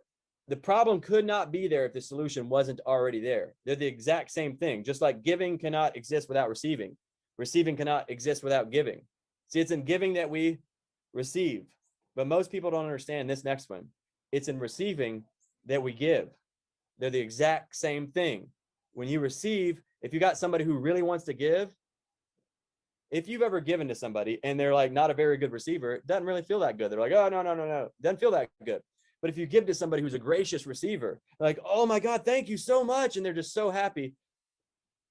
S10: problem could not be there if the solution wasn't already there. They're the exact same thing. Just like giving cannot exist without receiving. Receiving cannot exist without giving. See, it's in giving that we receive. But most people don't understand this next one. It's in receiving that we give. They're the exact same thing. When you receive, if you got somebody who really wants to give, if you've ever given to somebody and they're like not a very good receiver, it doesn't really feel that good. They're like, oh, no. Doesn't feel that good. But if you give to somebody who's a gracious receiver, like, oh my God, thank you so much. And they're just so happy.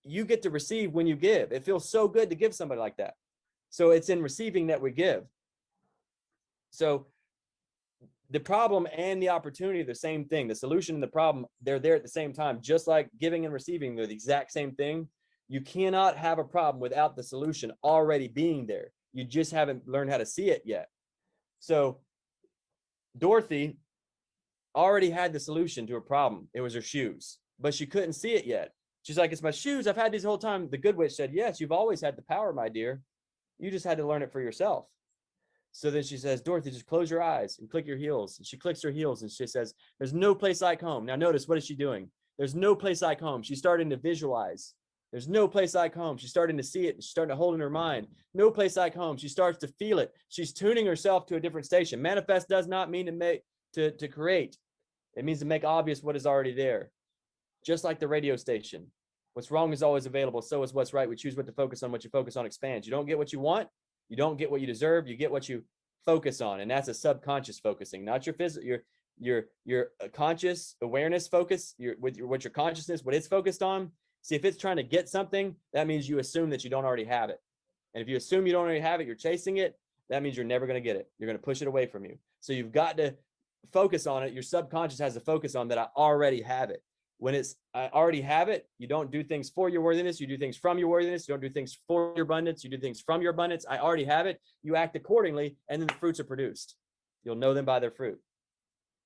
S10: You get to receive when you give. It feels so good to give somebody like that. So it's in receiving that we give. So the problem and the opportunity are the same thing. The solution and the problem, they're there at the same time. Just like giving and receiving, they're the exact same thing. You cannot have a problem without the solution already being there. You just haven't learned how to see it yet. So Dorothy already had the solution to her problem. It was her shoes, but she couldn't see it yet. She's like, it's my shoes. I've had these whole time. The good witch said, yes, you've always had the power, my dear. You just had to learn it for yourself. So then she says, Dorothy, just close your eyes and click your heels. And she clicks her heels and she says, there's no place like home. Now notice, what is she doing? There's no place like home. She's starting to visualize. There's no place like home. She's starting to see it. She's starting to hold it in her mind. No place like home. She starts to feel it. She's tuning herself to a different station. Manifest does not mean to create. It means to make obvious what is already there. Just like the radio station. What's wrong is always available. So is what's right. We choose what to focus on. What you focus on expands. You don't get what you want. You don't get what you deserve. You get what you focus on. And that's a subconscious focusing, not your physical, your conscious awareness focus, what your consciousness, what it's focused on. See, if it's trying to get something, that means you assume that you don't already have it. And if you assume you don't already have it, you're chasing it. That means you're never going to get it. You're going to push it away from you. So you've got to focus on it. Your subconscious has to focus on that. I already have it. When it's, I already have it, you don't do things for your worthiness. You do things from your worthiness. You don't do things for your abundance. You do things from your abundance. I already have it. You act accordingly, and then the fruits are produced. You'll know them by their fruit.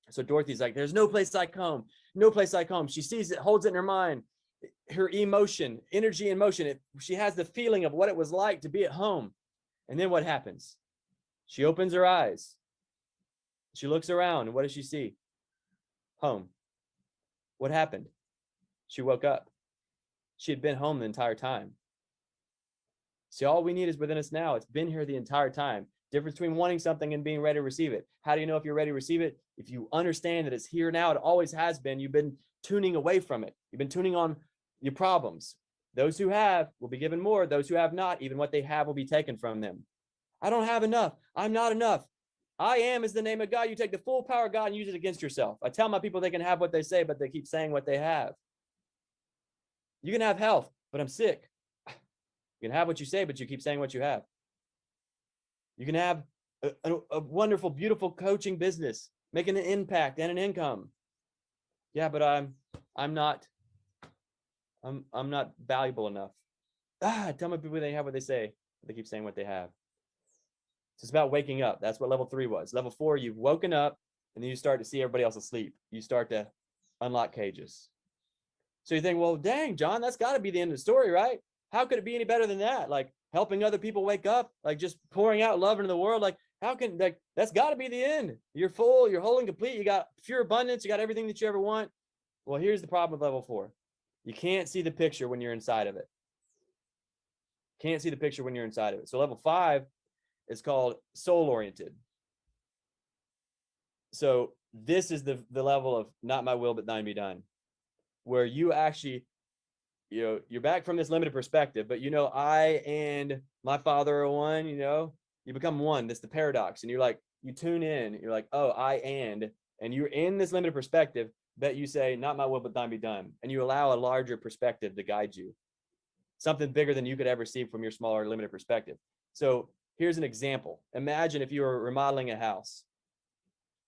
S10: So Dorothy's like, there's no place like home. No place like home. She sees it, holds it in her mind. Her emotion, energy and motion. She has the feeling of what it was like to be at home. And then what happens? She opens her eyes. She looks around, and what does she see? Home. What happened? She woke up. She had been home the entire time. See, all we need is within us now. It's been here the entire time. Difference between wanting something and being ready to receive it. How do you know if you're ready to receive it? If you understand that it's here now, it always has been. You've been tuning away from it. You've been tuning on your problems. Those who have will be given more. Those who have not, even what they have will be taken from them. I don't have enough. I'm not enough. I am is the name of God. You take the full power of God and use it against yourself. I tell my people they can have what they say, but they keep saying what they have. You can have health, but I'm sick. You can have what you say, but you keep saying what you have. You can have a wonderful, beautiful coaching business, making an impact and an income. Yeah, but I'm not valuable enough. I tell my people they have what they say, but they keep saying what they have. It's about waking up. That's what level 3 was. Level 4, you've woken up, and then you start to see everybody else asleep. You start to unlock cages. So you think, well, dang, John, that's got to be the end of the story, right? How could it be any better than that? Like helping other people wake up, like just pouring out love into the world. Like how can, like, that's got to be the end. You're full, you're whole and complete. You got pure abundance. You got everything that you ever want. Well, here's the problem with level 4. You can't see the picture when you're inside of it. Can't see the picture when you're inside of it. So level 5 is called soul oriented. So this is the level of not my will, but thine be done, where you actually, you're back from this limited perspective, but I and my Father are one, you become one. That's the paradox. And you're like, you tune in, you're like, oh, and you're in this limited perspective, but you say, not my will, but thine be done. And you allow a larger perspective to guide you. Something bigger than you could ever see from your smaller limited perspective. So here's an example. Imagine if you were remodeling a house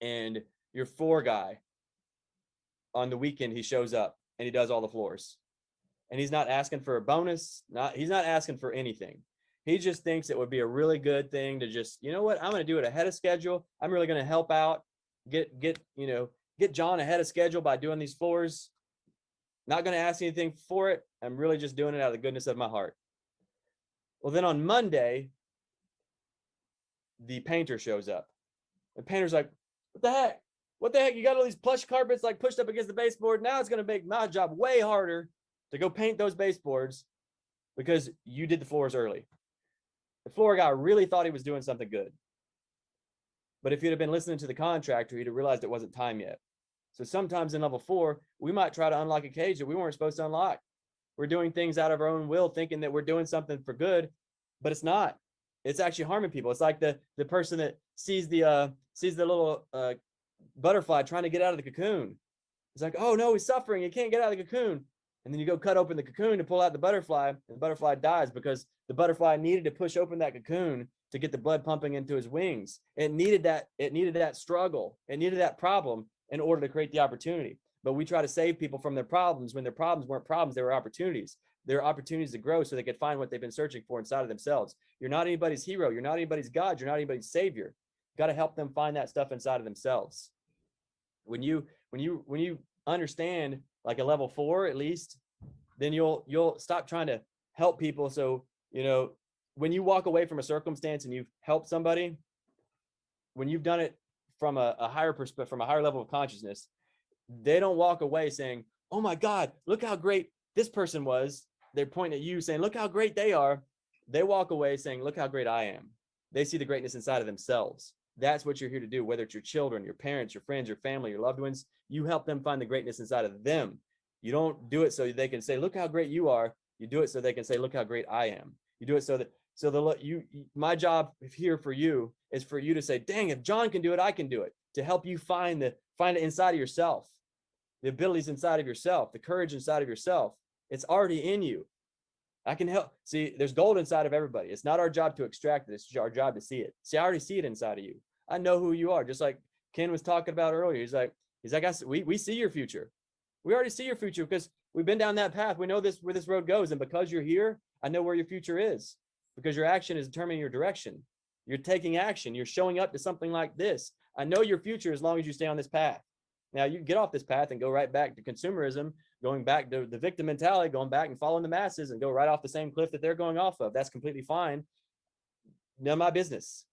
S10: and your floor guy, on the weekend, he shows up and he does all the floors. And he's not asking for a bonus. He's not asking for anything. He just thinks it would be a really good thing to just, you know what, I'm going to do it ahead of schedule. I'm really going to help out, get John ahead of schedule by doing these floors. Not going to ask anything for it. I'm really just doing it out of the goodness of my heart. Well, then on Monday, the painter shows up. The painter's like, what the heck? What the heck? You got all these plush carpets like pushed up against the baseboard. Now it's going to make my job way harder to go paint those baseboards because you did the floors early. The floor guy really thought he was doing something good. But if you'd have been listening to the contractor, he'd have realized it wasn't time yet. So sometimes in level 4, we might try to unlock a cage that we weren't supposed to unlock. We're doing things out of our own will, thinking that we're doing something for good, but it's not. It's actually harming people. It's like the person that sees the little butterfly trying to get out of the cocoon. It's like, oh no, he's suffering. He can't get out of the cocoon. And then you go cut open the cocoon to pull out the butterfly, and the butterfly dies because the butterfly needed to push open that cocoon to get the blood pumping into his wings. It needed that struggle. It needed that problem in order to create the opportunity. But we try to save people from their problems when their problems weren't problems, they were opportunities. They were opportunities to grow so they could find what they've been searching for inside of themselves. You're not anybody's hero. You're not anybody's God. You're not anybody's savior. You got to help them find that stuff inside of themselves. When you understand like a level 4 at least, then you'll stop trying to help people. So, when you walk away from a circumstance and you've helped somebody, when you've done it from a higher perspective, from a higher level of consciousness, they don't walk away saying, oh my God, look how great this person was. They're pointing at you saying, look how great they are. They walk away saying, look how great I am. They see the greatness inside of themselves. That's what you're here to do, whether it's your children, your parents, your friends, your family, your loved ones. You help them find the greatness inside of them. You don't do it so they can say, look how great you are. You do it so they can say, look how great I am. You do it so that my job here for you is for you to say, dang, if John can do it, I can do it. To help you find it inside of yourself, the abilities inside of yourself, the courage inside of yourself. It's already in you. I can help. See, there's gold inside of everybody. It's not our job to extract it. It's our job to see it. See, I already see it inside of you. I know who you are. Just like Ken was talking about earlier. He's like, we see your future. We already see your future because we've been down that path. We know where this road goes. And because you're here, I know where your future is, because your action is determining your direction. You're taking action. You're showing up to something like this. I know your future as long as you stay on this path. Now you get off this path and go right back to consumerism, going back to the victim mentality, going back and following the masses and go right off the same cliff that they're going off of. That's completely fine. None of my business.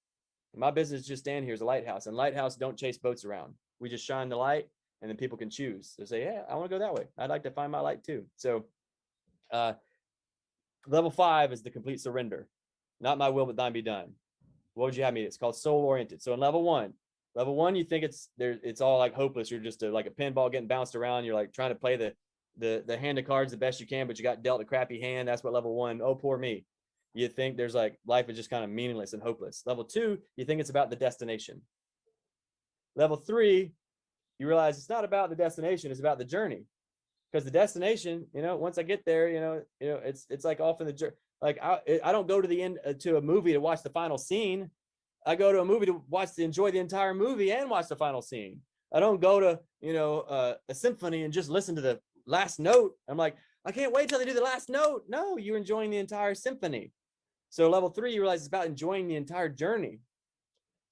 S10: My business is just stand here as a lighthouse, and lighthouse don't chase boats around. We just shine the light, and then people can choose. They say, yeah, I want to go that way. I'd like to find my light too. So level 5 is the complete surrender. Not my will, but thine be done. What would you have me? It's called soul oriented. So in level 1, you think it's all like hopeless. You're just like a pinball getting bounced around. You're like trying to play the hand of cards the best you can, but you got dealt a crappy hand. That's what level 1. Oh, poor me. You think there's like life is just kind of meaningless and hopeless. Level 2, you think it's about the destination. Level 3, you realize it's not about the destination, it's about the journey. Because the destination, once I get there, it's like off in the journey. Like I don't go to the end to a movie to watch the final scene. I go to a movie to enjoy the entire movie and watch the final scene. I don't go to, a symphony and just listen to the last note. I'm like, I can't wait till they do the last note. No, you're enjoying the entire symphony. So level 3, you realize it's about enjoying the entire journey.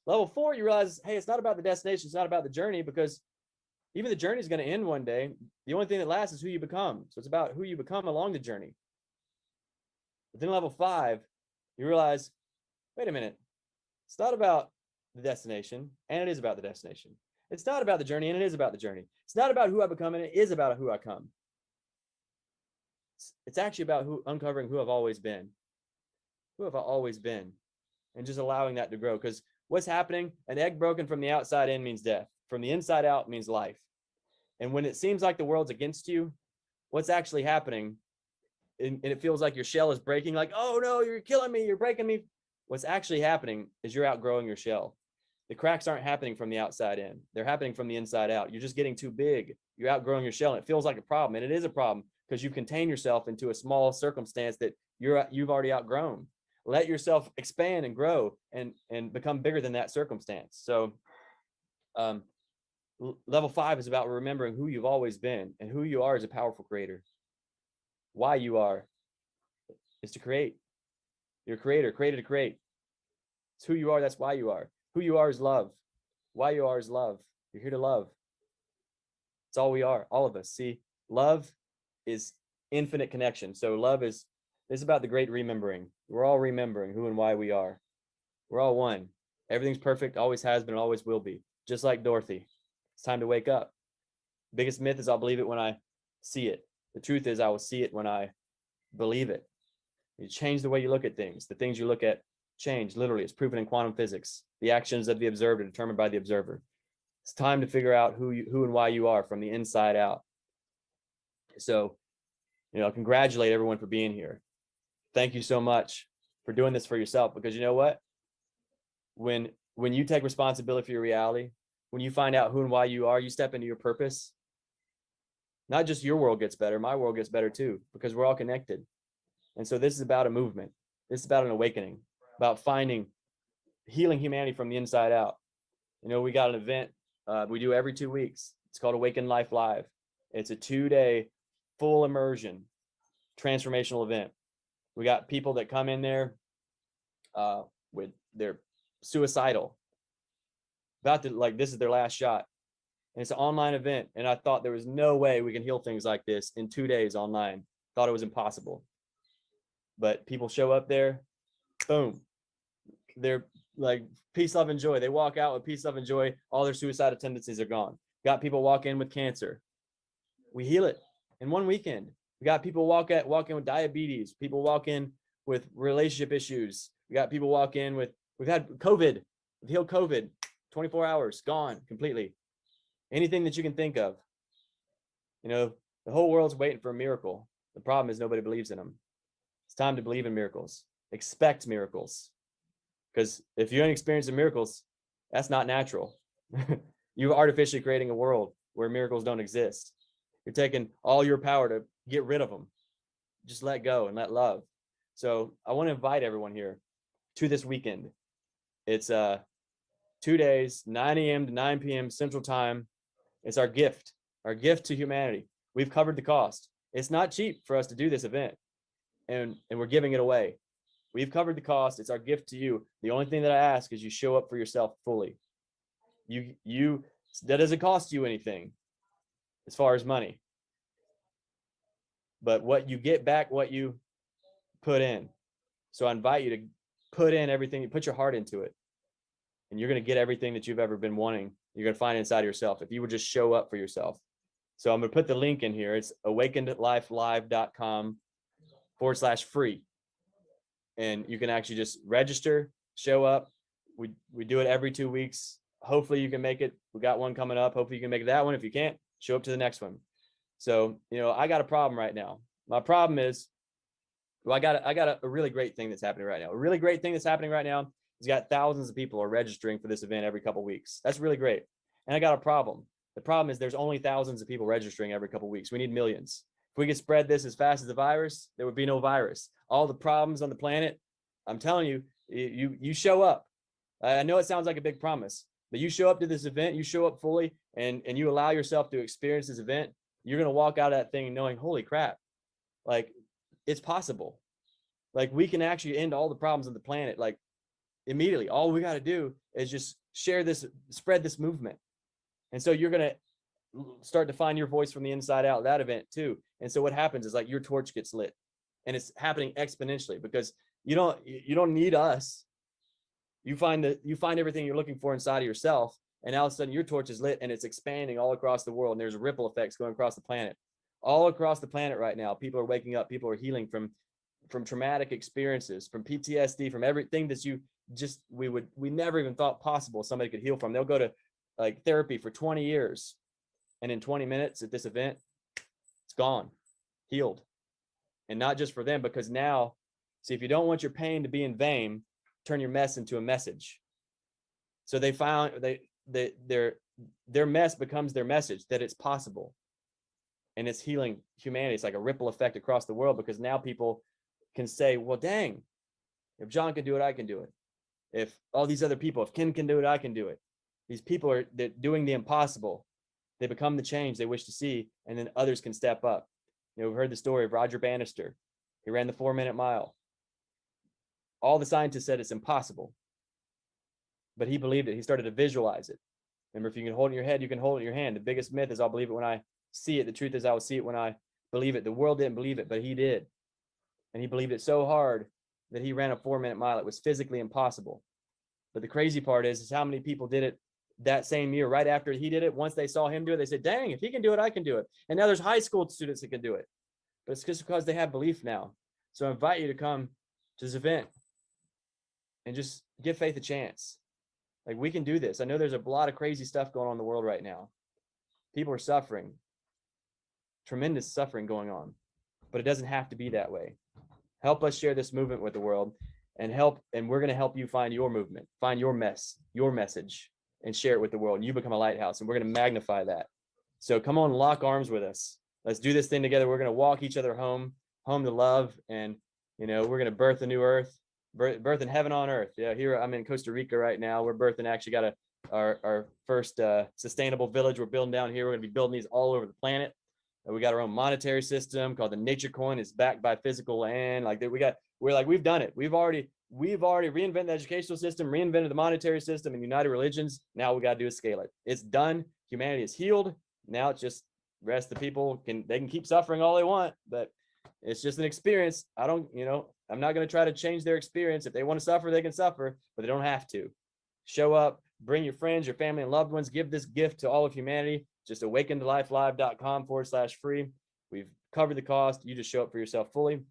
S10: Level 4, you realize, hey, it's not about the destination. It's not about the journey, because even the journey is going to end one day. The only thing that lasts is who you become. So it's about who you become along the journey. But then level 5, you realize, wait a minute. It's not about the destination, and it is about the destination. It's not about the journey, and it is about the journey. It's not about who I become, and it is about who I come. It's actually about uncovering who I've always been. Who have I always been? And just allowing that to grow. Because what's happening? An egg broken from the outside in means death. From the inside out means life. And when it seems like the world's against you, what's actually happening, and it feels like your shell is breaking, like, oh no, you're killing me, you're breaking me. What's actually happening is you're outgrowing your shell. The cracks aren't happening from the outside in. They're happening from the inside out. You're just getting too big. You're outgrowing your shell, and it feels like a problem. And it is a problem because you contain yourself into a small circumstance that you've already outgrown. Let yourself expand and grow and become bigger than that circumstance. So level 5 is about remembering who you've always been, and who you are as a powerful creator. Why you are is to create. You're a creator, created to create. It's who you are. That's why you are. Who you are is love. Why you are is love. You're here to love. It's all we are, all of us. See, love is infinite connection. So love is about the great remembering. We're all remembering who and why we are. We're all one. Everything's perfect, always has been, always will be. Just like Dorothy. It's time to wake up. Biggest myth is I'll believe it when I see it. The truth is I will see it when I believe it. You change the way you look at things. The things you look at change. Literally, it's proven in quantum physics. The actions of the observed are determined by the observer. It's time to figure out who and why you are from the inside out. So, congratulate everyone for being here. Thank you so much for doing this for yourself, because you know what? When you take responsibility for your reality, when you find out who and why you are, you step into your purpose. Not just your world gets better, my world gets better too, because we're all connected. And so this is about a movement. This is about an awakening, about finding healing humanity from the inside out. You know, we got an event we do every 2 weeks. It's called Awaken Life Live. It's a 2-day full immersion transformational event. We got people that come in there with their suicidal, about to, like, this is their last shot. And it's an online event. And I thought there was no way we can heal things like this in 2 days online. Thought it was impossible. But people show up there, boom. They're like peace, love, and joy. They walk out with peace, love, and joy. All their suicidal tendencies are gone. Got people walk in with cancer. We heal it in 1 weekend. We got people walk in with diabetes. People walk in with relationship issues. We got people walk in with, we've had COVID. We've healed COVID, 24 hours, gone completely. Anything that you can think of. You know, the whole world's waiting for a miracle. The problem is nobody believes in them. It's time to believe in miracles. Expect miracles. Because if you ain't experiencing miracles, that's not natural. You're artificially creating a world where miracles don't exist. You're taking all your power to get rid of them. Just let go and let love. So I want to invite everyone here to this weekend. It's 2 days, 9 a.m. to 9 p.m. Central Time. It's our gift to humanity. We've covered the cost. It's not cheap for us to do this event, and we're giving it away. We've covered the cost. It's our gift to you. The only thing that I ask is you show up for yourself fully. That doesn't cost you anything as far as money, but what you get back, what you put in. So I invite you to put in everything, you put your heart into it, and you're going to get everything that you've ever been wanting. You're going to find inside of yourself if you would just show up for yourself. So I'm going to put the link in here. It's awakenedlifelive.com/free. And you can actually just register, show up. We do it every 2 weeks. Hopefully you can make it. We got one coming up. Hopefully you can make that one. If you can't, show up to the next one. So, you know, I got a problem right now. My problem is, well, I got a really great thing that's happening right now. A really great thing that's happening right now is got thousands of people are registering for this event every couple of weeks. That's really great. And I got a problem. The problem is there's only thousands of people registering every couple of weeks. We need millions. If we could spread this as fast as the virus, there would be no virus. All the problems on the planet, I'm telling you, you show up. I know it sounds like a big promise, but you show up to this event, you show up fully, and you allow yourself to experience this event, you're going to walk out of that thing knowing, holy crap, like, it's possible. Like, we can actually end all the problems on the planet, like, immediately. All we got to do is just share this, spread this movement. And so you're going to start to find your voice from the inside out, that event too. And so what happens is, like, your torch gets lit, and it's happening exponentially because you don't need us. You find everything you're looking for inside of yourself, and all of a sudden your torch is lit and it's expanding all across the world. And there's ripple effects going across the planet. All across the planet right now, people are waking up. People are healing from traumatic experiences, from PTSD, from everything that we never even thought possible somebody could heal from. They'll go to like therapy for 20 years, and in 20 minutes at this event, it's gone, healed. And not just for them, because now, see, if you don't want your pain to be in vain, turn your mess into a message. So they found their mess becomes their message, that it's possible. And it's healing humanity. It's like a ripple effect across the world, because now people can say, well, dang, if John can do it, I can do it. If all these other people, if Ken can do it, I can do it. These people are doing the impossible. They become the change they wish to see, and then others can step up. You know, we've heard the story of Roger Bannister. He ran the 4-minute mile. All the scientists said it's impossible, but he believed it. He started to visualize it. Remember, if you can hold it in your head, you can hold it in your hand. The biggest myth is I'll believe it when I see it. The truth is I will see it when I believe it. The world didn't believe it, but he did. And he believed it so hard that he ran a 4-minute mile. It was physically impossible. But the crazy part is how many people did it that same year, right after he did it. Once they saw him do it, they said, dang, if he can do it, I can do it. And now there's high school students that can do it. But it's just because they have belief now. So I invite you to come to this event and just give faith a chance. Like, we can do this. I know there's a lot of crazy stuff going on in the world right now. People are suffering, tremendous suffering going on, but it doesn't have to be that way. Help us share this movement with the world, and we're going to help you find your movement, find your message, and share it with the world. And you become a lighthouse, and we're going to magnify that. So come on, lock arms with us. Let's do this thing together. We're going to walk each other home to love. And, you know, we're going to birth a new earth. birthing heaven on earth. Yeah, here I'm in Costa Rica right now. We're birthing, actually got our first sustainable village we're building down here. We're gonna be building these all over the planet. We got our own monetary system called the Nature Coin. It's backed by physical land. Like we've done it. We've already reinvented the educational system, reinvented the monetary system, and united religions. Now we got to do is scale it. It's done. Humanity is healed. Now it's just the rest of the people they can keep suffering all they want, but it's just an experience. I'm not going to try to change their experience. If they want to suffer, they can suffer, but they don't have to. Show up, bring your friends, your family, and loved ones. Give this gift to all of humanity. Just awakentolife.com/free. We've covered the cost. You just show up for yourself fully.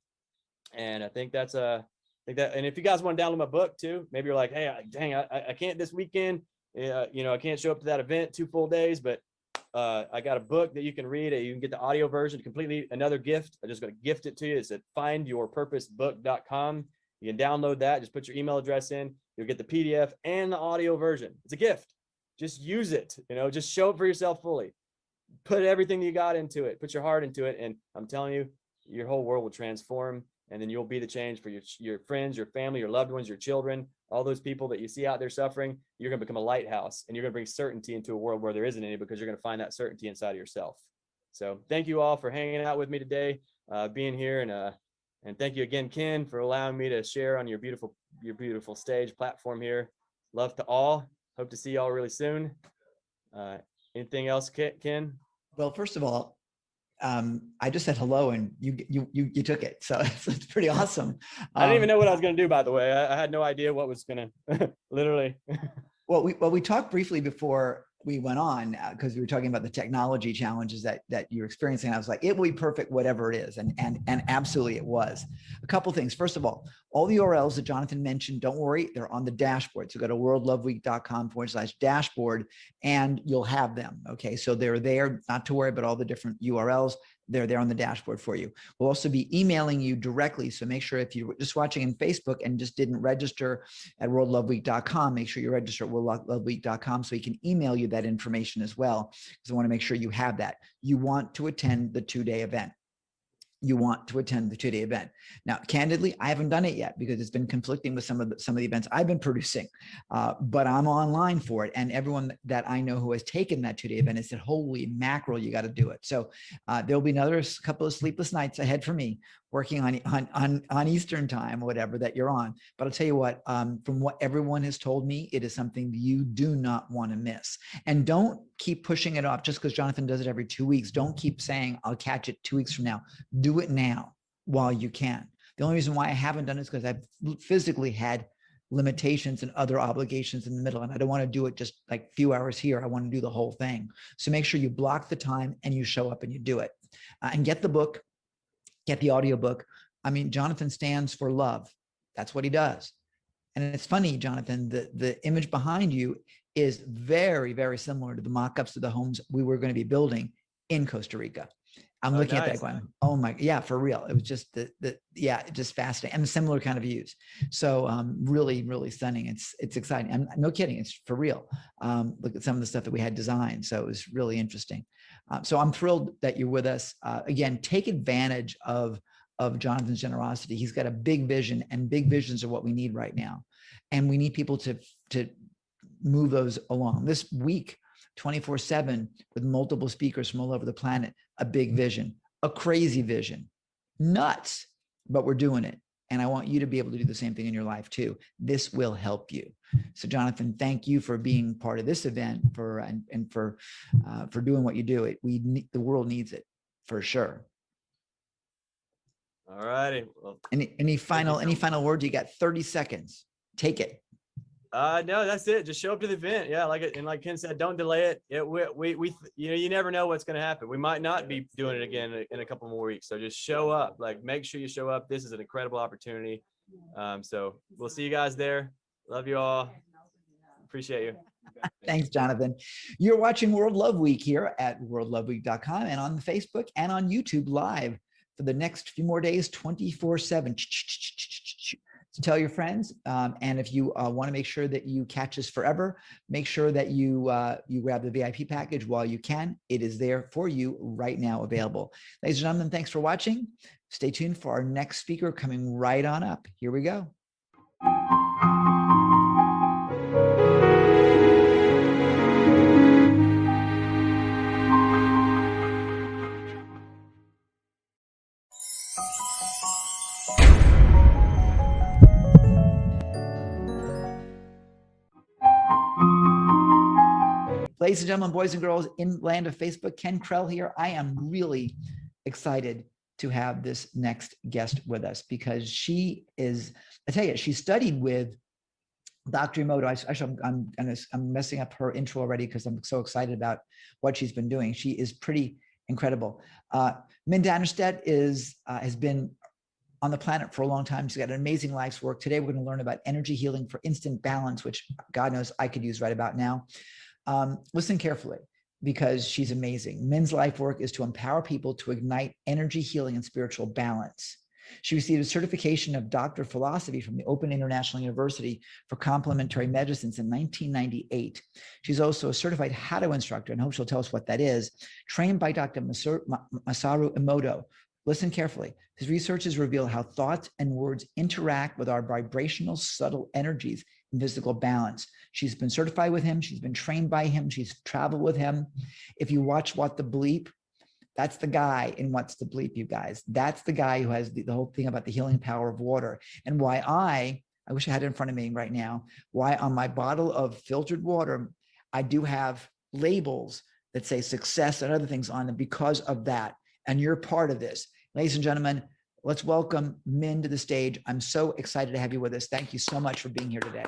S10: And I think that's and if you guys want to download my book too, maybe you're like, hey, dang, I can't this weekend. I can't show up to that event 2 full days, but I got a book that you can read. You can get the audio version, completely another gift. I'm just going to gift it to you. It's at findyourpurposebook.com. You can download that. Just put your email address in. You'll get the PDF and the audio version. It's a gift. Just use it. Just show up for yourself fully. Put everything you got into it. Put your heart into it. And I'm telling you, your whole world will transform. And then you'll be the change for your friends, your family, your loved ones, your children, all those people that you see out there suffering. You're going to become a lighthouse, and you're going to bring certainty into a world where there isn't any, because you're going to find that certainty inside of yourself. So thank you all for hanging out with me today, being here. And thank you again, Ken, for allowing me to share on your beautiful stage platform here. Love to all. Hope to see y'all really soon. Anything else, Ken?
S9: Well, first of all, I just said hello and you took it. So it's pretty awesome.
S10: I didn't even know what I was going to do, by the way. I had no idea what was going to literally.
S9: Well, we talked briefly before we went on because we were talking about the technology challenges that you're experiencing. I was like, it will be perfect, whatever it is. And absolutely it was. A couple things. First of all the URLs that Jonathan mentioned, don't worry, they're on the dashboard. So go to worldloveweek.com/dashboard and you'll have them. Okay. So they're there, not to worry about all the different URLs. They're there on the dashboard for you. We'll also be emailing you directly. So make sure if you're just watching in Facebook and just didn't register at worldloveweek.com, make sure you register at worldloveweek.com so we can email you that information as well, because I want to make sure you have that. You want to attend the 2-day event. Now, candidly, I haven't done it yet because it's been conflicting with some of the events I've been producing, but I'm online for it. And everyone that I know who has taken that 2-day event has said, holy mackerel, you got to do it. So there'll be another couple of sleepless nights ahead for me working on Eastern time, whatever that you're on. But I'll tell you what, from what everyone has told me, it is something you do not want to miss. And don't keep pushing it off just because Jonathan does it every 2 weeks. Don't keep saying, I'll catch it 2 weeks from now. Do it now while you can. The only reason why I haven't done it is because I've physically had limitations and other obligations in the middle. And I don't want to do it just like a few hours here. I want to do the whole thing. So make sure you block the time and you show up and you do it. And get the book, get the audiobook. I mean, Jonathan stands for love. That's what he does. And it's funny, Jonathan, the image behind you is very, very similar to the mock-ups of the homes we were going to be building in Costa Rica. I'm looking at that going, oh my, yeah, for real. It was just just fascinating and similar kind of views. So really, really stunning. It's exciting. I'm no kidding. It's for real. Look at some of the stuff that we had designed. So it was really interesting. So I'm thrilled that you're with us. Again, take advantage of Jonathan's generosity. He's got a big vision, and big visions are what we need right now. And we need people to move those along. This week, 24/7 with multiple speakers from all over the planet, a big vision, a crazy vision, nuts, but we're doing it. And I want you to be able to do the same thing in your life too. This will help you. So Jonathan, thank you for being part of this event for doing what you do. The world needs it for sure.
S10: All righty. Well,
S9: any final words? You got 30 seconds. Take it.
S10: No, that's it. Just show up to the event. Yeah, like Ken said, don't delay it. We you never know what's going to happen. We might not be doing it again in a couple more weeks. So just show up. Like, make sure you show up. This is an incredible opportunity. So we'll see you guys there. Love you all. Appreciate you.
S9: Thanks, Jonathan. You're watching World Love Week here at worldloveweek.com and on Facebook and on YouTube live for the next few more days, 24/7. So tell your friends. And if you want to make sure that you catch us forever, make sure that you grab the VIP package while you can. It is there for you right now, available. Ladies and gentlemen, thanks for watching. Stay tuned for our next speaker coming right on up. Here we go. Ladies and gentlemen, boys and girls in land of Facebook, Ken Krell here. I am really excited to have this next guest with us because she is, I tell you, she studied with Dr. Emoto. Actually, I'm messing up her intro already because I'm so excited about what she's been doing. She is pretty incredible. Min Dannerstedt has been on the planet for a long time. She's got an amazing life's work. Today, we're going to learn about energy healing for instant balance, which God knows I could use right about now. Listen carefully because she's amazing. Min's life work is to empower people to ignite energy healing and spiritual balance. She received a certification of Doctor of Philosophy from the Open International University for Complementary Medicines in 1998. She's also a certified Hatha instructor, and I hope she'll tell us what that is, trained by Dr. Masaru Emoto. Listen carefully. His research has revealed how thoughts and words interact with our vibrational, subtle energies in physical balance. She's been certified with him. She's been trained by him. She's traveled with him. If you watch What the Bleep, that's the guy in What's the Bleep, you guys. That's the guy who has the whole thing about the healing power of water. And why I wish I had it in front of me right now, why on my bottle of filtered water, I do have labels that say success and other things on them because of that. And you're part of this. Ladies and gentlemen, let's welcome Min to the stage. I'm so excited to have you with us. Thank you so much for being here today.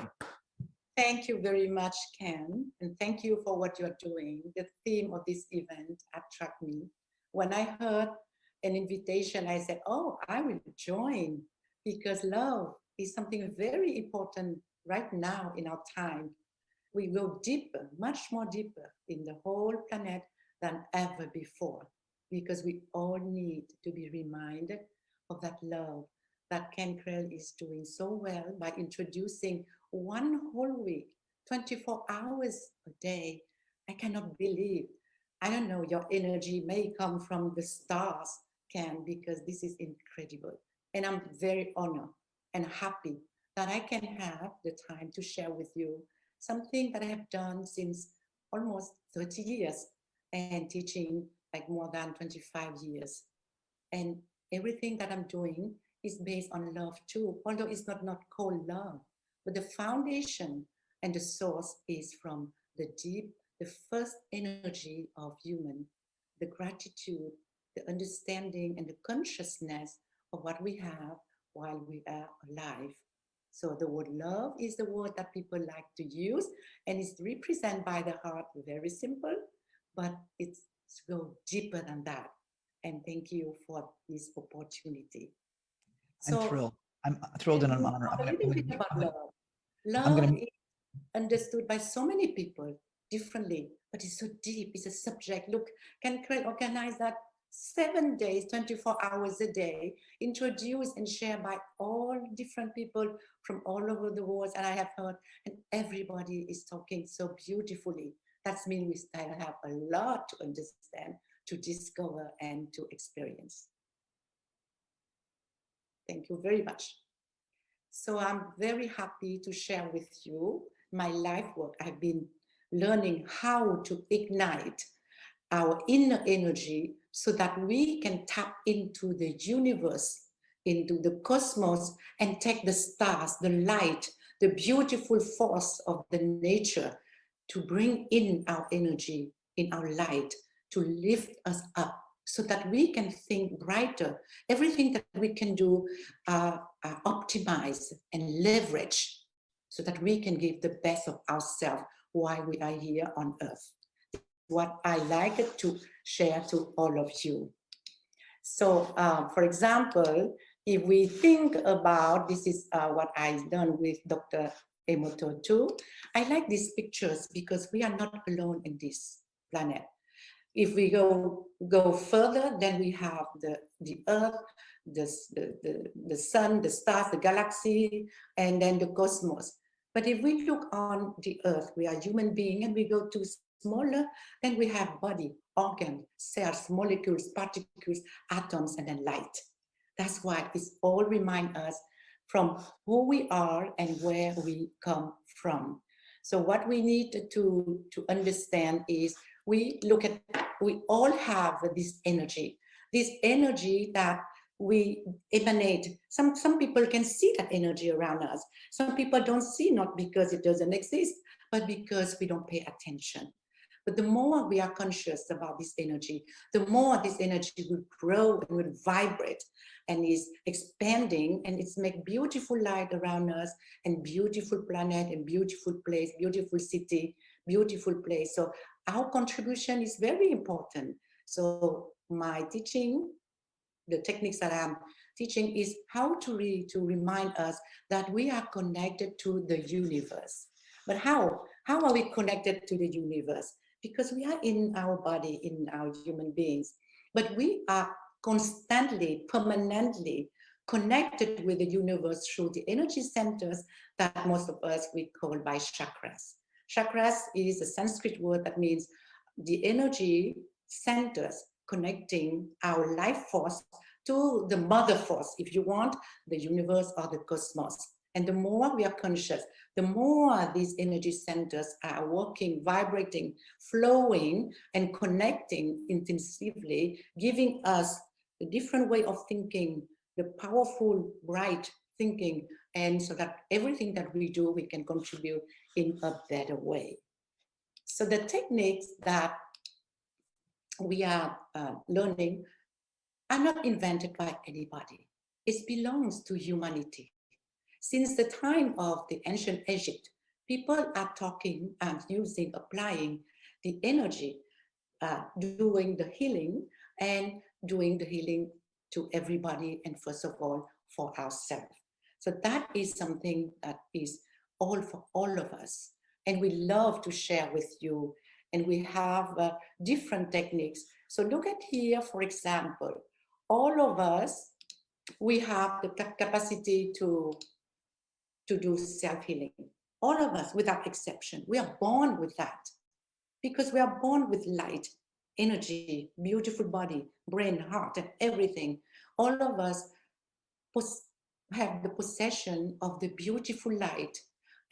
S11: Thank you very much, Ken, and thank you for what you're doing. The theme of this event attracted me. When I heard an invitation, I said, oh, I will join because love is something very important right now in our time. We go deeper, much more deeper in the whole planet than ever before, because we all need to be reminded of that love that Ken Krell is doing so well by introducing one whole week, 24 hours a day. I cannot believe. I don't know, your energy may come from the stars, Ken, because this is incredible. And I'm very honored and happy that I can have the time to share with you something that I have done since almost 30 years and teaching like more than 25 years. And everything that I'm doing is based on love too, although it's not called love, but the foundation and the source is from the deep, the first energy of human, the gratitude, the understanding and the consciousness of what we have while we are alive. So the word love is the word that people like to use, and it's represented by the heart, very simple, but it's go deeper than that. And thank you for this opportunity.
S9: I'm thrilled. I'm thrilled and I'm honored.
S11: A little bit about love. Love is understood by so many people differently, but it's so deep. It's a subject. Look, Ken Krell organize that 7 days, 24 hours a day, introduced and shared by all different people from all over the world. And I have heard, and everybody is talking so beautifully. That means we still have a lot to understand, to discover, and to experience. Thank you very much. So I'm very happy to share with you my life work. I've been learning how to ignite our inner energy so that we can tap into the universe, into the cosmos, and take the stars, the light, the beautiful force of the nature to bring in our energy, in our light, to lift us up so that we can think brighter. Everything that we can do, optimize and leverage so that we can give the best of ourselves while we are here on earth. What I like to share to all of you. So, for example, if we think about, this is what I've done with Dr. Emoto too. I like these pictures because we are not alone in this planet. If we go further, then we have the earth, the sun, the stars, the galaxy, and then the cosmos. But if we look on the earth, we are human beings, and we go to smaller, then we have body, organ, cells, molecules, particles, atoms, and then light. That's why it's all remind us from who we are and where we come from. So what we need to understand is we all have this energy that we emanate. Some people can see that energy around us. Some people don't see, not because it doesn't exist, but because we don't pay attention. But the more we are conscious about this energy, the more this energy will grow and will vibrate and is expanding, and it's make beautiful light around us and beautiful planet and beautiful place, beautiful city, beautiful place. So our contribution is very important. So my teaching, the techniques that I'm teaching is how to remind us that we are connected to the universe. But how are we connected to the universe? Because we are in our body, in our human beings, but we are constantly, permanently connected with the universe through the energy centers that most of us we call by chakras. Chakras is a Sanskrit word that means the energy centers connecting our life force to the mother force, if you want, the universe or the cosmos. And the more we are conscious, the more these energy centers are working, vibrating, flowing, and connecting intensively, giving us a different way of thinking, the powerful, bright thinking, and so that everything that we do, we can contribute in a better way. So the techniques that we are learning are not invented by anybody. It belongs to humanity. Since the time of the ancient Egypt, people are talking and using, applying the energy, doing the healing and doing the healing to everybody, and first of all, for ourselves. So that is something that is all for all of us. And we love to share with you. And we have different techniques. So look at here, for example, all of us, we have the capacity to do self-healing. All of us, without exception, we are born with that because we are born with light, energy, beautiful body, brain, heart, and everything. All of us have the possession of the beautiful light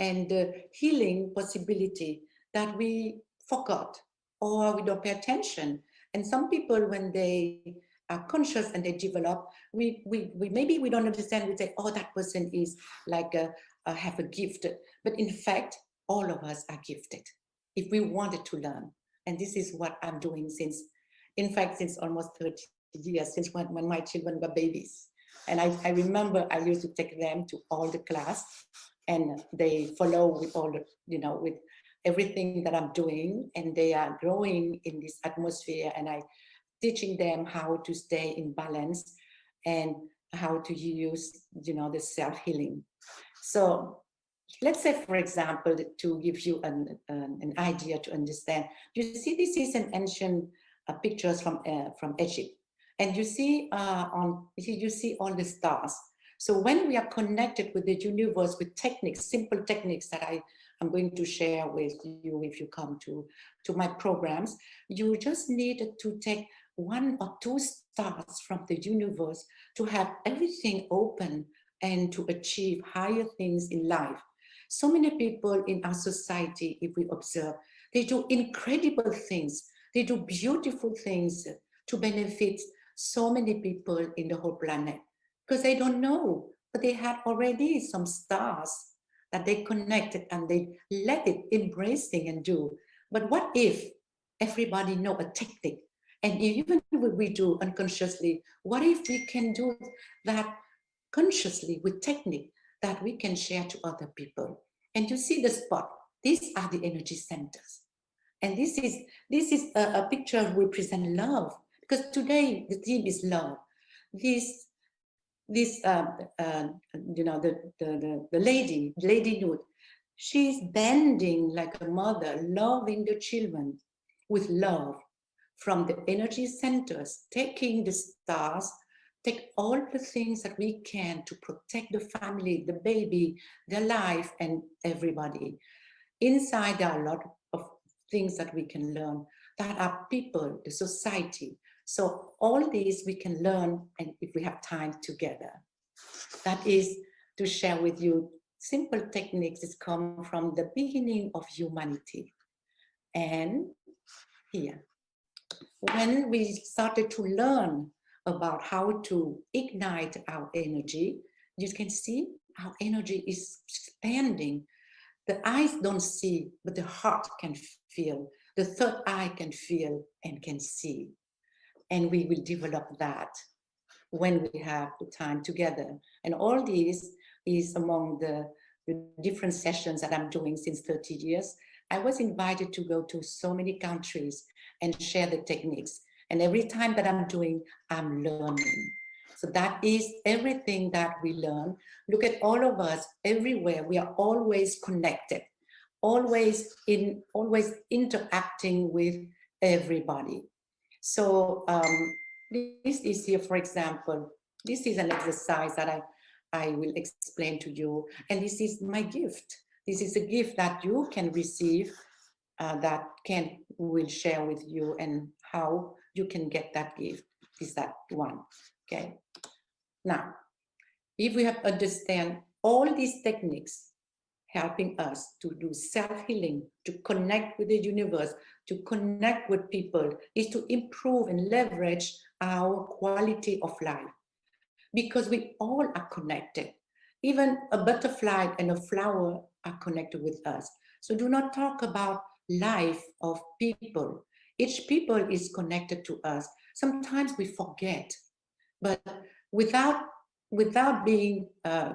S11: and the healing possibility that we forgot or we don't pay attention. And some people, when they are conscious and they develop, we maybe we don't understand. We say, oh, that person is like have a gift. But in fact, all of us are gifted if we wanted to learn. And this is what I'm doing since almost 30 years, since when my children were babies. And I remember I used to take them to all the class, and they follow with all the, with everything that I'm doing, and they are growing in this atmosphere, and I teaching them how to stay in balance and how to use, the self-healing. So let's say, for example, to give you an idea to understand, you see, this is an ancient pictures from Egypt, and you see you see all the stars. So when we are connected with the universe with techniques, simple techniques that I'm going to share with you if you come to my programs, you just need to take 1 or 2 stars from the universe to have everything open and to achieve higher things in life. So many people in our society, if we observe, they do incredible things. They do beautiful things to benefit so many people in the whole planet, because they don't know, but they had already some stars that they connected and they let it embracing and do. But what if everybody know a technique? And even when we do unconsciously, what if we can do that consciously with technique that we can share to other people? And you see the spot, these are the energy centers. And this is a picture represent love, because today the theme is love. The lady nude, she's bending like a mother, loving the children with love from the energy centers, taking the stars, take all the things that we can to protect the family, the baby, their life, and everybody. Inside, there are a lot of things that we can learn, that are people, the society. So all these we can learn, and if we have time together. That is to share with you simple techniques that come from the beginning of humanity. And here, when we started to learn about how to ignite our energy, you can see our energy is expanding. The eyes don't see, but the heart can feel. The third eye can feel and can see. And we will develop that when we have the time together. And all this is among the different sessions that I'm doing since 30 years. I was invited to go to so many countries and share the techniques. And every time that I'm doing, I'm learning. So that is everything that we learn. Look at all of us everywhere. We are always connected, always interacting with everybody. So this is here, for example, this is an exercise that I will explain to you. And this is my gift. This is a gift that you can receive that Ken will share with you, and how you can get that gift is that one, okay? Now, if we have understand all these techniques helping us to do self-healing, to connect with the universe, to connect with people, is to improve and leverage our quality of life. Because we all are connected. Even a butterfly and a flower are connected with us. So do not talk about life of people. Each people is connected to us. Sometimes we forget, but without being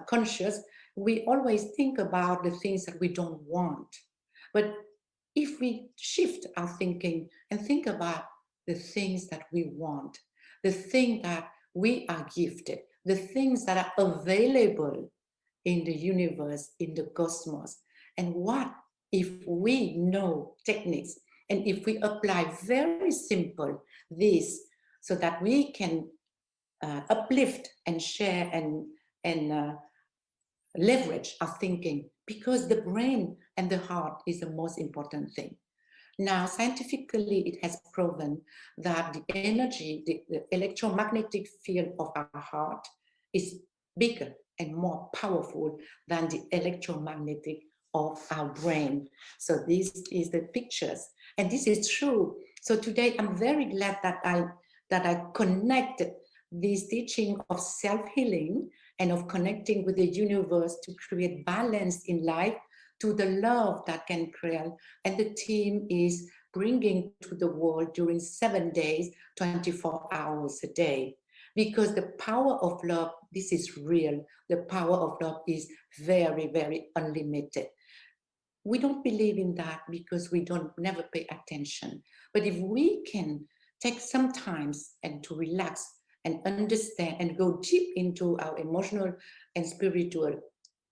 S11: conscious, we always think about the things that we don't want. But if we shift our thinking and think about the things that we want, the thing that we are gifted, the things that are available in the universe, in the cosmos, and what if we know techniques, and if we apply very simple this, so that we can uplift and share and leverage our thinking, because the brain and the heart is the most important thing. Now, scientifically, it has proven that the energy, the electromagnetic field of our heart is bigger and more powerful than the electromagnetic of our brain. So this is the pictures, and this is true. So today, I'm very glad that I connected this teaching of self-healing and of connecting with the universe to create balance in life, to the love that can create. And the team is bringing to the world during 7 days, 24 hours a day. Because the power of love, this is real. The power of love is very, very unlimited. We don't believe in that because we don't never pay attention. But if we can take some time and to relax and understand and go deep into our emotional and spiritual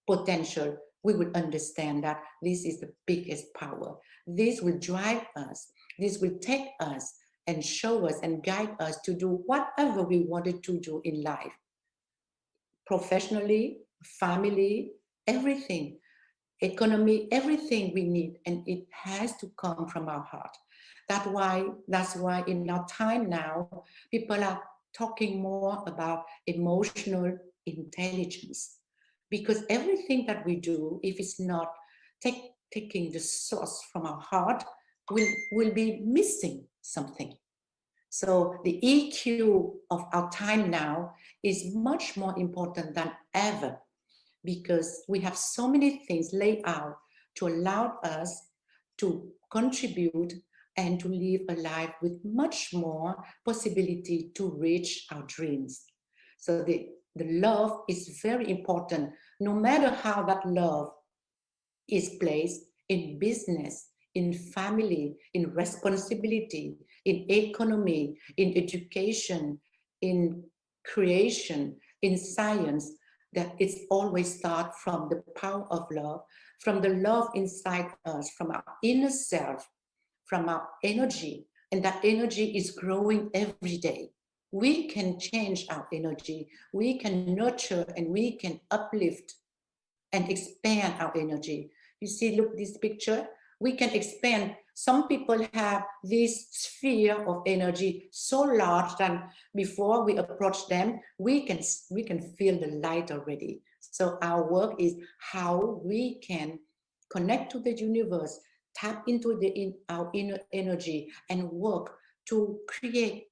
S11: potential, we will understand that this is the biggest power. This will drive us. This will take us and show us and guide us to do whatever we wanted to do in life. Professionally, family, everything, economy, everything we need, and it has to come from our heart. That's why in our time now, people are talking more about emotional intelligence. Because everything that we do, if it's not taking the source from our heart, will be missing something. So the EQ of our time now is much more important than ever, because we have so many things laid out to allow us to contribute and to live a life with much more possibility to reach our dreams. So the love is very important, no matter how that love is placed in business, in family, in responsibility, in economy, in education, in creation, in science, that it's always start from the power of love, from the love inside us, from our inner self, from our energy, and that energy is growing every day. We can change our energy, we can nurture, and we can uplift and expand our energy. You see, look, this picture, we can expand some people have this sphere of energy so large that before we approach them, we can feel the light already. So our work is how we can connect to the universe, tap into our inner energy, and work to create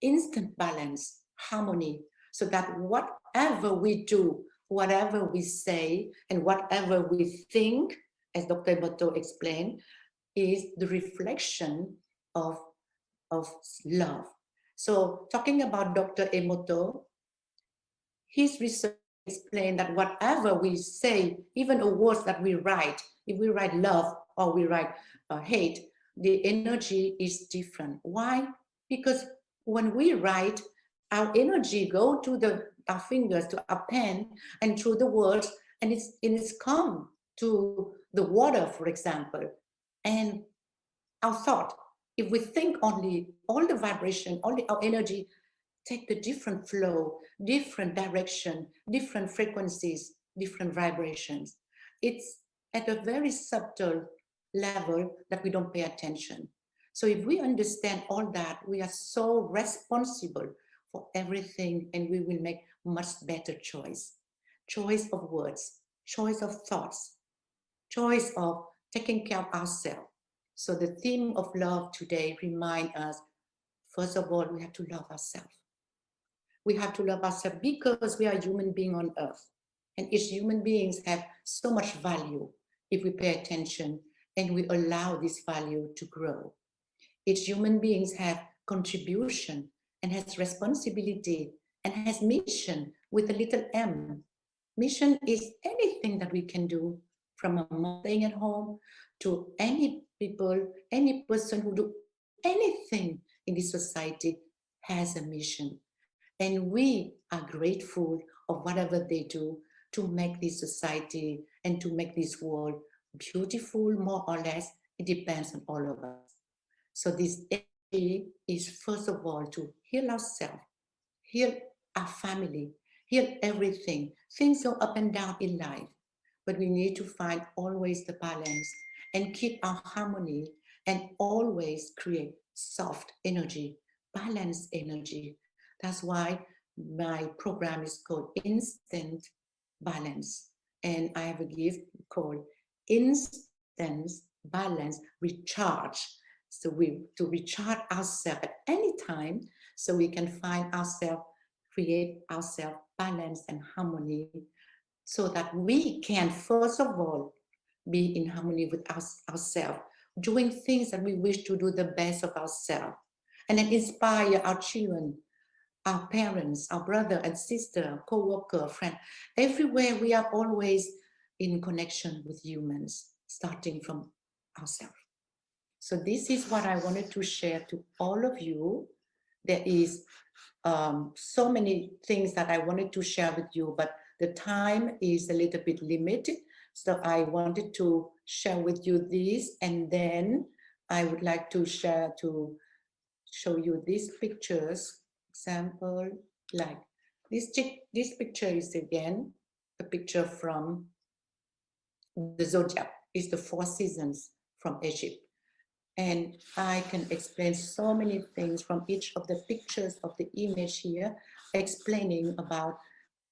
S11: instant balance, harmony, so that whatever we do, whatever we say, and whatever we think, as Dr. Emoto explained, is the reflection of love. So talking about Dr. Emoto, his research explained that whatever we say, even a word that we write, if we write love or we write hate, the energy is different. Why? Because when we write, our energy go to our fingers, to our pen, and through the words, and it's come to the water, for example, and our thought. If we think only, all the vibration, our energy take the different flow, different direction, different frequencies, different vibrations. It's at a very subtle level that we don't pay attention. So if we understand all that, we are so responsible for everything, and we will make much better choice. Choice of words, choice of thoughts, choice of taking care of ourselves. So the theme of love today reminds us, first of all, we have to love ourselves. We have to love ourselves because we are human beings on earth. And each human beings have so much value if we pay attention and we allow this value to grow. Each human beings have contribution and has responsibility and has mission with a little m. Mission is anything that we can do, from a mom staying at home to any people, any person who do anything in this society has a mission. And we are grateful of whatever they do to make this society and to make this world beautiful, more or less. It depends on all of us. So this energy is, first of all, to heal ourselves, heal our family, heal everything. Things go up and down in life, but we need to find always the balance and keep our harmony and always create soft energy, balanced energy. That's why my program is called Instant Balance. And I have a gift called Instant Balance Recharge. So to recharge ourselves at any time, so we can find ourselves, create ourselves balance and harmony, so that we can, first of all, be in harmony with ourselves, doing things that we wish to do the best of ourselves, and then inspire our children, our parents, our brother and sister, co-worker, friend. Everywhere we are always in connection with humans, starting from ourselves. So this is what I wanted to share to all of you. There is so many things that I wanted to share with you, but the time is a little bit limited. So I wanted to share with you this, and then I would like to share, to show you these pictures. Example, like this picture is again a picture from the zodiac. It's the 4 seasons from Egypt. And I can explain so many things from each of the pictures of the image here, explaining about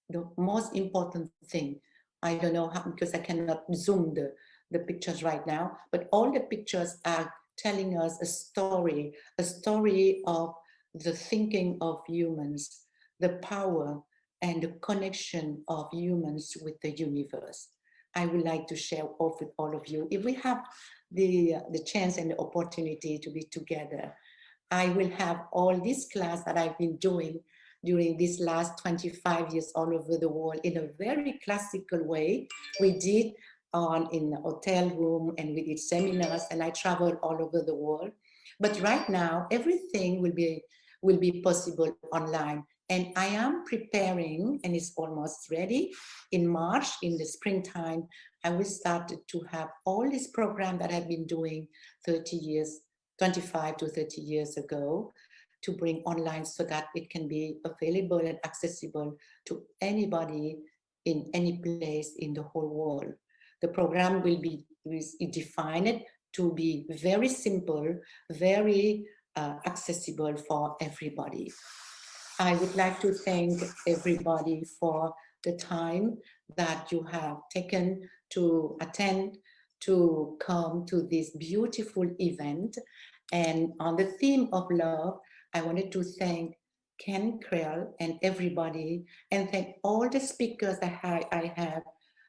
S11: the most important thing. I don't know how, because I cannot zoom the pictures right now, but all the pictures are telling us a story of the thinking of humans, the power and the connection of humans with the universe. I would like to share off with all of you. If we have the chance and the opportunity to be together, I will have all this class that I've been doing during these last 25 years all over the world in a very classical way. We did in a hotel room, and we did seminars, and I traveled all over the world. But right now, everything will be possible online. And I am preparing, and it's almost ready. In March, in the springtime, I will start to have all this program that I've been doing 25 to 30 years ago, to bring online so that it can be available and accessible to anybody in any place in the whole world. The program will be defined to be very simple, very accessible for everybody. I would like to thank everybody for the time that you have taken to attend, to come to this beautiful event. And on the theme of love, I wanted to thank Ken Krell and everybody, and thank all the speakers that I have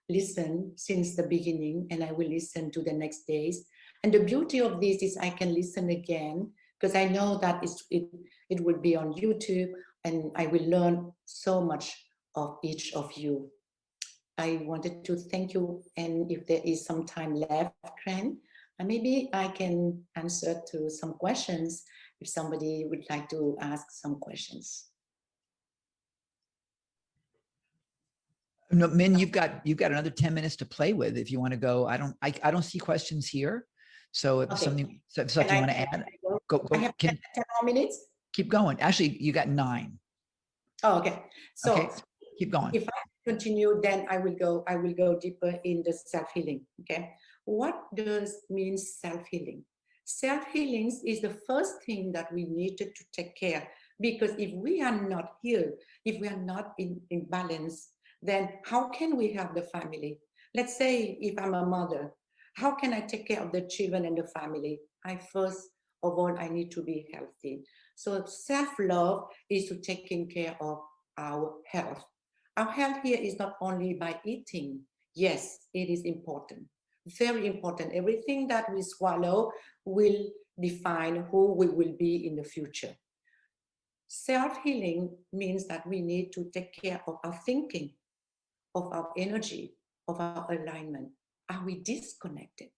S11: listened since the beginning, and I will listen to the next days. And the beauty of this is I can listen again, because I know that it will be on YouTube, and I will learn so much of each of you. I wanted to thank you, and if there is some time left, Kren, maybe I can answer to some questions if somebody would like to ask some questions.
S9: No, Min, you've got another 10 minutes to play with if you want to go. I don't see questions here. So if
S11: Okay.
S9: something you want to add, go.
S11: I have 10 more minutes.
S9: Keep going. Actually, you got 9.
S11: Oh, okay. So
S9: okay, keep going.
S11: If I continue, then I will go deeper in the self-healing. Okay. What does mean self-healing? Self-healing is the first thing that we need to take care, because if we are not healed, if we are not in balance, then how can we help the family? Let's say if I'm a mother, how can I take care of the children and the family? First of all, I need to be healthy. So self-love is to taking care of our health. Our health here is not only by eating. Yes, it is important, very important. Everything that we swallow will define who we will be in the future. Self-healing means that we need to take care of our thinking, of our energy, of our alignment. Are we disconnected?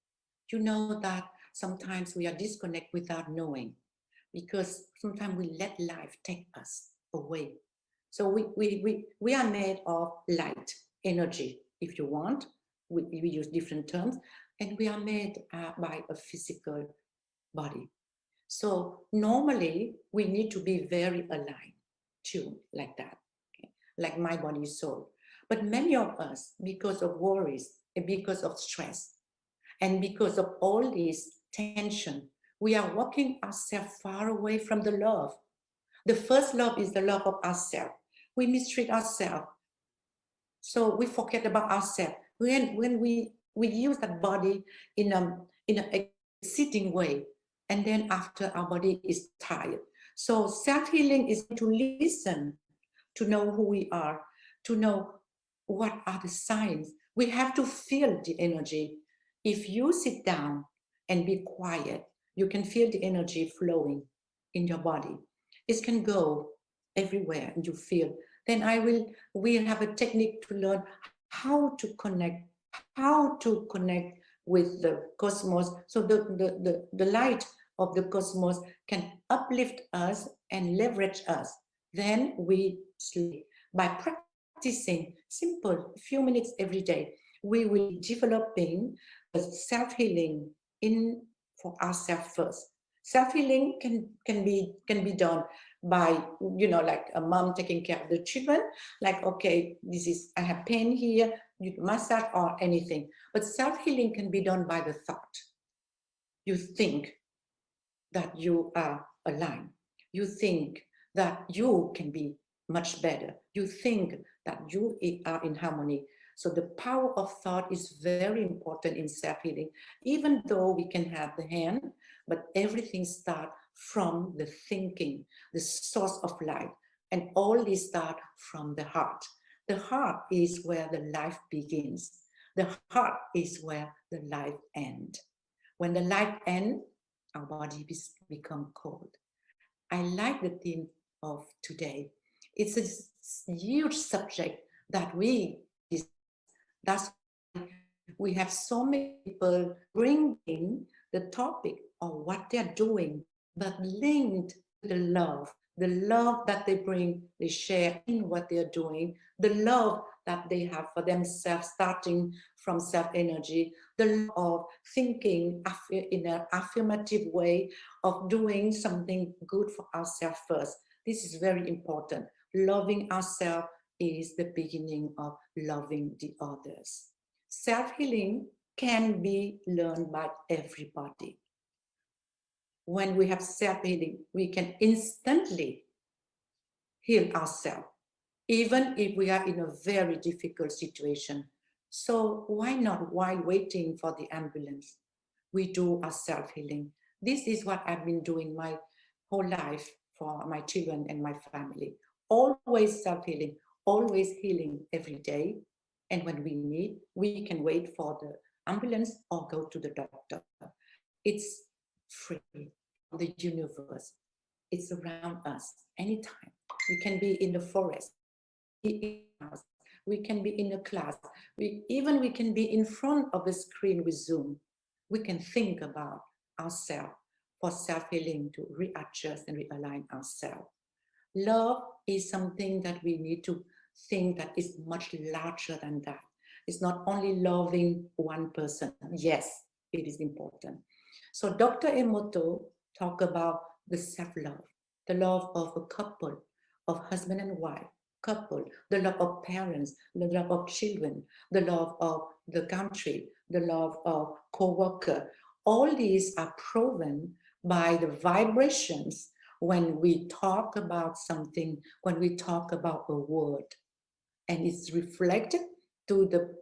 S11: You know that sometimes we are disconnected without knowing, because sometimes we let life take us away. So we are made of light, energy, if you want. We use different terms, and we are made by a physical body. So normally we need to be very aligned, tuned like that, okay? Like my body, soul. But many of us, because of worries and because of stress and because of all this tension, we are walking ourselves far away from the love. The first love is the love of ourselves. We mistreat ourselves. So we forget about ourselves. When we use that body in a sitting way, and then after our body is tired. So self-healing is to listen, to know who we are, to know what are the signs. We have to feel the energy. If you sit down and be quiet, you can feel the energy flowing in your body. It can go everywhere and you feel. Then we'll have a technique to learn how to connect with the cosmos. So the light of the cosmos can uplift us and leverage us. Then we sleep. By practicing simple, a few minutes every day, we will be developing self-healing for ourselves first. Self-healing can be done by, like a mom taking care of the children, like, okay, I have pain here, you massage or anything. But self-healing can be done by the thought. You think that you are aligned. You think that you can be much better. You think that you are in harmony. So the power of thought is very important in self-healing, even though we can have the hand, but everything starts from the thinking, the source of life. And all this starts from the heart. The heart is where the life begins. The heart is where the life ends. When the life ends, our body become cold. I like the theme of today. It's a huge subject that that's why we have so many people bringing the topic of what they're doing, but linked to the love that they bring, they share in what they're doing, the love that they have for themselves, starting from self-energy, the love of thinking in an affirmative way, of doing something good for ourselves first. This is very important. Loving ourselves is the beginning of loving the others. Self-healing can be learned by everybody. When we have self-healing, we can instantly heal ourselves, even if we are in a very difficult situation. So why not, while waiting for the ambulance, we do our self-healing? This is what I've been doing my whole life for my children and my family. Always self-healing, always healing every day. And when we need, we can wait for the ambulance or go to the doctor. It's free from the universe. It's around us anytime. We can be in the forest, we can be in a class, we can be in front of a screen with Zoom. We can think about ourselves for self-healing, to readjust and realign ourselves. Love is something that we need to think that is much larger than that. It's not only loving one person. Yes, it is important. So Dr. Emoto talked about the self-love, the love of a couple, of husband and wife, couple, the love of parents, the love of children, the love of the country, the love of co-worker. All these are proven by the vibrations when we talk about something, when we talk about a word, and it's reflected to the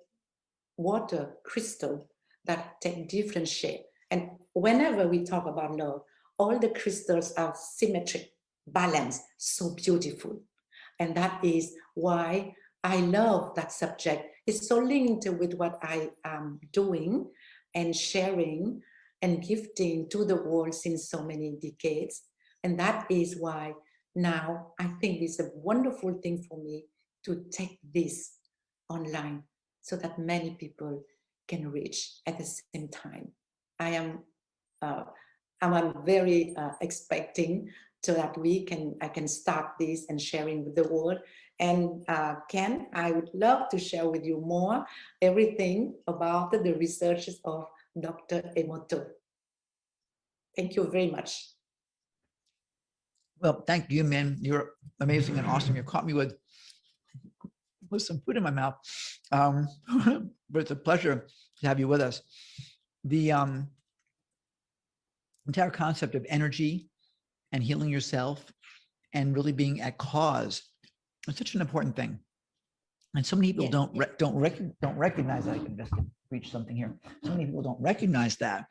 S11: water crystal that take different shape. And whenever we talk about love, all the crystals are symmetric, balanced, so beautiful. And that is why I love that subject. It's so linked with what I am doing and sharing and gifting to the world since so many decades. And that is why now I think it's a wonderful thing for me to take this online so that many people can reach at the same time. I'm very expecting so that I can start this and sharing with the world. And Ken, I would love to share with you more everything about the researches of Dr. Emoto. Thank you very much.
S9: Well, thank you, man. You're amazing and awesome. You caught me with some food in my mouth. But it's a pleasure to have you with us. The entire concept of energy and healing yourself and really being at cause is such an important thing. And so many people don't recognize that. I can just reach something here. So many people don't recognize that.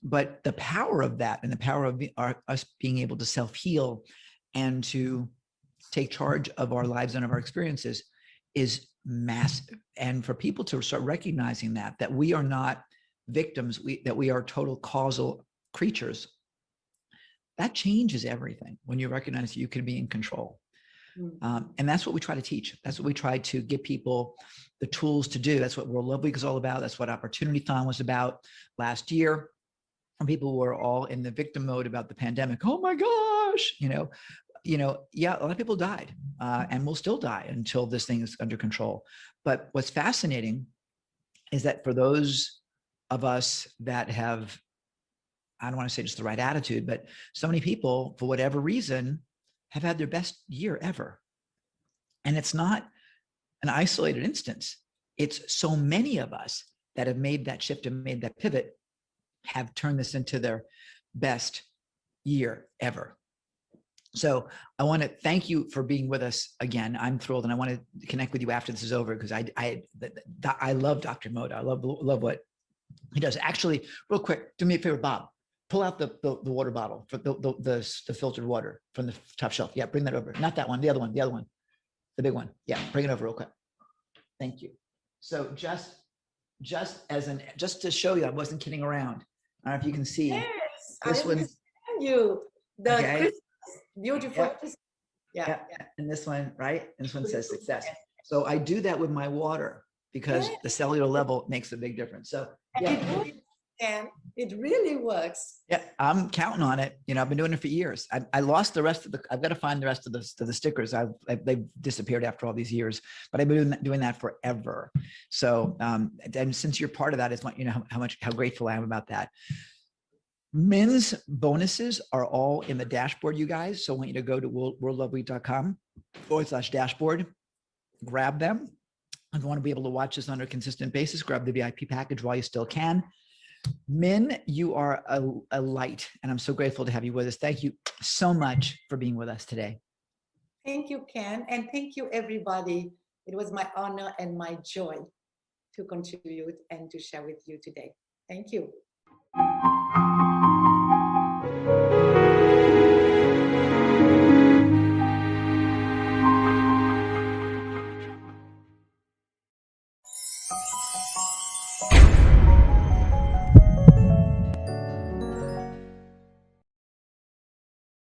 S9: But the power of that and the power of us being able to self-heal and to take charge of our lives and of our experiences is massive. And for people to start recognizing that we are not victims, that we are total causal creatures, that changes everything when you recognize that you can be in control. And that's what we try to teach. That's what we try to give people the tools to do. That's what World Love Week is all about. That's what Opportunitython was about last year. And people were all in the victim mode about the pandemic. Oh my gosh, yeah, a lot of people died and will still die until this thing is under control. But what's fascinating is that for those of us that have, I don't want to say just the right attitude, but so many people, for whatever reason, have had their best year ever. And it's not an isolated instance. It's so many of us that have made that shift and made that pivot have turned this into their best year ever. So I want to thank you for being with us again. I'm thrilled, and I want to connect with you after this is over because I love Dr. Emoto. I love what he does. Actually, real quick, do me a favor, Bob. Pull out the water bottle for the filtered water from the top shelf. Yeah, bring that over. Not that one, the other one, the big one. Yeah, bring it over real quick. Thank you. So just to show you, I wasn't kidding around. I don't know if you can see.
S11: Yes,
S9: this
S11: I
S9: one.
S11: understand you. The
S9: Okay.
S11: Christmas, beautiful.
S9: Yeah. And this one, right? And this one says success. So I do that with my water because the cellular level makes a big difference. So yeah.
S11: And it really works.
S9: Yeah, I'm counting on it. I've been doing it for years. I lost the rest of I've got to find the rest of the stickers. They've disappeared after all these years, but I've been doing that forever. So, and since you're part of that, I just want you to know how grateful I am about that. Men's bonuses are all in the dashboard, you guys. So I want you to go to worldloveweek.com/dashboard, grab them. If you want to be able to watch this on a consistent basis, grab the VIP package while you still can. Min, you are a light, and I'm so grateful to have you with us. Thank you so much for being with us today.
S11: Thank you, Ken, and thank you, everybody. It was my honor and my joy to contribute and to share with you today. Thank you.